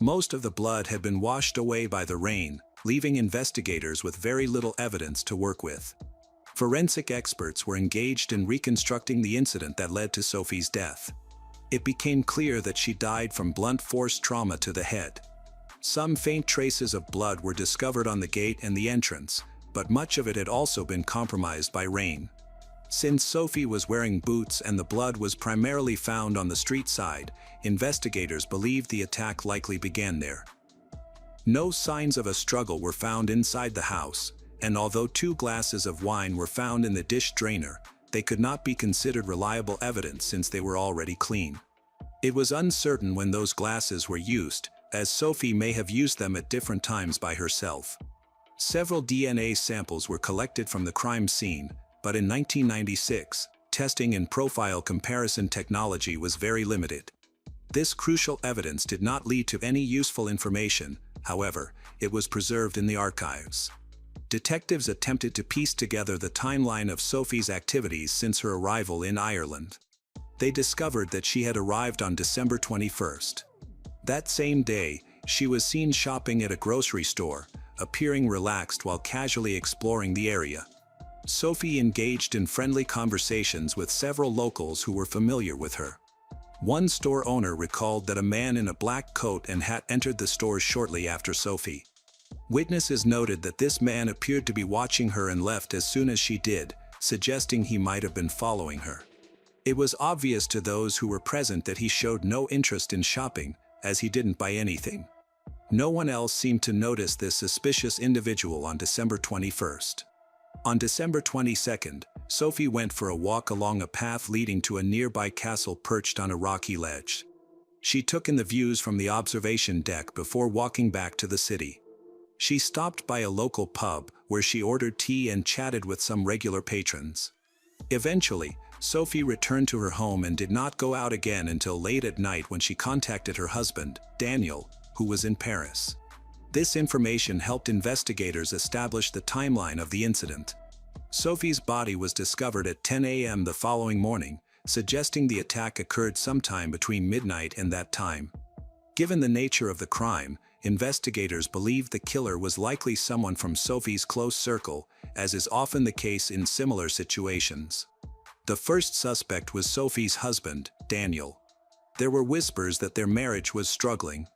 Most of the blood had been washed away by the rain, leaving investigators with very little evidence to work with. Forensic experts were engaged in reconstructing the incident that led to Sophie's death. It became clear that she died from blunt force trauma to the head. Some faint traces of blood were discovered on the gate and the entrance, but much of it had also been compromised by rain. Since Sophie was wearing boots and the blood was primarily found on the street side, investigators believed the attack likely began there. No signs of a struggle were found inside the house, and although 2 glasses of wine were found in the dish drainer, they could not be considered reliable evidence since they were already clean. It was uncertain when those glasses were used, as Sophie may have used them at different times by herself. Several DNA samples were collected from the crime scene, but in 1996, testing and profile comparison technology was very limited. This crucial evidence did not lead to any useful information. However, it was preserved in the archives. Detectives attempted to piece together the timeline of Sophie's activities since her arrival in Ireland. They discovered that she had arrived on December 21st. That same day, she was seen shopping at a grocery store, appearing relaxed while casually exploring the area. Sophie engaged in friendly conversations with several locals who were familiar with her. One store owner recalled that a man in a black coat and hat entered the store shortly after Sophie. Witnesses noted that this man appeared to be watching her and left as soon as she did, suggesting he might have been following her. It was obvious to those who were present that he showed no interest in shopping, as he didn't buy anything. No one else seemed to notice this suspicious individual on December 21st. On December 22nd, Sophie went for a walk along a path leading to a nearby castle perched on a rocky ledge. She took in the views from the observation deck before walking back to the city. She stopped by a local pub where she ordered tea and chatted with some regular patrons. Eventually, Sophie returned to her home and did not go out again until late at night when she contacted her husband, Daniel, who was in Paris. This information helped investigators establish the timeline of the incident. Sophie's body was discovered at 10 a.m. the following morning, suggesting the attack occurred sometime between midnight and that time. Given the nature of the crime, investigators believed the killer was likely someone from Sophie's close circle, as is often the case in similar situations. The first suspect was Sophie's husband, Daniel. There were whispers that their marriage was struggling.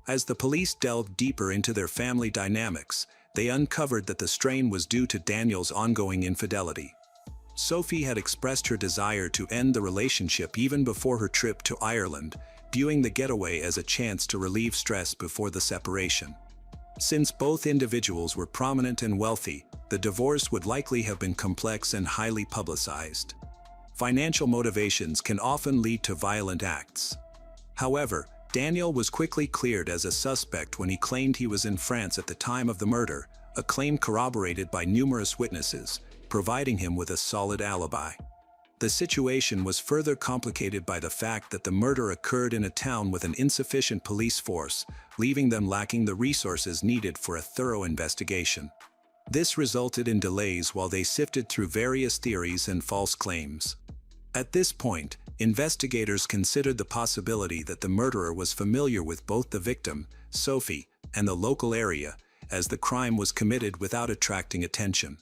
As the police delved deeper into their family dynamics, they uncovered that the strain was due to Daniel's ongoing infidelity. Sophie had expressed her desire to end the relationship even before her trip to Ireland, viewing the getaway as a chance to relieve stress before the separation. Since both individuals were prominent and wealthy, the divorce would likely have been complex and highly publicized. Financial motivations can often lead to violent acts. However, Daniel was quickly cleared as a suspect when he claimed he was in France at the time of the murder, a claim corroborated by numerous witnesses, providing him with a solid alibi. The situation was further complicated by the fact that the murder occurred in a town with an insufficient police force, leaving them lacking the resources needed for a thorough investigation. This resulted in delays while they sifted through various theories and false claims. At this point, investigators considered the possibility that the murderer was familiar with both the victim, Sophie, and the local area, as the crime was committed without attracting attention.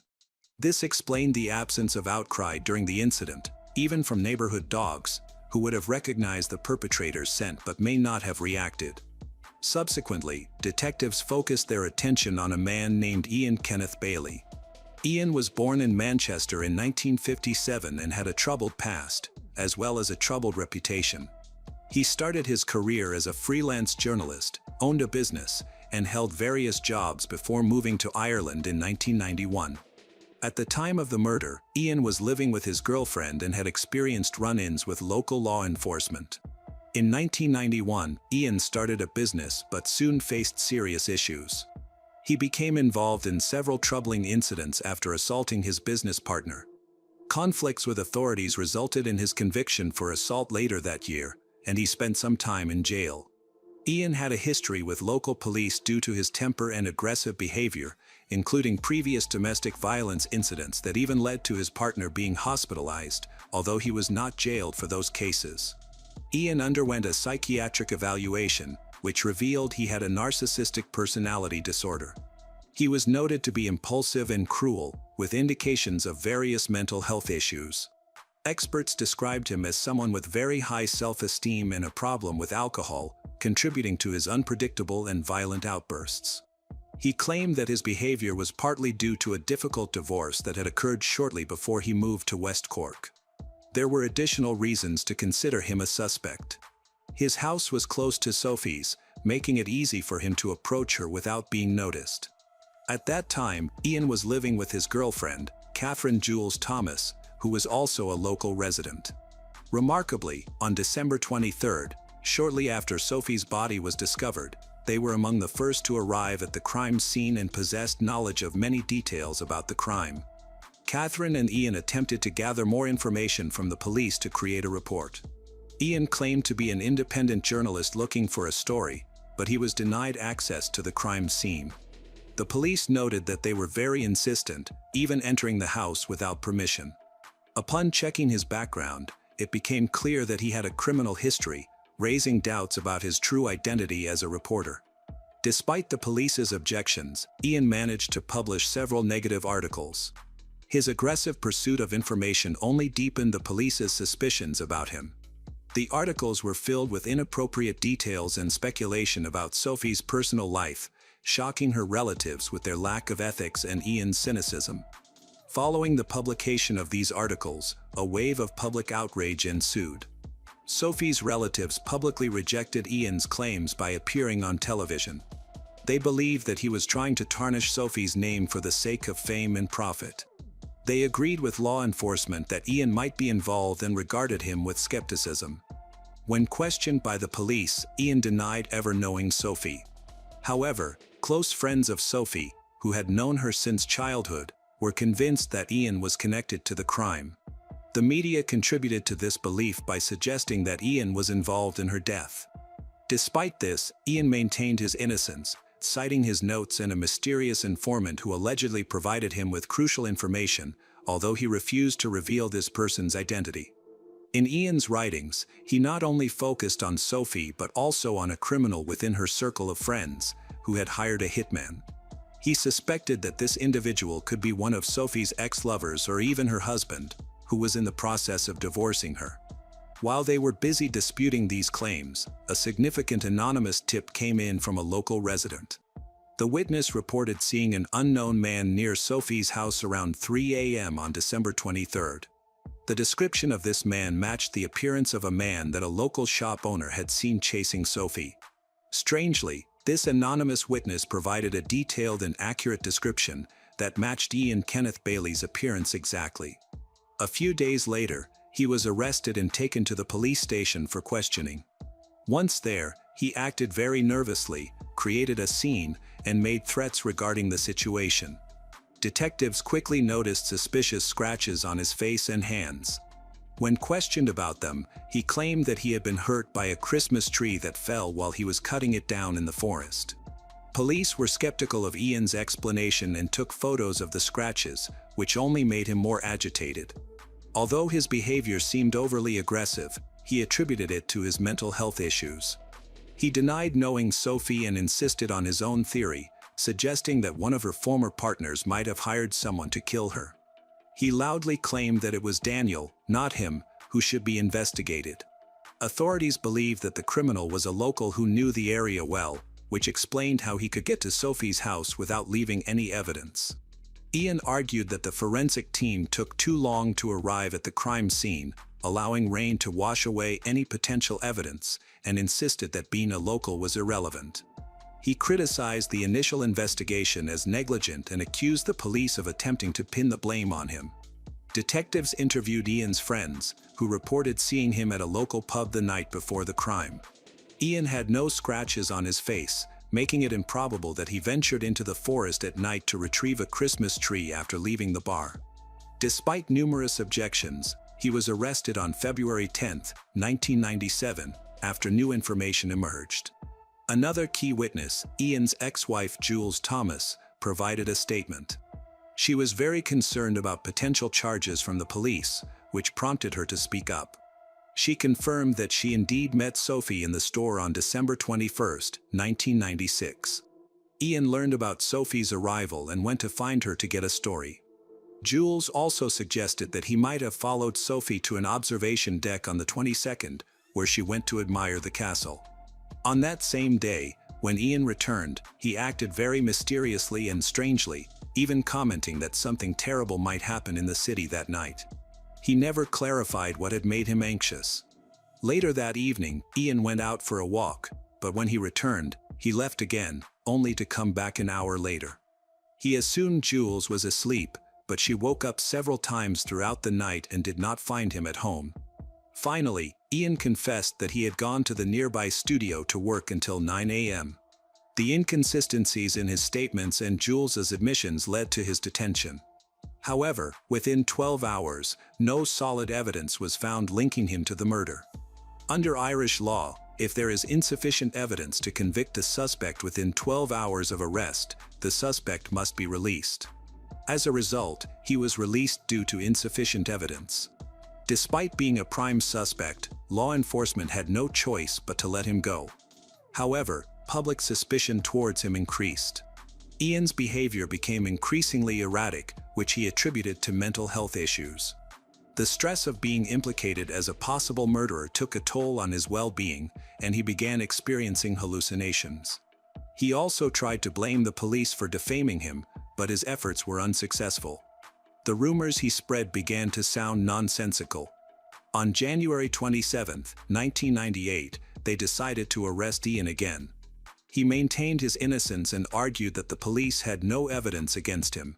This explained the absence of outcry during the incident, even from neighborhood dogs, who would have recognized the perpetrator's scent but may not have reacted. Subsequently, detectives focused their attention on a man named Ian Kenneth Bailey. Ian was born in Manchester in 1957 and had a troubled past, as well as a troubled reputation. He started his career as a freelance journalist, owned a business, and held various jobs before moving to Ireland in 1991. At the time of the murder, Ian was living with his girlfriend and had experienced run-ins with local law enforcement. In 1991, Ian started a business but soon faced serious issues. He became involved in several troubling incidents after assaulting his business partner. Conflicts with authorities resulted in his conviction for assault later that year, and he spent some time in jail. Ian had a history with local police due to his temper and aggressive behavior, including previous domestic violence incidents that even led to his partner being hospitalized, although he was not jailed for those cases. Ian underwent a psychiatric evaluation, which revealed he had a narcissistic personality disorder. He was noted to be impulsive and cruel, with indications of various mental health issues. Experts described him as someone with very high self-esteem and a problem with alcohol, contributing to his unpredictable and violent outbursts. He claimed that his behavior was partly due to a difficult divorce that had occurred shortly before he moved to West Cork. There were additional reasons to consider him a suspect. His house was close to Sophie's, making it easy for him to approach her without being noticed. At that time, Ian was living with his girlfriend, Catherine Jules Thomas, who was also a local resident. Remarkably, on December 23rd, shortly after Sophie's body was discovered, they were among the first to arrive at the crime scene and possessed knowledge of many details about the crime. Catherine and Ian attempted to gather more information from the police to create a report. Ian claimed to be an independent journalist looking for a story, but he was denied access to the crime scene. The police noted that they were very insistent, even entering the house without permission. Upon checking his background, it became clear that he had a criminal history, raising doubts about his true identity as a reporter. Despite the police's objections, Ian managed to publish several negative articles. His aggressive pursuit of information only deepened the police's suspicions about him. The articles were filled with inappropriate details and speculation about Sophie's personal life, shocking her relatives with their lack of ethics and Ian's cynicism. Following the publication of these articles, a wave of public outrage ensued. Sophie's relatives publicly rejected Ian's claims by appearing on television. They believed that he was trying to tarnish Sophie's name for the sake of fame and profit. They agreed with law enforcement that Ian might be involved and regarded him with skepticism. When questioned by the police, Ian denied ever knowing Sophie. However, close friends of Sophie, who had known her since childhood, were convinced that Ian was connected to the crime. The media contributed to this belief by suggesting that Ian was involved in her death. Despite this, Ian maintained his innocence, citing his notes and a mysterious informant who allegedly provided him with crucial information, although he refused to reveal this person's identity. In Ian's writings, he not only focused on Sophie but also on a criminal within her circle of friends, who had hired a hitman. He suspected that this individual could be one of Sophie's ex-lovers or even her husband, who was in the process of divorcing her. While they were busy disputing these claims, a significant anonymous tip came in from a local resident. The witness reported seeing an unknown man near Sophie's house around 3 a.m. on December 23rd. The description of this man matched the appearance of a man that a local shop owner had seen chasing Sophie. Strangely, this anonymous witness provided a detailed and accurate description that matched Ian Kenneth Bailey's appearance exactly. A few days later, he was arrested and taken to the police station for questioning. Once there, he acted very nervously, created a scene, and made threats regarding the situation. Detectives quickly noticed suspicious scratches on his face and hands. When questioned about them, he claimed that he had been hurt by a Christmas tree that fell while he was cutting it down in the forest. Police were skeptical of Ian's explanation and took photos of the scratches, which only made him more agitated. Although his behavior seemed overly aggressive, he attributed it to his mental health issues. He denied knowing Sophie and insisted on his own theory, suggesting that one of her former partners might have hired someone to kill her. He loudly claimed that it was Daniel, not him, who should be investigated. Authorities believed that the criminal was a local who knew the area well, which explained how he could get to Sophie's house without leaving any evidence. Ian argued that the forensic team took too long to arrive at the crime scene, allowing rain to wash away any potential evidence, and insisted that being a local was irrelevant. He criticized the initial investigation as negligent and accused the police of attempting to pin the blame on him. Detectives interviewed Ian's friends, who reported seeing him at a local pub the night before the crime. Ian had no scratches on his face, making it improbable that he ventured into the forest at night to retrieve a Christmas tree after leaving the bar. Despite numerous objections, he was arrested on February 10, 1997, after new information emerged. Another key witness, Ian's ex-wife Jules Thomas, provided a statement. She was very concerned about potential charges from the police, which prompted her to speak up. She confirmed that she indeed met Sophie in the store on December 21, 1996. Ian learned about Sophie's arrival and went to find her to get a story. Jules also suggested that he might have followed Sophie to an observation deck on the 22nd, where she went to admire the castle. On that same day, when Ian returned, he acted very mysteriously and strangely, even commenting that something terrible might happen in the city that night. He never clarified what had made him anxious. Later that evening, Ian went out for a walk, but when he returned, he left again, only to come back an hour later. He assumed Jules was asleep, but she woke up several times throughout the night and did not find him at home. Finally, Ian confessed that he had gone to the nearby studio to work until 9 a.m. The inconsistencies in his statements and Jules's admissions led to his detention. However, within 12 hours, no solid evidence was found linking him to the murder. Under Irish law, if there is insufficient evidence to convict a suspect within 12 hours of arrest, the suspect must be released. As a result, he was released due to insufficient evidence. Despite being a prime suspect, law enforcement had no choice but to let him go. However, public suspicion towards him increased. Ian's behavior became increasingly erratic, which he attributed to mental health issues. The stress of being implicated as a possible murderer took a toll on his well-being, and he began experiencing hallucinations. He also tried to blame the police for defaming him, but his efforts were unsuccessful. The rumors he spread began to sound nonsensical. On January 27, 1998, they decided to arrest Ian again. He maintained his innocence and argued that the police had no evidence against him.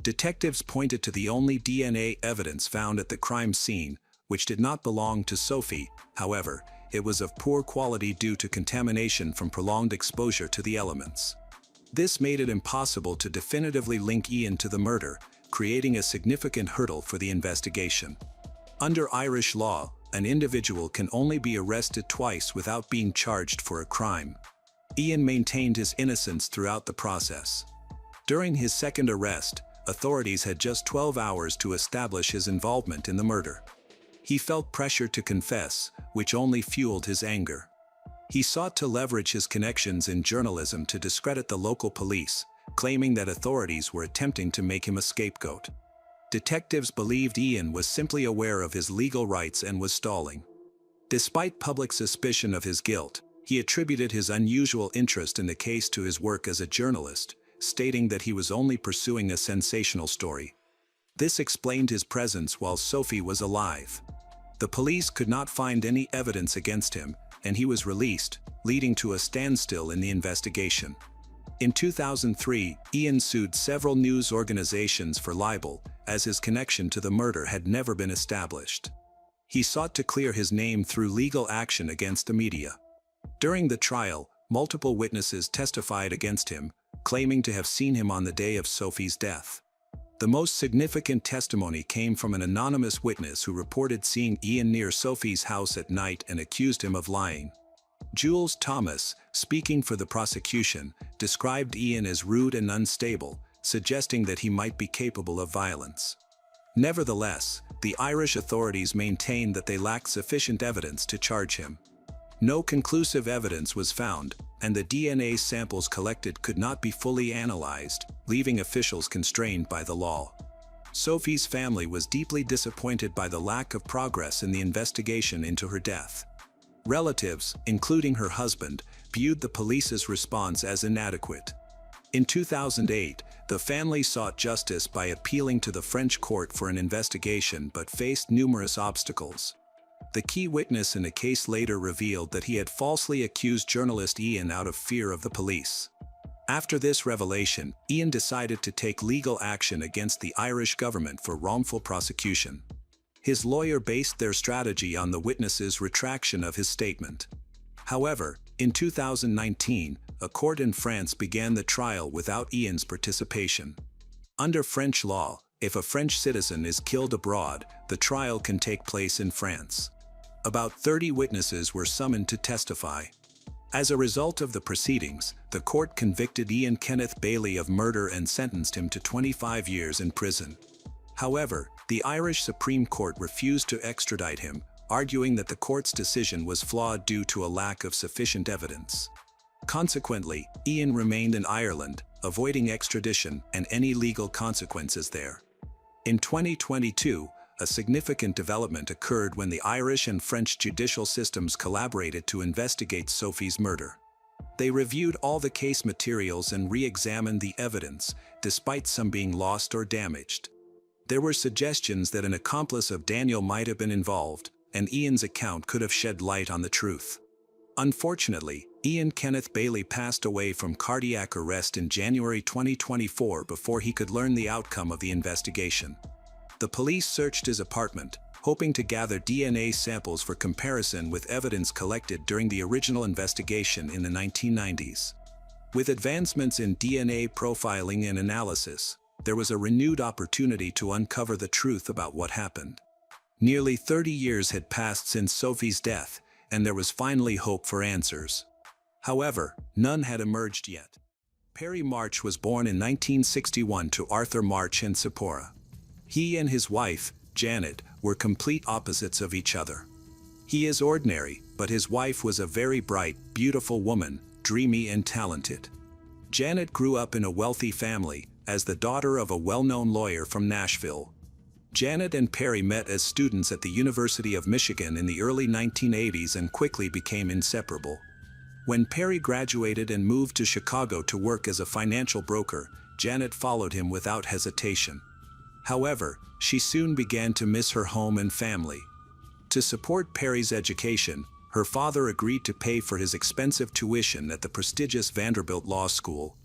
Detectives pointed to the only DNA evidence found at the crime scene, which did not belong to Sophie. However, it was of poor quality due to contamination from prolonged exposure to the elements. This made it impossible to definitively link Ian to the murder, creating a significant hurdle for the investigation. Under Irish law, an individual can only be arrested twice without being charged for a crime. Ian maintained his innocence throughout the process. During his second arrest, authorities had just 12 hours to establish his involvement in the murder. He felt pressure to confess, which only fueled his anger. He sought to leverage his connections in journalism to discredit the local police, claiming that authorities were attempting to make him a scapegoat. Detectives believed Ian was simply aware of his legal rights and was stalling. Despite public suspicion of his guilt, he attributed his unusual interest in the case to his work as a journalist, stating that he was only pursuing a sensational story. This explained his presence while Sophie was alive. The police could not find any evidence against him, and he was released, leading to a standstill in the investigation. In 2003, Ian sued several news organizations for libel, as his connection to the murder had never been established. He sought to clear his name through legal action against the media. During the trial, multiple witnesses testified against him, claiming to have seen him on the day of Sophie's death. The most significant testimony came from an anonymous witness who reported seeing Ian near Sophie's house at night and accused him of lying. Jules Thomas, speaking for the prosecution, described Ian as rude and unstable, suggesting that he might be capable of violence. Nevertheless, the Irish authorities maintained that they lacked sufficient evidence to charge him. No conclusive evidence was found, and the DNA samples collected could not be fully analyzed, leaving officials constrained by the law. Sophie's family was deeply disappointed by the lack of progress in the investigation into her death. Relatives, including her husband, viewed the police's response as inadequate. In 2008, the family sought justice by appealing to the French court for an investigation but faced numerous obstacles. The key witness in a case later revealed that he had falsely accused journalist Ian out of fear of the police. After this revelation, Ian decided to take legal action against the Irish government for wrongful prosecution. His lawyer based their strategy on the witness's retraction of his statement. However, in 2019, a court in France began the trial without Ian's participation. Under French law, if a French citizen is killed abroad, the trial can take place in France. About 30 witnesses were summoned to testify. As a result of the proceedings, the court convicted Ian Kenneth Bailey of murder and sentenced him to 25 years in prison. However, the Irish Supreme Court refused to extradite him, arguing that the court's decision was flawed due to a lack of sufficient evidence. Consequently, Ian remained in Ireland, avoiding extradition and any legal consequences there. In 2022, a significant development occurred when the Irish and French judicial systems collaborated to investigate Sophie's murder. They reviewed all the case materials and re-examined the evidence, despite some being lost or damaged. There were suggestions that an accomplice of Daniel might have been involved, and Ian's account could have shed light on the truth. Unfortunately, Ian Kenneth Bailey passed away from cardiac arrest in January 2024 before he could learn the outcome of the investigation. The police searched his apartment, hoping to gather DNA samples for comparison with evidence collected during the original investigation in the 1990s. With advancements in DNA profiling and analysis, there was a renewed opportunity to uncover the truth about what happened. Nearly 30 years had passed since Sophie's death, and there was finally hope for answers. However, none had emerged yet. Perry March was born in 1961 to Arthur March and Sephora. He and his wife, Janet, were complete opposites of each other. He is ordinary, but his wife was a very bright, beautiful woman, dreamy and talented. Janet grew up in a wealthy family, as the daughter of a well-known lawyer from Nashville. Janet and Perry met as students at the University of Michigan in the early 1980s and quickly became inseparable. When Perry graduated and moved to Chicago to work as a financial broker, Janet followed him without hesitation. However, she soon began to miss her home and family. To support Perry's education, her father agreed to pay for his expensive tuition at the prestigious Vanderbilt Law School.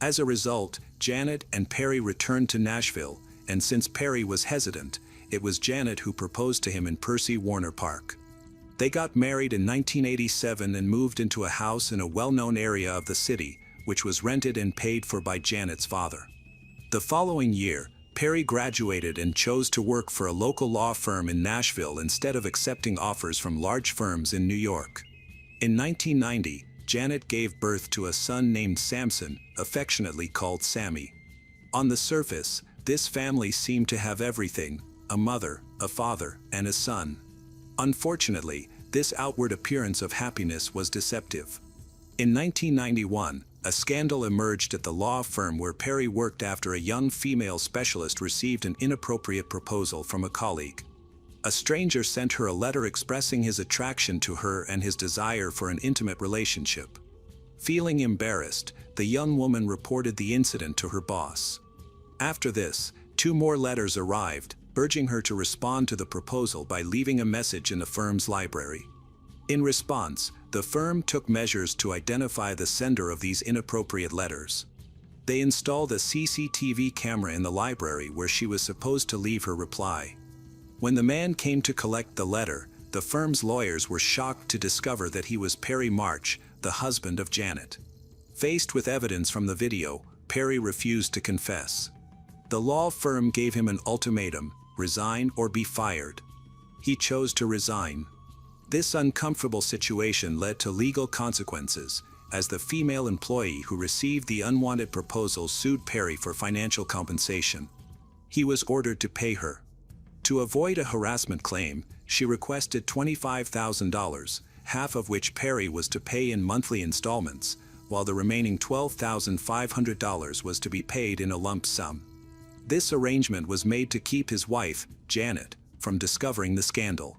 As a result, Janet and Perry returned to Nashville, and since Perry was hesitant, it was Janet who proposed to him in Percy Warner Park. They got married in 1987 and moved into a house in a well-known area of the city, which was rented and paid for by Janet's father. The following year, Perry graduated and chose to work for a local law firm in Nashville instead of accepting offers from large firms in New York. In 1990, Janet gave birth to a son named Samson, affectionately called Sammy. On the surface, this family seemed to have everything: a mother, a father, and a son. Unfortunately, this outward appearance of happiness was deceptive. In 1991, a scandal emerged at the law firm where Perry worked after a young female specialist received an inappropriate proposal from a colleague. A stranger sent her a letter expressing his attraction to her and his desire for an intimate relationship. Feeling embarrassed, the young woman reported the incident to her boss. After this, 2 more letters arrived, urging her to respond to the proposal by leaving a message in the firm's library. In response, the firm took measures to identify the sender of these inappropriate letters. They installed a CCTV camera in the library where she was supposed to leave her reply. When the man came to collect the letter, the firm's lawyers were shocked to discover that he was Perry March, the husband of Janet. Faced with evidence from the video, Perry refused to confess. The law firm gave him an ultimatum: resign or be fired. He chose to resign. This uncomfortable situation led to legal consequences, as the female employee who received the unwanted proposal sued Perry for financial compensation. He was ordered to pay her. To avoid a harassment claim, she requested $25,000, half of which Perry was to pay in monthly installments, while the remaining $12,500 was to be paid in a lump sum. This arrangement was made to keep his wife, Janet, from discovering the scandal.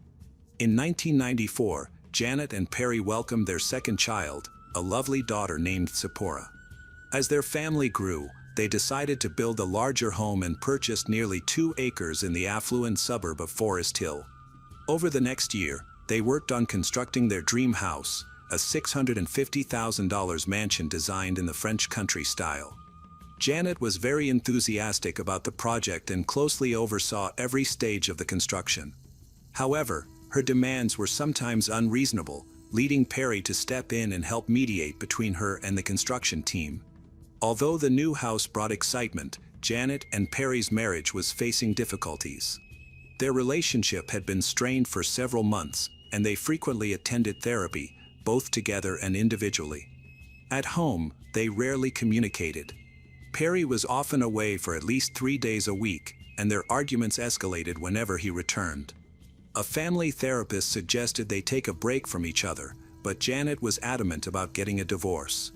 In 1994, Janet and Perry welcomed their second child, a lovely daughter named Sephora. As their family grew, they decided to build a larger home and purchased nearly 2 acres in the affluent suburb of Forest Hill. Over the next year, they worked on constructing their dream house, a $650,000 mansion designed in the French country style. Janet was very enthusiastic about the project and closely oversaw every stage of the construction. However, her demands were sometimes unreasonable, leading Perry to step in and help mediate between her and the construction team. Although the new house brought excitement, Janet and Perry's marriage was facing difficulties. Their relationship had been strained for several months, and they frequently attended therapy, both together and individually. At home, they rarely communicated. Perry was often away for at least 3 days a week, and their arguments escalated whenever he returned. A family therapist suggested they take a break from each other, but Janet was adamant about getting a divorce.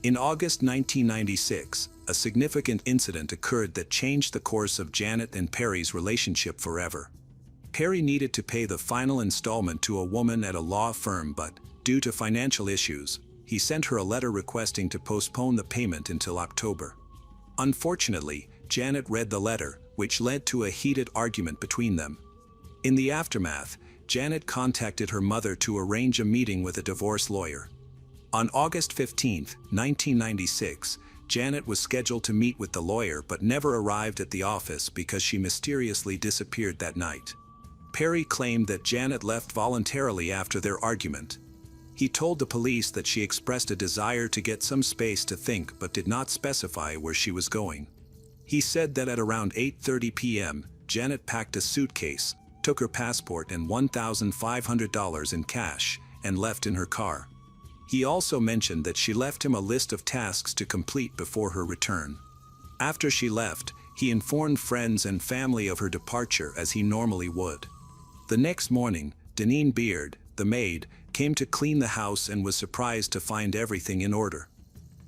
In August 1996, a significant incident occurred that changed the course of Janet and Perry's relationship forever. Perry needed to pay the final installment to a woman at a law firm, but, due to financial issues, he sent her a letter requesting to postpone the payment until October. Unfortunately, Janet read the letter, which led to a heated argument between them. In the aftermath, Janet contacted her mother to arrange a meeting with a divorce lawyer. On August 15, 1996, Janet was scheduled to meet with the lawyer but never arrived at the office because she mysteriously disappeared that night. Perry claimed that Janet left voluntarily after their argument. He told the police that she expressed a desire to get some space to think but did not specify where she was going. He said that at around 8:30 p.m., Janet packed a suitcase, took her passport and $1,500 in cash, and left in her car. He also mentioned that she left him a list of tasks to complete before her return. After she left, he informed friends and family of her departure as he normally would. The next morning, Deneen Beard, the maid, came to clean the house and was surprised to find everything in order.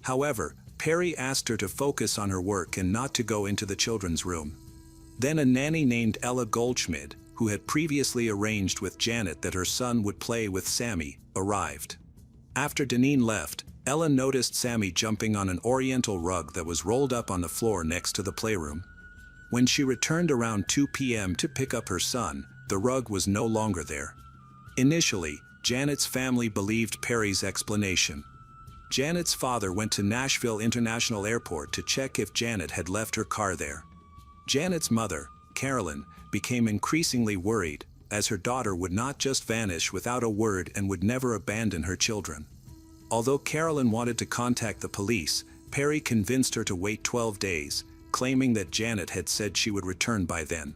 However, Perry asked her to focus on her work and not to go into the children's room. Then a nanny named Ella Goldschmidt, who had previously arranged with Janet that her son would play with Sammy, arrived. After Deneen left, Ella noticed Sammy jumping on an oriental rug that was rolled up on the floor next to the playroom. When she returned around 2 p.m. to pick up her son, the rug was no longer there. Initially, Janet's family believed Perry's explanation. Janet's father went to Nashville International Airport to check if Janet had left her car there. Janet's mother, Carolyn, became increasingly worried, as her daughter would not just vanish without a word and would never abandon her children. Although Carolyn wanted to contact the police, Perry convinced her to wait 12 days, claiming that Janet had said she would return by then.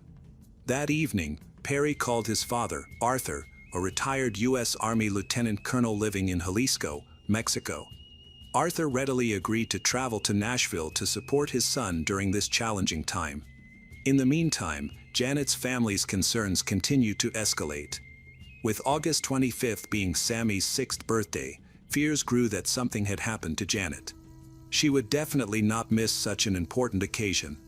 That evening, Perry called his father, Arthur, a retired U.S. Army lieutenant colonel living in Jalisco, Mexico. Arthur readily agreed to travel to Nashville to support his son during this challenging time. In the meantime, Janet's family's concerns continued to escalate. With August 25th being Sammy's 6th birthday, fears grew that something had happened to Janet. She would definitely not miss such an important occasion.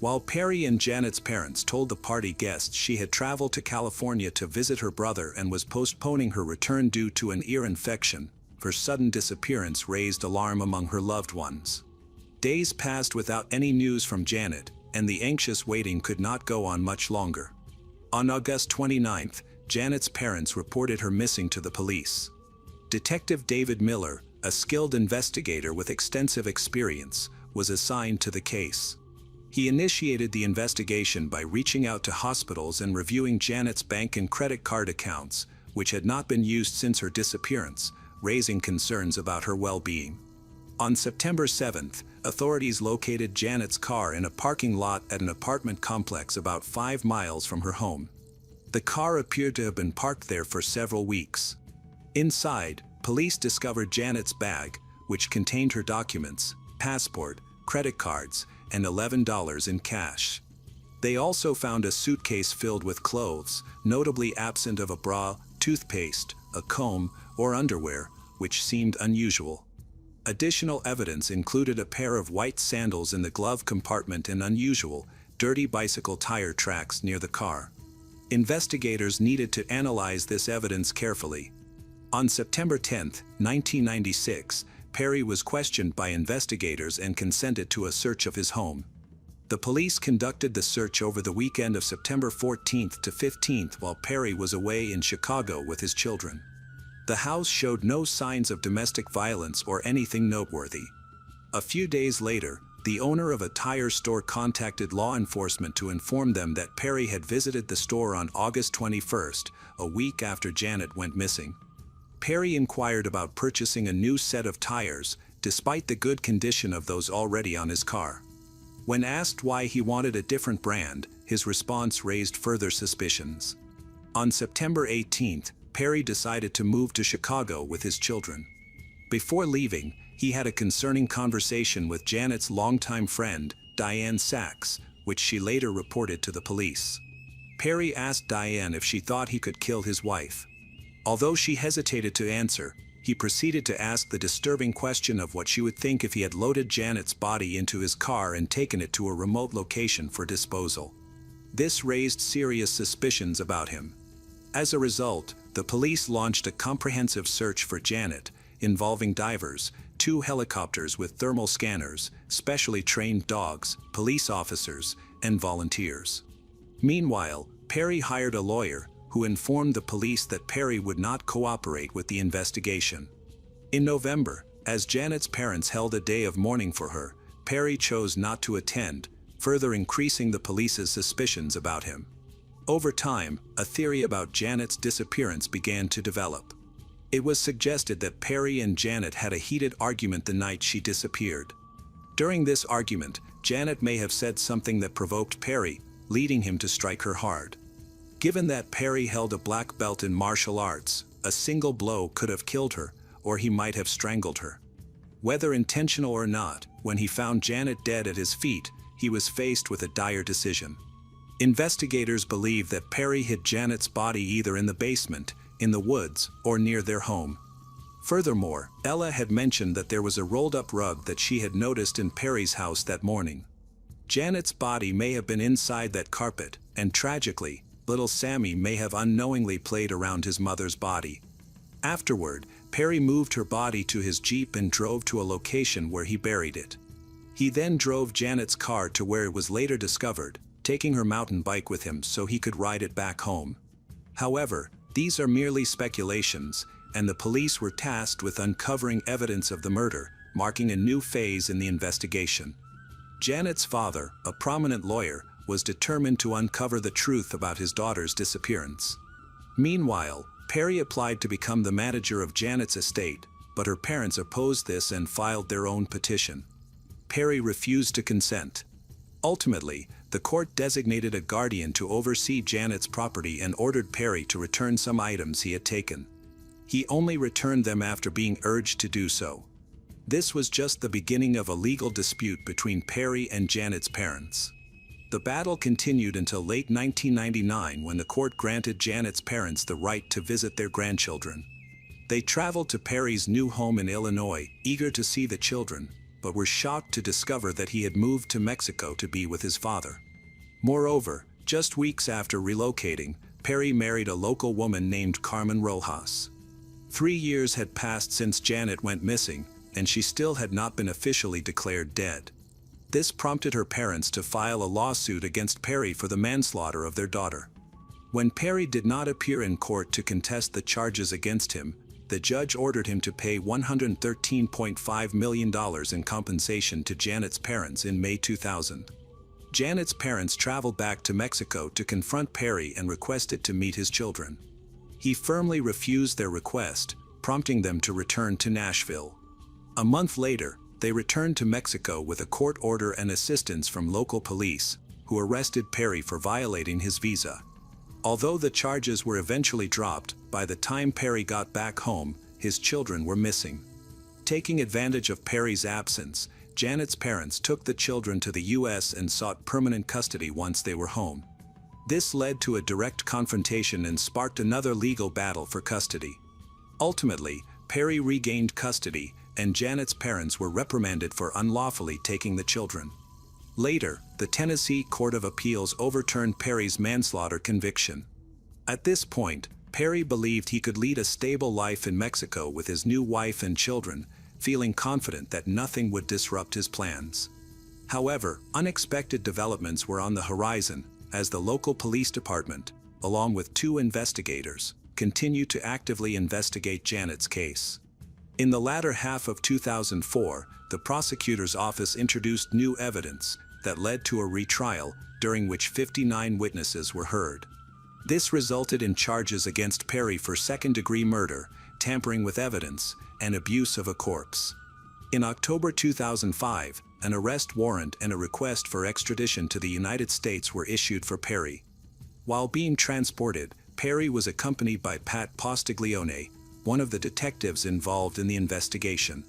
While Perry and Janet's parents told the party guests she had traveled to California to visit her brother and was postponing her return due to an ear infection, her sudden disappearance raised alarm among her loved ones. Days passed without any news from Janet, and the anxious waiting could not go on much longer. On August 29th, Janet's parents reported her missing to the police. Detective David Miller, a skilled investigator with extensive experience, was assigned to the case. He initiated the investigation by reaching out to hospitals and reviewing Janet's bank and credit card accounts, which had not been used since her disappearance, raising concerns about her well-being. On September 7th, authorities located Janet's car in a parking lot at an apartment complex about 5 miles from her home. The car appeared to have been parked there for several weeks. Inside, police discovered Janet's bag, which contained her documents, passport, credit cards, and $11 in cash. They also found a suitcase filled with clothes, notably absent of a bra, toothpaste, a comb, or underwear, which seemed unusual. Additional evidence included a pair of white sandals in the glove compartment and unusual, dirty bicycle tire tracks near the car. Investigators needed to analyze this evidence carefully. On September 10, 1996, Perry was questioned by investigators and consented to a search of his home. The police conducted the search over the weekend of September 14th to 15th while Perry was away in Chicago with his children. The house showed no signs of domestic violence or anything noteworthy. A few days later, the owner of a tire store contacted law enforcement to inform them that Perry had visited the store on August 21st, a week after Janet went missing. Perry inquired about purchasing a new set of tires, despite the good condition of those already on his car. When asked why he wanted a different brand, his response raised further suspicions. On September 18th, Perry decided to move to Chicago with his children. Before leaving, he had a concerning conversation with Janet's longtime friend, Diane Sachs, which she later reported to the police. Perry asked Diane if she thought he could kill his wife. Although she hesitated to answer, he proceeded to ask the disturbing question of what she would think if he had loaded Janet's body into his car and taken it to a remote location for disposal. This raised serious suspicions about him. As a result, the police launched a comprehensive search for Janet, involving divers, 2 helicopters with thermal scanners, specially trained dogs, police officers, and volunteers. Meanwhile, Perry hired a lawyer, who informed the police that Perry would not cooperate with the investigation. In November, as Janet's parents held a day of mourning for her, Perry chose not to attend, further increasing the police's suspicions about him. Over time, a theory about Janet's disappearance began to develop. It was suggested that Perry and Janet had a heated argument the night she disappeared. During this argument, Janet may have said something that provoked Perry, leading him to strike her hard. Given that Perry held a black belt in martial arts, a single blow could have killed her, or he might have strangled her. Whether intentional or not, when he found Janet dead at his feet, he was faced with a dire decision. Investigators believe that Perry hid Janet's body either in the basement, in the woods, or near their home. Furthermore, Ella had mentioned that there was a rolled-up rug that she had noticed in Perry's house that morning. Janet's body may have been inside that carpet, and tragically, little Sammy may have unknowingly played around his mother's body. Afterward, Perry moved her body to his Jeep and drove to a location where he buried it. He then drove Janet's car to where it was later discovered, taking her mountain bike with him so he could ride it back home. However, these are merely speculations, and the police were tasked with uncovering evidence of the murder, marking a new phase in the investigation. Janet's father, a prominent lawyer, was determined to uncover the truth about his daughter's disappearance. Meanwhile, Perry applied to become the manager of Janet's estate, but her parents opposed this and filed their own petition. Perry refused to consent. Ultimately, the court designated a guardian to oversee Janet's property and ordered Perry to return some items he had taken. He only returned them after being urged to do so. This was just the beginning of a legal dispute between Perry and Janet's parents. The battle continued until late 1999 when the court granted Janet's parents the right to visit their grandchildren. They traveled to Perry's new home in Illinois, eager to see the children, but were shocked to discover that he had moved to Mexico to be with his father. Moreover, just weeks after relocating, Perry married a local woman named Carmen Rojas. 3 years had passed since Janet went missing, and she still had not been officially declared dead. This prompted her parents to file a lawsuit against Perry for the manslaughter of their daughter. When Perry did not appear in court to contest the charges against him, the judge ordered him to pay $113.5 million in compensation to Janet's parents in May 2000. Janet's parents traveled back to Mexico to confront Perry and requested to meet his children. He firmly refused their request, prompting them to return to Nashville. A month later, they returned to Mexico with a court order and assistance from local police, who arrested Perry for violating his visa. Although the charges were eventually dropped, by the time Perry got back home, his children were missing. Taking advantage of Perry's absence, Janet's parents took the children to the U.S. and sought permanent custody once they were home. This led to a direct confrontation and sparked another legal battle for custody. Ultimately, Perry regained custody, and Janet's parents were reprimanded for unlawfully taking the children. Later, the Tennessee Court of Appeals overturned Perry's manslaughter conviction. At this point, Perry believed he could lead a stable life in Mexico with his new wife and children, feeling confident that nothing would disrupt his plans. However, unexpected developments were on the horizon, as the local police department, along with 2 investigators, continued to actively investigate Janet's case. In the latter half of 2004, the prosecutor's office introduced new evidence that led to a retrial, during which 59 witnesses were heard. This resulted in charges against Perry for second-degree murder, tampering with evidence, and abuse of a corpse. In October 2005, an arrest warrant and a request for extradition to the United States were issued for Perry. While being transported, Perry was accompanied by Pat Postiglione, one of the detectives involved in the investigation.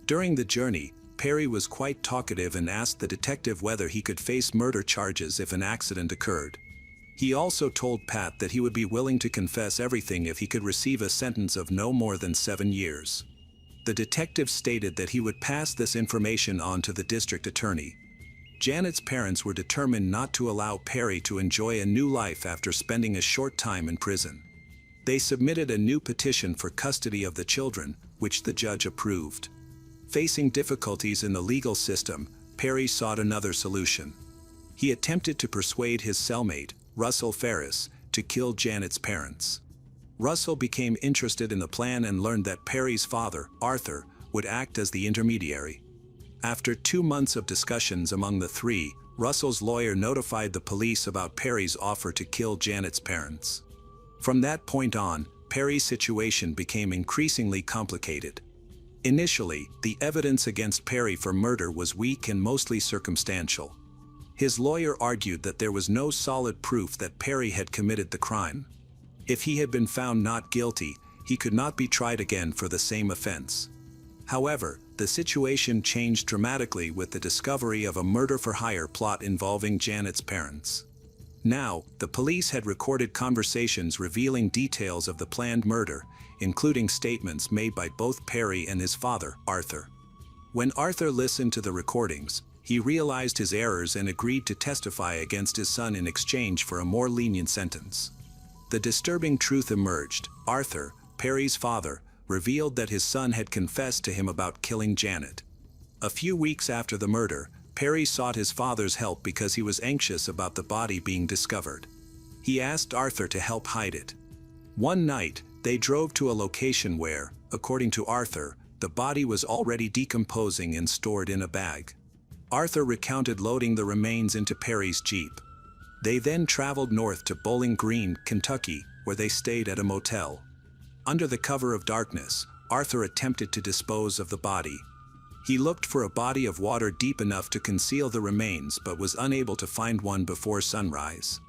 During the journey, Perry was quite talkative and asked the detective whether he could face murder charges if an accident occurred. He also told Pat that he would be willing to confess everything if he could receive a sentence of no more than 7 years. The detective stated that he would pass this information on to the district attorney. Janet's parents were determined not to allow Perry to enjoy a new life after spending a short time in prison. They submitted a new petition for custody of the children, which the judge approved. Facing difficulties in the legal system, Perry sought another solution. He attempted to persuade his cellmate, Russell Ferris, to kill Janet's parents. Russell became interested in the plan and learned that Perry's father, Arthur, would act as the intermediary. After 2 months of discussions among the three, Russell's lawyer notified the police about Perry's offer to kill Janet's parents. From that point on, Perry's situation became increasingly complicated. Initially, the evidence against Perry for murder was weak and mostly circumstantial. His lawyer argued that there was no solid proof that Perry had committed the crime. If he had been found not guilty, he could not be tried again for the same offense. However, the situation changed dramatically with the discovery of a murder-for-hire plot involving Janet's parents. Now, the police had recorded conversations revealing details of the planned murder, including statements made by both Perry and his father, Arthur. When Arthur listened to the recordings, he realized his errors and agreed to testify against his son in exchange for a more lenient sentence. The disturbing truth emerged. Arthur, Perry's father, revealed that his son had confessed to him about killing Janet. A few weeks after the murder, Perry sought his father's help because he was anxious about the body being discovered. He asked Arthur to help hide it. One night, they drove to a location where, according to Arthur, the body was already decomposing and stored in a bag. Arthur recounted loading the remains into Perry's Jeep. They then traveled north to Bowling Green, Kentucky, where they stayed at a motel. Under the cover of darkness, Arthur attempted to dispose of the body. He looked for a body of water deep enough to conceal the remains but was unable to find one before sunrise.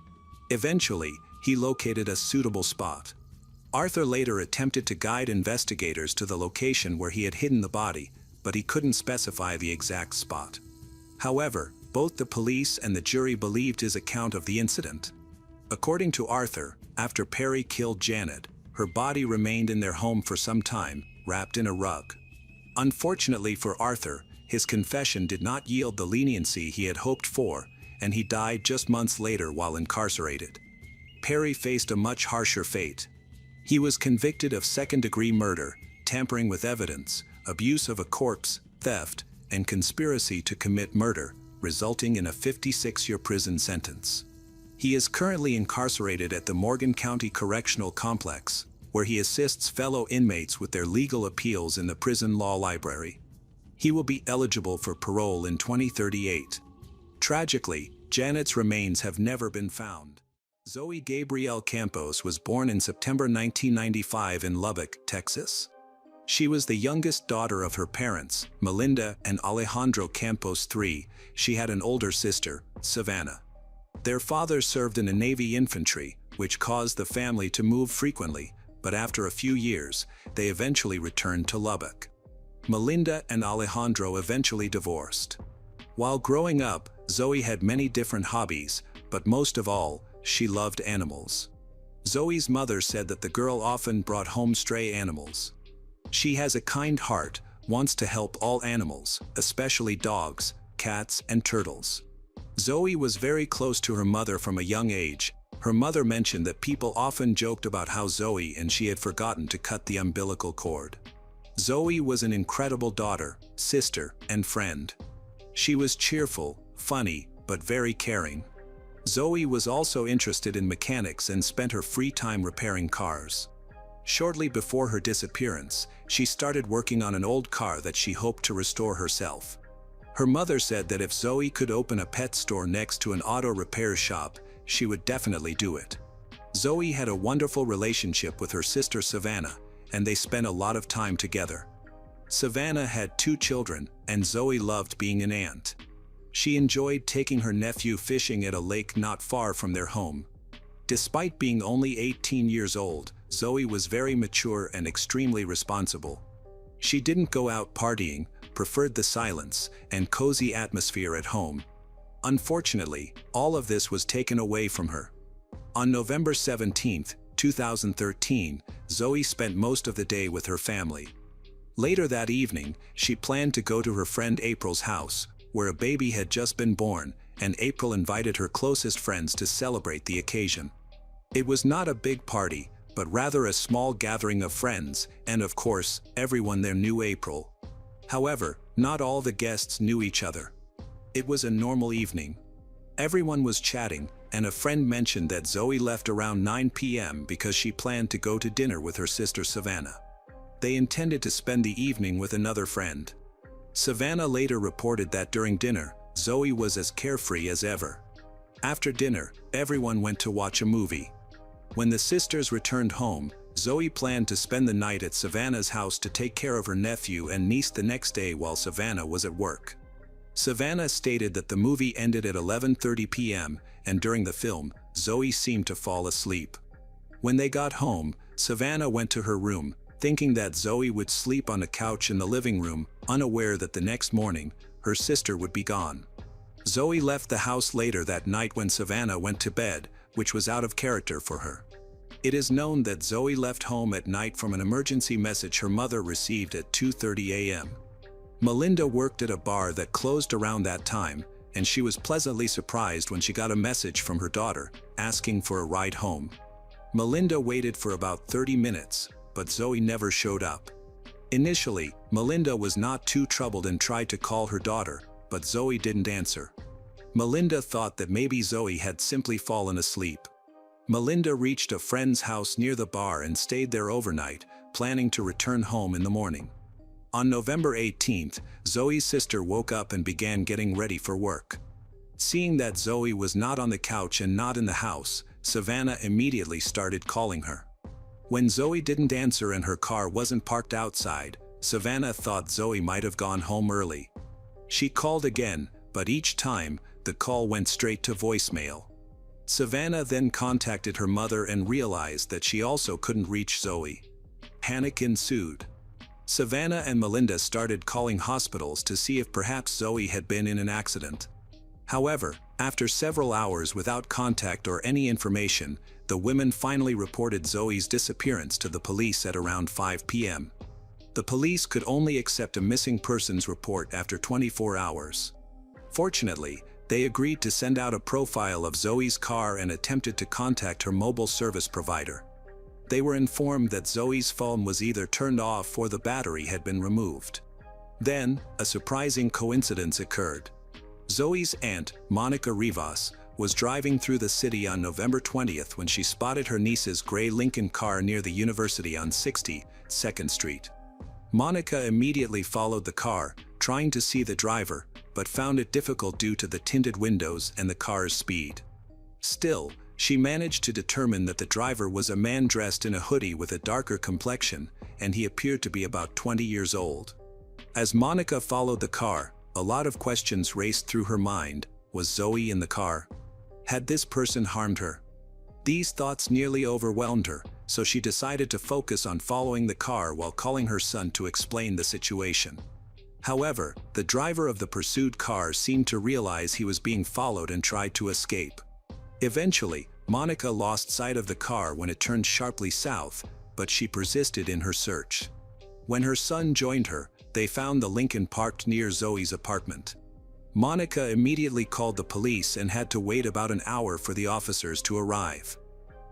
Eventually, he located a suitable spot. Arthur later attempted to guide investigators to the location where he had hidden the body, but he couldn't specify the exact spot. However, both the police and the jury believed his account of the incident. According to Arthur, after Perry killed Janet, her body remained in their home for some time, wrapped in a rug. Unfortunately for Arthur, his confession did not yield the leniency he had hoped for, and he died just months later while incarcerated. Perry faced a much harsher fate. He was convicted of second-degree murder, tampering with evidence, abuse of a corpse, theft, and conspiracy to commit murder, resulting in a 56-year prison sentence. He is currently incarcerated at the Morgan County Correctional Complex, where he assists fellow inmates with their legal appeals in the prison law library. He will be eligible for parole in 2038. Tragically, Janet's remains have never been found. Zoe Gabrielle Campos was born in September 1995 in Lubbock, Texas. She was the youngest daughter of her parents, Melinda and Alejandro Campos III. She had an older sister, Savannah. Their father served in the Navy infantry, which caused the family to move frequently, but after a few years, they eventually returned to Lubbock. Melinda and Alejandro eventually divorced. While growing up, Zoe had many different hobbies, but most of all, she loved animals. Zoe's mother said that the girl often brought home stray animals. She has a kind heart, wants to help all animals, especially dogs, cats, and turtles. Zoe was very close to her mother from a young age. Her mother mentioned that people often joked about how Zoe and she had forgotten to cut the umbilical cord. Zoe was an incredible daughter, sister, and friend. She was cheerful, funny, but very caring. Zoe was also interested in mechanics and spent her free time repairing cars. Shortly before her disappearance, she started working on an old car that she hoped to restore herself. Her mother said that if Zoe could open a pet store next to an auto repair shop, she would definitely do it. Zoe had a wonderful relationship with her sister Savannah, and they spent a lot of time together. Savannah had 2 children, and Zoe loved being an aunt. She enjoyed taking her nephew fishing at a lake not far from their home. Despite being only 18 years old, Zoe was very mature and extremely responsible. She didn't go out partying, preferred the silence and cozy atmosphere at home. Unfortunately, all of this was taken away from her. On November 17, 2013, Zoe spent most of the day with her family. Later that evening, she planned to go to her friend April's house, where a baby had just been born, and April invited her closest friends to celebrate the occasion. It was not a big party, but rather a small gathering of friends, and of course, everyone there knew April. However, not all the guests knew each other. It was a normal evening. Everyone was chatting, and a friend mentioned that Zoe left around 9 p.m. because she planned to go to dinner with her sister Savannah. They intended to spend the evening with another friend. Savannah later reported that during dinner, Zoe was as carefree as ever. After dinner, everyone went to watch a movie. When the sisters returned home, Zoe planned to spend the night at Savannah's house to take care of her nephew and niece the next day while Savannah was at work. Savannah stated that the movie ended at 11:30 p.m., and during the film, Zoe seemed to fall asleep. When they got home, Savannah went to her room, thinking that Zoe would sleep on a couch in the living room, unaware that the next morning, her sister would be gone. Zoe left the house later that night when Savannah went to bed, which was out of character for her. It is known that Zoe left home at night from an emergency message her mother received at 2:30 a.m. Melinda worked at a bar that closed around that time, and she was pleasantly surprised when she got a message from her daughter, asking for a ride home. Melinda waited for about 30 minutes, but Zoe never showed up. Initially, Melinda was not too troubled and tried to call her daughter, but Zoe didn't answer. Melinda thought that maybe Zoe had simply fallen asleep. Melinda reached a friend's house near the bar and stayed there overnight, planning to return home in the morning. On November 18th, Zoe's sister woke up and began getting ready for work. Seeing that Zoe was not on the couch and not in the house, Savannah immediately started calling her. When Zoe didn't answer and her car wasn't parked outside, Savannah thought Zoe might have gone home early. She called again, but each time, the call went straight to voicemail. Savannah then contacted her mother and realized that she also couldn't reach Zoe. Panic ensued. Savannah and Melinda started calling hospitals to see if perhaps Zoe had been in an accident. However, after several hours without contact or any information, the women finally reported Zoe's disappearance to the police at around 5 p.m. The police could only accept a missing persons report after 24 hours. Fortunately, they agreed to send out a profile of Zoe's car and attempted to contact her mobile service provider. They were informed that Zoe's phone was either turned off or the battery had been removed. Then, a surprising coincidence occurred. Zoe's aunt, Monica Rivas, was driving through the city on November 20th when she spotted her niece's gray Lincoln car near the university on 62nd Street. Monica immediately followed the car, trying to see the driver, but found it difficult due to the tinted windows and the car's speed. Still, she managed to determine that the driver was a man dressed in a hoodie with a darker complexion, and he appeared to be about 20 years old. As Monica followed the car, a lot of questions raced through her mind. Was Zoe in the car? Had this person harmed her? These thoughts nearly overwhelmed her, so she decided to focus on following the car while calling her son to explain the situation. However, the driver of the pursued car seemed to realize he was being followed and tried to escape. Eventually, Monica lost sight of the car when it turned sharply south, but she persisted in her search. When her son joined her, they found the Lincoln parked near Zoe's apartment. Monica immediately called the police and had to wait about an hour for the officers to arrive.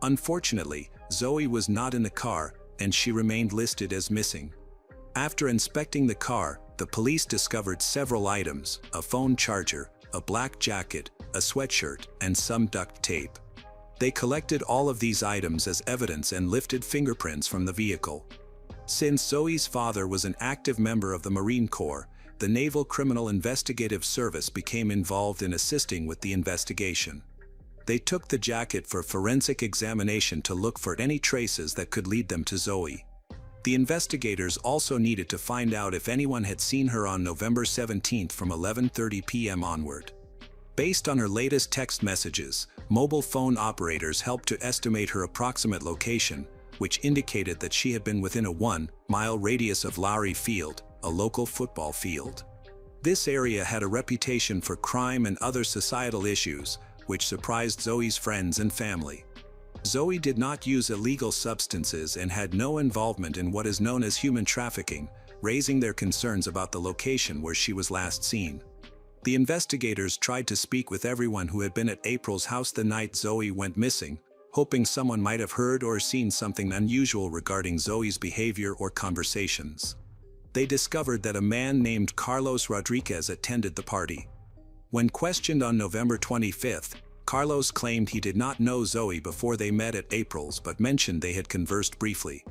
Unfortunately, Zoe was not in the car, and she remained listed as missing. After inspecting the car, the police discovered several items: a phone charger, a black jacket, a sweatshirt, and some duct tape. They collected all of these items as evidence and lifted fingerprints from the vehicle. Since Zoe's father was an active member of the Marine Corps, the Naval Criminal Investigative Service became involved in assisting with the investigation. They took the jacket for forensic examination to look for any traces that could lead them to Zoe. The investigators also needed to find out if anyone had seen her on November 17 from 11:30 p.m. onward. Based on her latest text messages, mobile phone operators helped to estimate her approximate location, which indicated that she had been within a 1-mile radius of Lowry Field, a local football field. This area had a reputation for crime and other societal issues, which surprised Zoe's friends and family. Zoe did not use illegal substances and had no involvement in what is known as human trafficking, raising their concerns about the location where she was last seen. The investigators tried to speak with everyone who had been at April's house the night Zoe went missing, hoping someone might have heard or seen something unusual regarding Zoe's behavior or conversations. They discovered that a man named Carlos Rodriguez attended the party. When questioned on November 25, Carlos claimed he did not know Zoe before they met at April's but mentioned they had conversed briefly.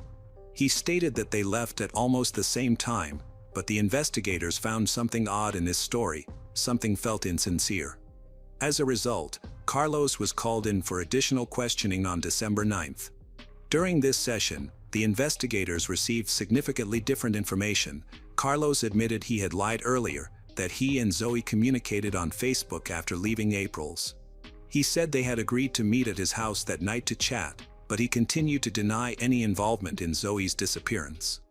He stated that they left at almost the same time, but the investigators found something odd in this story, something felt insincere. As a result, Carlos was called in for additional questioning on December 9. During this session, the investigators received significantly different information. Carlos admitted he had lied earlier, that he and Zoe communicated on Facebook after leaving April's. He said they had agreed to meet at his house that night to chat, but he continued to deny any involvement in Zoe's disappearance.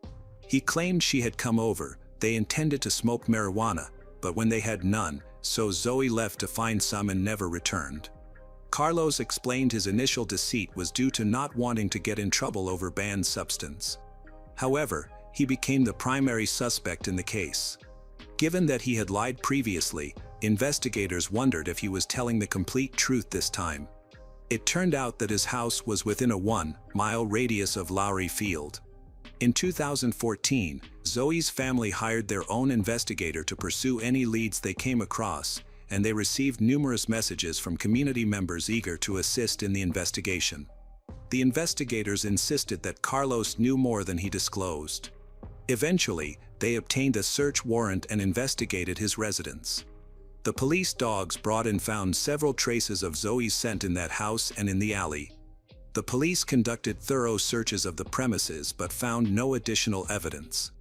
He claimed she had come over, they intended to smoke marijuana, but when they had none, so Zoe left to find some and never returned. Carlos explained his initial deceit was due to not wanting to get in trouble over banned substance. However, he became the primary suspect in the case. Given that he had lied previously, investigators wondered if he was telling the complete truth this time. It turned out that his house was within a 1-mile radius of Lowry Field. In 2014, Zoe's family hired their own investigator to pursue any leads they came across, and they received numerous messages from community members eager to assist in the investigation. The investigators insisted that Carlos knew more than he disclosed. Eventually, they obtained a search warrant and investigated his residence. The police dogs brought and found several traces of Zoe's scent in that house and in the alley. The police conducted thorough searches of the premises but found no additional evidence.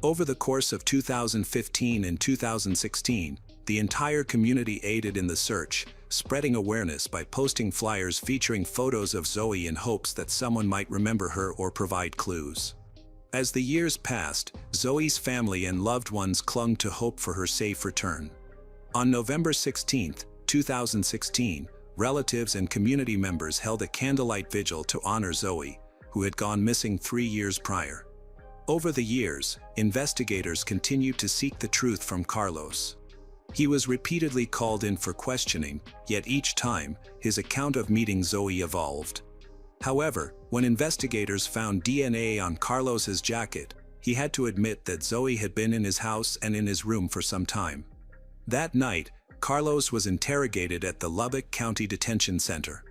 Over the course of 2015 and 2016, the entire community aided in the search, spreading awareness by posting flyers featuring photos of Zoe in hopes that someone might remember her or provide clues. As the years passed, Zoe's family and loved ones clung to hope for her safe return. On November 16, 2016, relatives and community members held a candlelight vigil to honor Zoe, who had gone missing 3 years prior. Over the years, investigators continued to seek the truth from Carlos. He was repeatedly called in for questioning, yet each time, his account of meeting Zoe evolved. However, when investigators found DNA on Carlos's jacket, he had to admit that Zoe had been in his house and in his room for some time. That night, Carlos was interrogated at the Lubbock County Detention Center.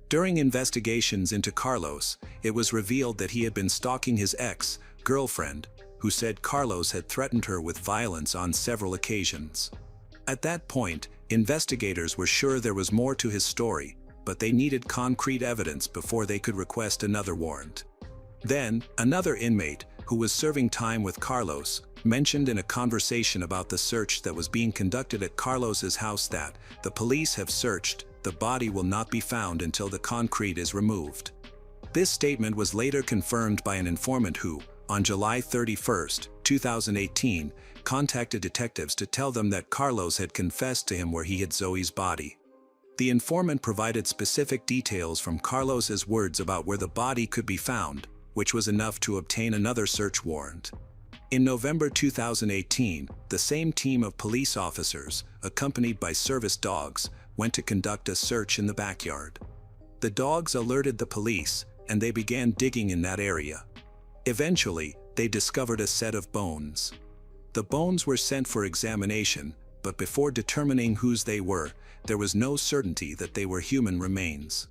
During investigations into Carlos, it was revealed that he had been stalking his ex-girlfriend, who said Carlos had threatened her with violence on several occasions. At that point, investigators were sure there was more to his story, but they needed concrete evidence before they could request another warrant. Then, another inmate, who was serving time with Carlos, mentioned in a conversation about the search that was being conducted at Carlos's house that, "The police have searched, the body will not be found until the concrete is removed." This statement was later confirmed by an informant who, on July 31, 2018, contacted detectives to tell them that Carlos had confessed to him where he hid Zoe's body. The informant provided specific details from Carlos's words about where the body could be found, which was enough to obtain another search warrant. In November 2018, the same team of police officers, accompanied by service dogs, went to conduct a search in the backyard. The dogs alerted the police, and they began digging in that area. Eventually, they discovered a set of bones. The bones were sent for examination, but before determining whose they were, there was no certainty that they were human remains.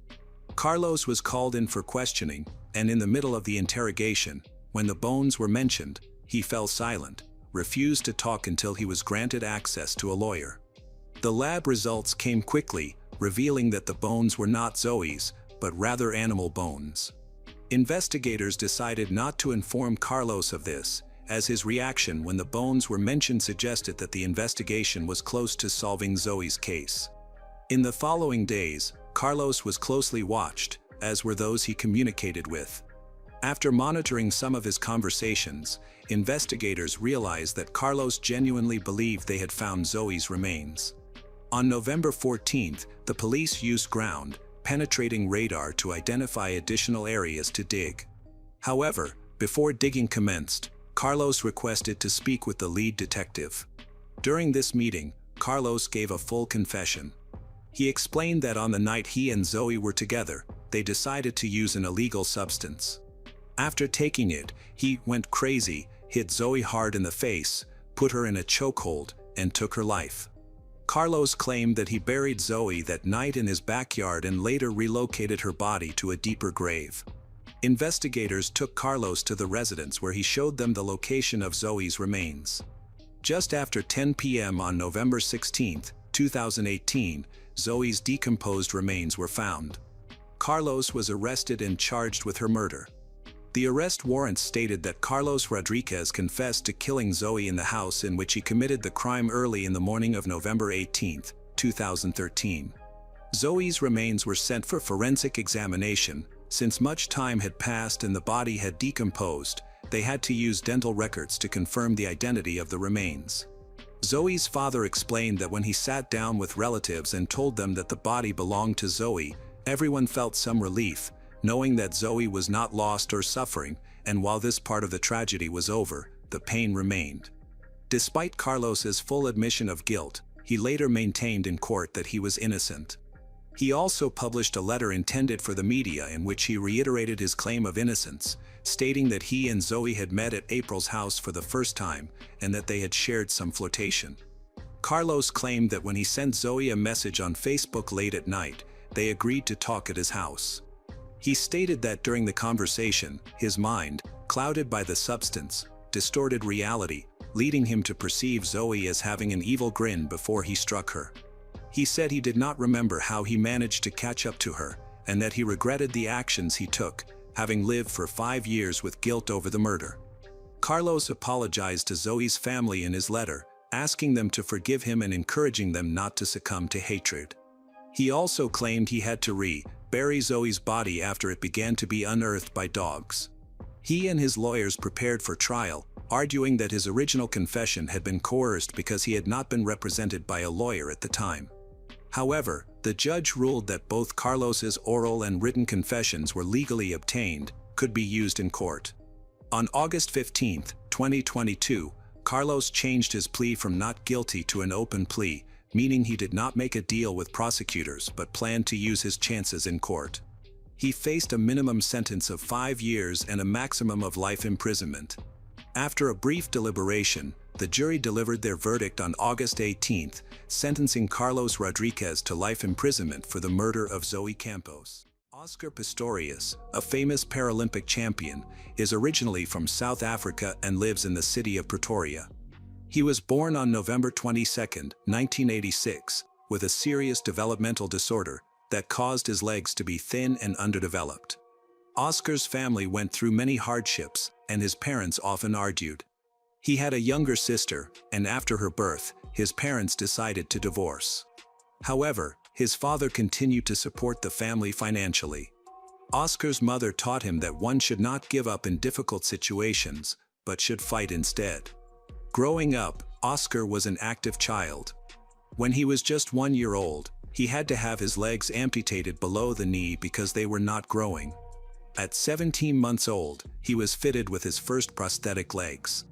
Carlos was called in for questioning, and in the middle of the interrogation, when the bones were mentioned, he fell silent, refused to talk until he was granted access to a lawyer. The lab results came quickly, revealing that the bones were not Zoe's, but rather animal bones. Investigators decided not to inform Carlos of this, as his reaction when the bones were mentioned suggested that the investigation was close to solving Zoe's case. In the following days, Carlos was closely watched, as were those he communicated with. After monitoring some of his conversations, investigators realized that Carlos genuinely believed they had found Zoe's remains. On November 14th, the police used ground-penetrating radar to identify additional areas to dig. However, before digging commenced, Carlos requested to speak with the lead detective. During this meeting, Carlos gave a full confession. He explained that on the night he and Zoe were together, they decided to use an illegal substance. After taking it, he went crazy, hit Zoe hard in the face, put her in a chokehold, and took her life. Carlos claimed that he buried Zoe that night in his backyard and later relocated her body to a deeper grave. Investigators took Carlos to the residence where he showed them the location of Zoe's remains. Just after 10 p.m. on November 16, 2018, Zoe's decomposed remains were found. Carlos was arrested and charged with her murder. The arrest warrant stated that Carlos Rodriguez confessed to killing Zoe in the house in which he committed the crime early in the morning of November 18, 2013. Zoe's remains were sent for forensic examination. Since much time had passed and the body had decomposed, they had to use dental records to confirm the identity of the remains. Zoe's father explained that when he sat down with relatives and told them that the body belonged to Zoe, everyone felt some relief, knowing that Zoe was not lost or suffering, and while this part of the tragedy was over, the pain remained. Despite Carlos's full admission of guilt, he later maintained in court that he was innocent. He also published a letter intended for the media in which he reiterated his claim of innocence, stating that he and Zoe had met at April's house for the first time and that they had shared some flirtation. Carlos claimed that when he sent Zoe a message on Facebook late at night, they agreed to talk at his house. He stated that during the conversation, his mind, clouded by the substance, distorted reality, leading him to perceive Zoe as having an evil grin before he struck her. He said he did not remember how he managed to catch up to her, and that he regretted the actions he took, having lived for 5 years with guilt over the murder. Carlos apologized to Zoe's family in his letter, asking them to forgive him and encouraging them not to succumb to hatred. He also claimed he had to bury Zoe's body after it began to be unearthed by dogs. He and his lawyers prepared for trial, arguing that his original confession had been coerced because he had not been represented by a lawyer at the time. However, the judge ruled that both Carlos's oral and written confessions were legally obtained, could be used in court. On August 15, 2022, Carlos changed his plea from not guilty to an open plea, meaning he did not make a deal with prosecutors but planned to use his chances in court. He faced a minimum sentence of 5 years and a maximum of life imprisonment. After a brief deliberation, the jury delivered their verdict on August 18, sentencing Carlos Rodriguez to life imprisonment for the murder of Zoe Campos. Oscar Pistorius, a famous Paralympic champion, is originally from South Africa and lives in the city of Pretoria. He was born on November 22, 1986, with a serious developmental disorder that caused his legs to be thin and underdeveloped. Oscar's family went through many hardships, and his parents often argued. He had a younger sister, and after her birth, his parents decided to divorce. However, his father continued to support the family financially. Oscar's mother taught him that one should not give up in difficult situations, but should fight instead. Growing up, Oscar was an active child. When he was just 1 year old, he had to have his legs amputated below the knee because they were not growing. At 17 months old, he was fitted with his first prosthetic legs.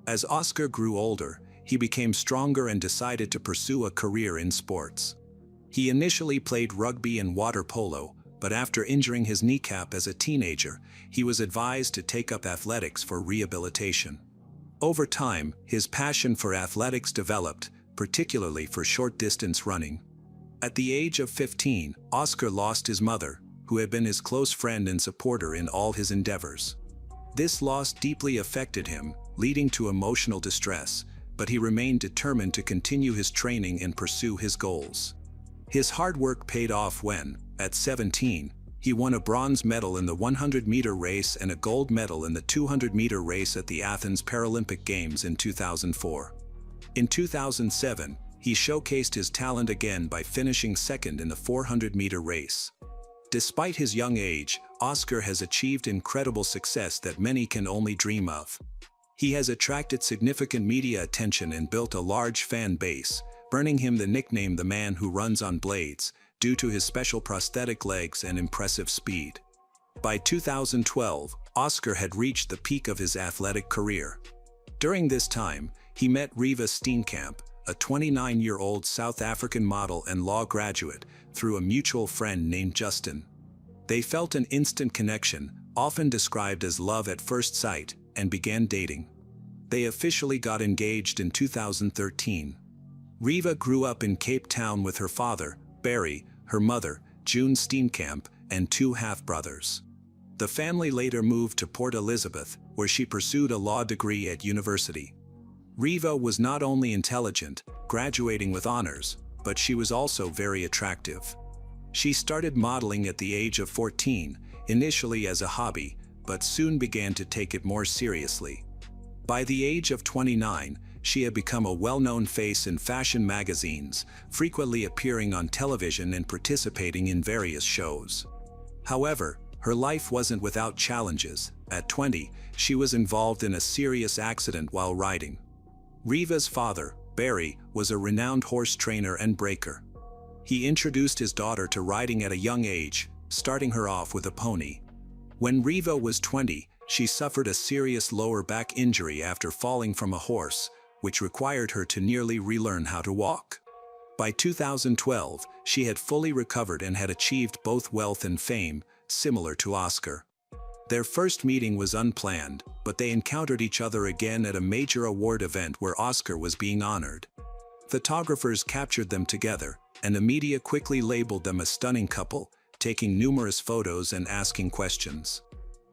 As Oscar grew older, he became stronger and decided to pursue a career in sports. He initially played rugby and water polo, but after injuring his kneecap as a teenager, he was advised to take up athletics for rehabilitation. Over time, his passion for athletics developed, particularly for short-distance running. At the age of 15, Oscar lost his mother, who had been his close friend and supporter in all his endeavors. This loss deeply affected him, leading to emotional distress, but he remained determined to continue his training and pursue his goals. His hard work paid off when, at 17, he won a bronze medal in the 100-meter race and a gold medal in the 200-meter race at the Athens Paralympic Games in 2004. In 2007, he showcased his talent again by finishing second in the 400-meter race. Despite his young age, Oscar has achieved incredible success that many can only dream of. He has attracted significant media attention and built a large fan base, earning him the nickname "the man who runs on blades," due to his special prosthetic legs and impressive speed. By 2012, Oscar had reached the peak of his athletic career. During this time, he met Riva Steenkamp, a 29-year-old South African model and law graduate, through a mutual friend named Justin. They felt an instant connection, often described as love at first sight, and began dating. They officially got engaged in 2013. Riva grew up in Cape Town with her father, Barry, her mother, June Steenkamp, and two half-brothers. The family later moved to Port Elizabeth, where she pursued a law degree at university. Riva was not only intelligent, graduating with honors, but she was also very attractive. She started modeling at the age of 14, initially as a hobby, but soon began to take it more seriously. By the age of 29, she had become a well-known face in fashion magazines, frequently appearing on television and participating in various shows. However, her life wasn't without challenges. At 20, she was involved in a serious accident while riding. Riva's father, Barry, was a renowned horse trainer and breaker. He introduced his daughter to riding at a young age, starting her off with a pony. When Riva was 20, she suffered a serious lower back injury after falling from a horse, which required her to nearly relearn how to walk. By 2012, she had fully recovered and had achieved both wealth and fame, similar to Oscar. Their first meeting was unplanned, but they encountered each other again at a major award event where Oscar was being honored. Photographers captured them together, and the media quickly labeled them a stunning couple, taking numerous photos and asking questions.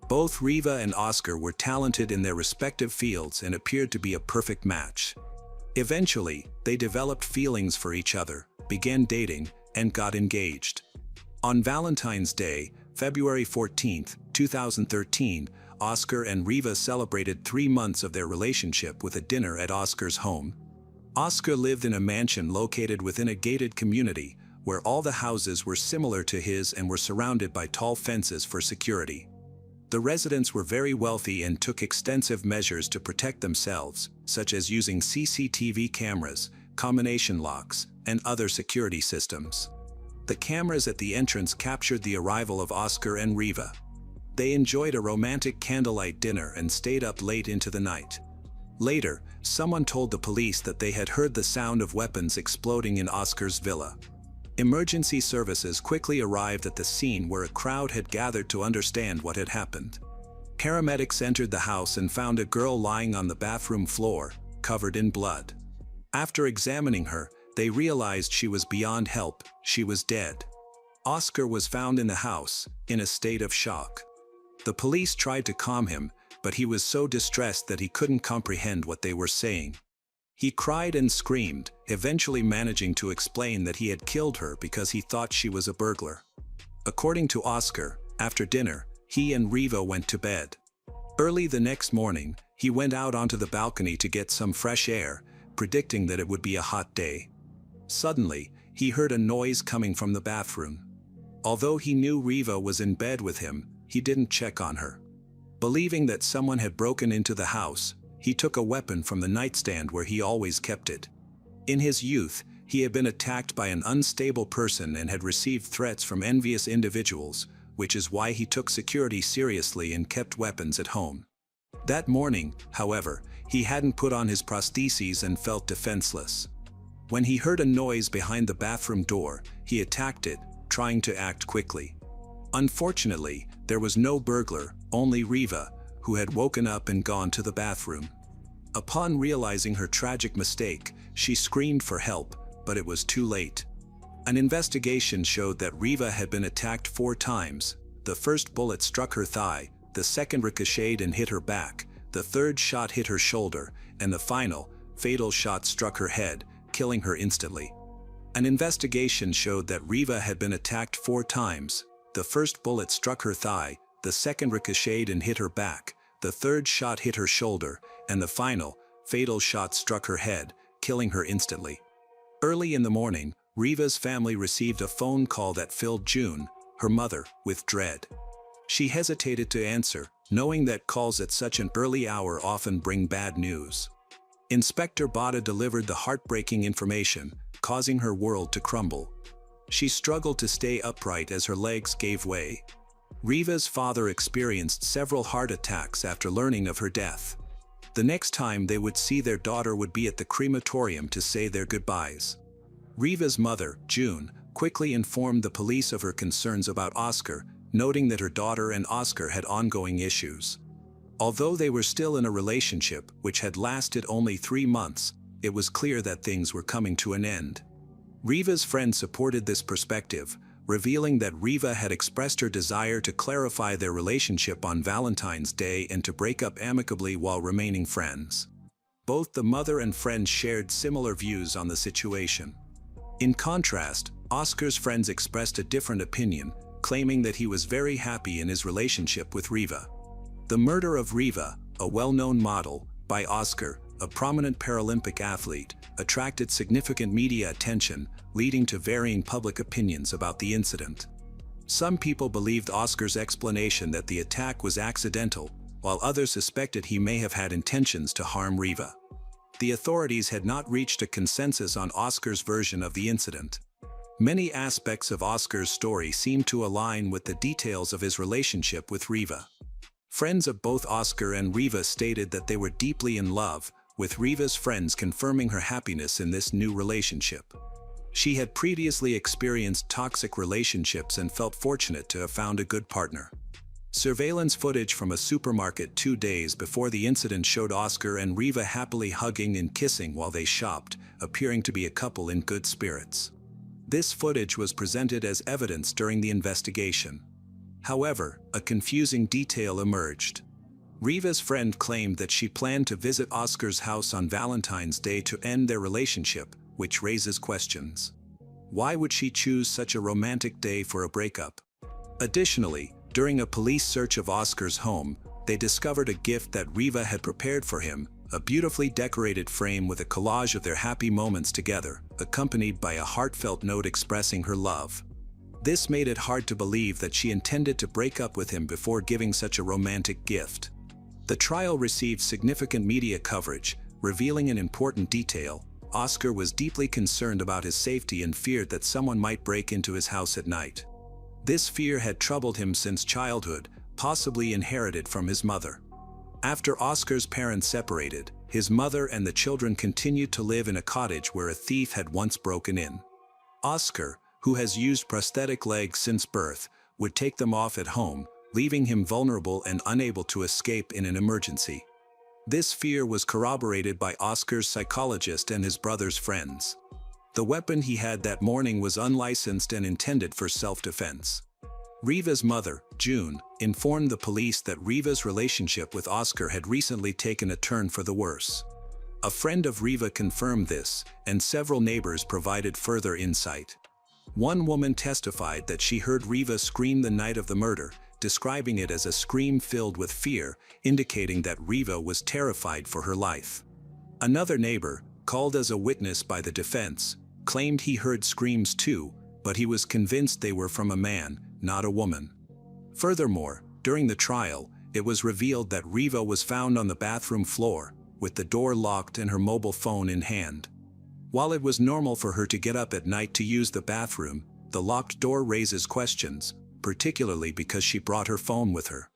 Both Riva and Oscar were talented in their respective fields and appeared to be a perfect match. Eventually, they developed feelings for each other, began dating, and got engaged. On Valentine's Day, February 14, 2013, Oscar and Riva celebrated 3 months of their relationship with a dinner at Oscar's home. Oscar lived in a mansion located within a gated community, where all the houses were similar to his and were surrounded by tall fences for security. The residents were very wealthy and took extensive measures to protect themselves, such as using CCTV cameras, combination locks, and other security systems. The cameras at the entrance captured the arrival of Oscar and Riva. They enjoyed a romantic candlelight dinner and stayed up late into the night. Later, someone told the police that they had heard the sound of weapons exploding in Oscar's villa. Emergency services quickly arrived at the scene where a crowd had gathered to understand what had happened. Paramedics entered the house and found a girl lying on the bathroom floor, covered in blood. After examining her, they realized she was beyond help. She was dead. Oscar was found in the house, in a state of shock. The police tried to calm him, but he was so distressed that he couldn't comprehend what they were saying. He cried and screamed, eventually managing to explain that he had killed her because he thought she was a burglar. According to Oscar, after dinner, he and Riva went to bed. Early the next morning, he went out onto the balcony to get some fresh air, predicting that it would be a hot day. Suddenly, he heard a noise coming from the bathroom. Although he knew Riva was in bed with him, he didn't check on her. Believing that someone had broken into the house, he took a weapon from the nightstand where he always kept it. In his youth, he had been attacked by an unstable person and had received threats from envious individuals, which is why he took security seriously and kept weapons at home. That morning, however, he hadn't put on his prostheses and felt defenseless. When he heard a noise behind the bathroom door, he attacked it, trying to act quickly. Unfortunately, there was no burglar, only Riva, who had woken up and gone to the bathroom. Upon realizing her tragic mistake, she screamed for help, but it was too late. An investigation showed that Riva had been attacked 4 times. The first bullet struck her thigh, the second ricocheted and hit her back, the third shot hit her shoulder, and the final, fatal shot struck her head, killing her instantly. An investigation showed that Riva had been attacked 4 times. The first bullet struck her thigh, the second ricocheted and hit her back, the third shot hit her shoulder, and the final, fatal shot struck her head, killing her instantly. Early in the morning, Riva's family received a phone call that filled June, her mother, with dread. She hesitated to answer, knowing that calls at such an early hour often bring bad news. Inspector Bada delivered the heartbreaking information, causing her world to crumble. She struggled to stay upright as her legs gave way. Riva's father experienced several heart attacks after learning of her death. The next time they would see their daughter would be at the crematorium to say their goodbyes. Riva's mother, June, quickly informed the police of her concerns about Oscar, noting that her daughter and Oscar had ongoing issues. Although they were still in a relationship which had lasted only 3 months, it was clear that things were coming to an end. Riva's friend supported this perspective, revealing that Riva had expressed her desire to clarify their relationship on Valentine's Day and to break up amicably while remaining friends. Both the mother and friend shared similar views on the situation. In contrast, Oscar's friends expressed a different opinion, claiming that he was very happy in his relationship with Riva. The murder of Riva, a well-known model, by Oscar, a prominent Paralympic athlete, attracted significant media attention, leading to varying public opinions about the incident. Some people believed Oscar's explanation that the attack was accidental, while others suspected he may have had intentions to harm Riva. The authorities had not reached a consensus on Oscar's version of the incident. Many aspects of Oscar's story seemed to align with the details of his relationship with Riva. Friends of both Oscar and Riva stated that they were deeply in love, with Riva's friends confirming her happiness in this new relationship. She had previously experienced toxic relationships and felt fortunate to have found a good partner. Surveillance footage from a supermarket 2 days before the incident showed Oscar and Riva happily hugging and kissing while they shopped, appearing to be a couple in good spirits. This footage was presented as evidence during the investigation. However, a confusing detail emerged. Riva's friend claimed that she planned to visit Oscar's house on Valentine's Day to end their relationship, which raises questions. Why would she choose such a romantic day for a breakup? Additionally, during a police search of Oscar's home, they discovered a gift that Riva had prepared for him, a beautifully decorated frame with a collage of their happy moments together, accompanied by a heartfelt note expressing her love. This made it hard to believe that she intended to break up with him before giving such a romantic gift. The trial received significant media coverage, revealing an important detail. Oscar was deeply concerned about his safety and feared that someone might break into his house at night. This fear had troubled him since childhood, possibly inherited from his mother. After Oscar's parents separated, his mother and the children continued to live in a cottage where a thief had once broken in. Oscar, who has used prosthetic legs since birth, would take them off at home, leaving him vulnerable and unable to escape in an emergency. This fear was corroborated by Oscar's psychologist and his brother's friends. The weapon he had that morning was unlicensed and intended for self-defense. Riva's mother, June, informed the police that Riva's relationship with Oscar had recently taken a turn for the worse. A friend of Riva confirmed this, and several neighbors provided further insight. One woman testified that she heard Riva scream the night of the murder, describing it as a scream filled with fear, indicating that Riva was terrified for her life. Another neighbor, called as a witness by the defense, claimed he heard screams too, but he was convinced they were from a man, not a woman. Furthermore, during the trial, it was revealed that Riva was found on the bathroom floor, with the door locked and her mobile phone in hand. While it was normal for her to get up at night to use the bathroom, the locked door raises questions, particularly because she brought her phone with her.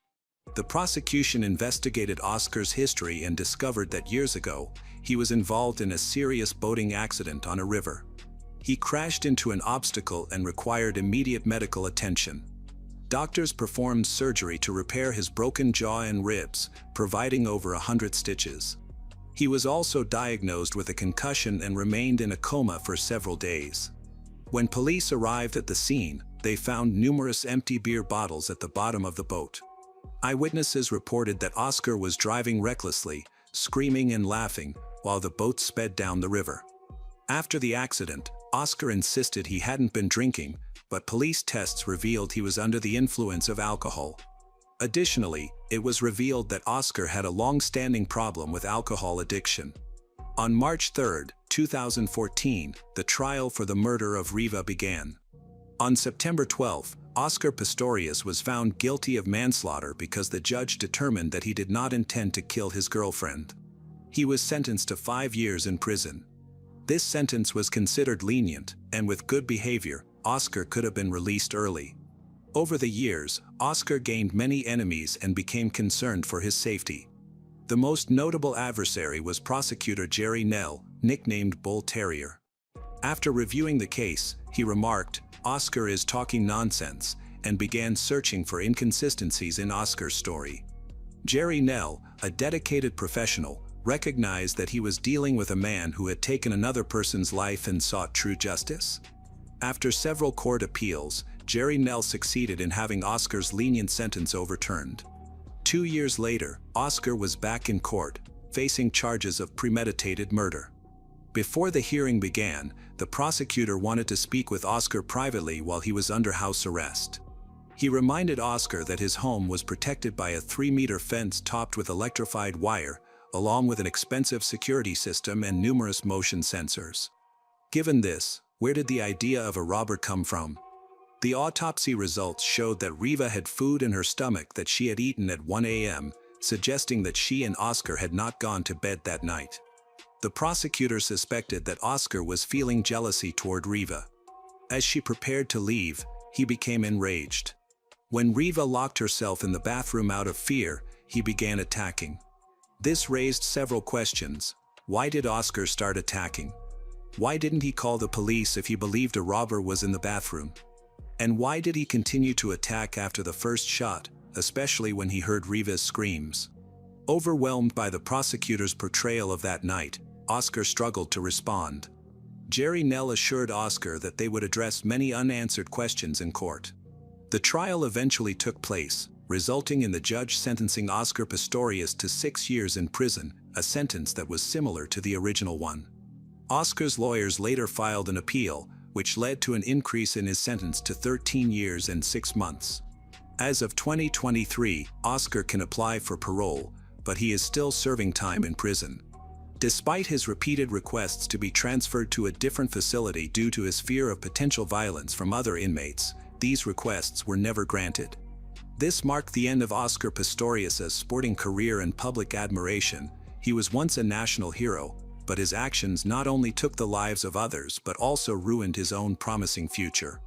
The prosecution investigated Oscar's history and discovered that years ago, he was involved in a serious boating accident on a river. He crashed into an obstacle and required immediate medical attention. Doctors performed surgery to repair his broken jaw and ribs, providing over 100 stitches. He was also diagnosed with a concussion and remained in a coma for several days. When police arrived at the scene, they found numerous empty beer bottles at the bottom of the boat. Eyewitnesses reported that Oscar was driving recklessly, screaming and laughing, while the boat sped down the river. After the accident, Oscar insisted he hadn't been drinking, but police tests revealed he was under the influence of alcohol. Additionally, it was revealed that Oscar had a long-standing problem with alcohol addiction. On March 3, 2014, the trial for the murder of Riva began. On September 12, Oscar Pistorius was found guilty of manslaughter because the judge determined that he did not intend to kill his girlfriend. He was sentenced to 5 years in prison. This sentence was considered lenient, and with good behavior, Oscar could have been released early. Over the years, Oscar gained many enemies and became concerned for his safety. The most notable adversary was prosecutor Jerry Nell, nicknamed Bull Terrier. After reviewing the case, he remarked, "Oscar is talking nonsense," and began searching for inconsistencies in Oscar's story. Jerry Nell, a dedicated professional, recognized that he was dealing with a man who had taken another person's life and sought true justice. After several court appeals, Jerry Nell succeeded in having Oscar's lenient sentence overturned. 2 years later, Oscar was back in court, facing charges of premeditated murder. Before the hearing began, the prosecutor wanted to speak with Oscar privately while he was under house arrest. He reminded Oscar that his home was protected by a 3-meter fence topped with electrified wire, along with an expensive security system and numerous motion sensors. Given this, where did the idea of a robber come from? The autopsy results showed that Riva had food in her stomach that she had eaten at 1 a.m., suggesting that she and Oscar had not gone to bed that night. The prosecutor suspected that Oscar was feeling jealousy toward Riva. As she prepared to leave, he became enraged. When Riva locked herself in the bathroom out of fear, he began attacking. This raised several questions. Why did Oscar start attacking? Why didn't he call the police if he believed a robber was in the bathroom? And why did he continue to attack after the first shot, especially when he heard Riva's screams? Overwhelmed by the prosecutor's portrayal of that night, Oscar struggled to respond. Jerry Nell assured Oscar that they would address many unanswered questions in court. The trial eventually took place, resulting in the judge sentencing Oscar Pistorius to 6 years in prison, a sentence that was similar to the original one. Oscar's lawyers later filed an appeal, which led to an increase in his sentence to 13 years and 6 months. As of 2023, Oscar can apply for parole, but he is still serving time in prison. Despite his repeated requests to be transferred to a different facility due to his fear of potential violence from other inmates, these requests were never granted. This marked the end of Oscar Pistorius' sporting career and public admiration. He was once a national hero, but his actions not only took the lives of others but also ruined his own promising future.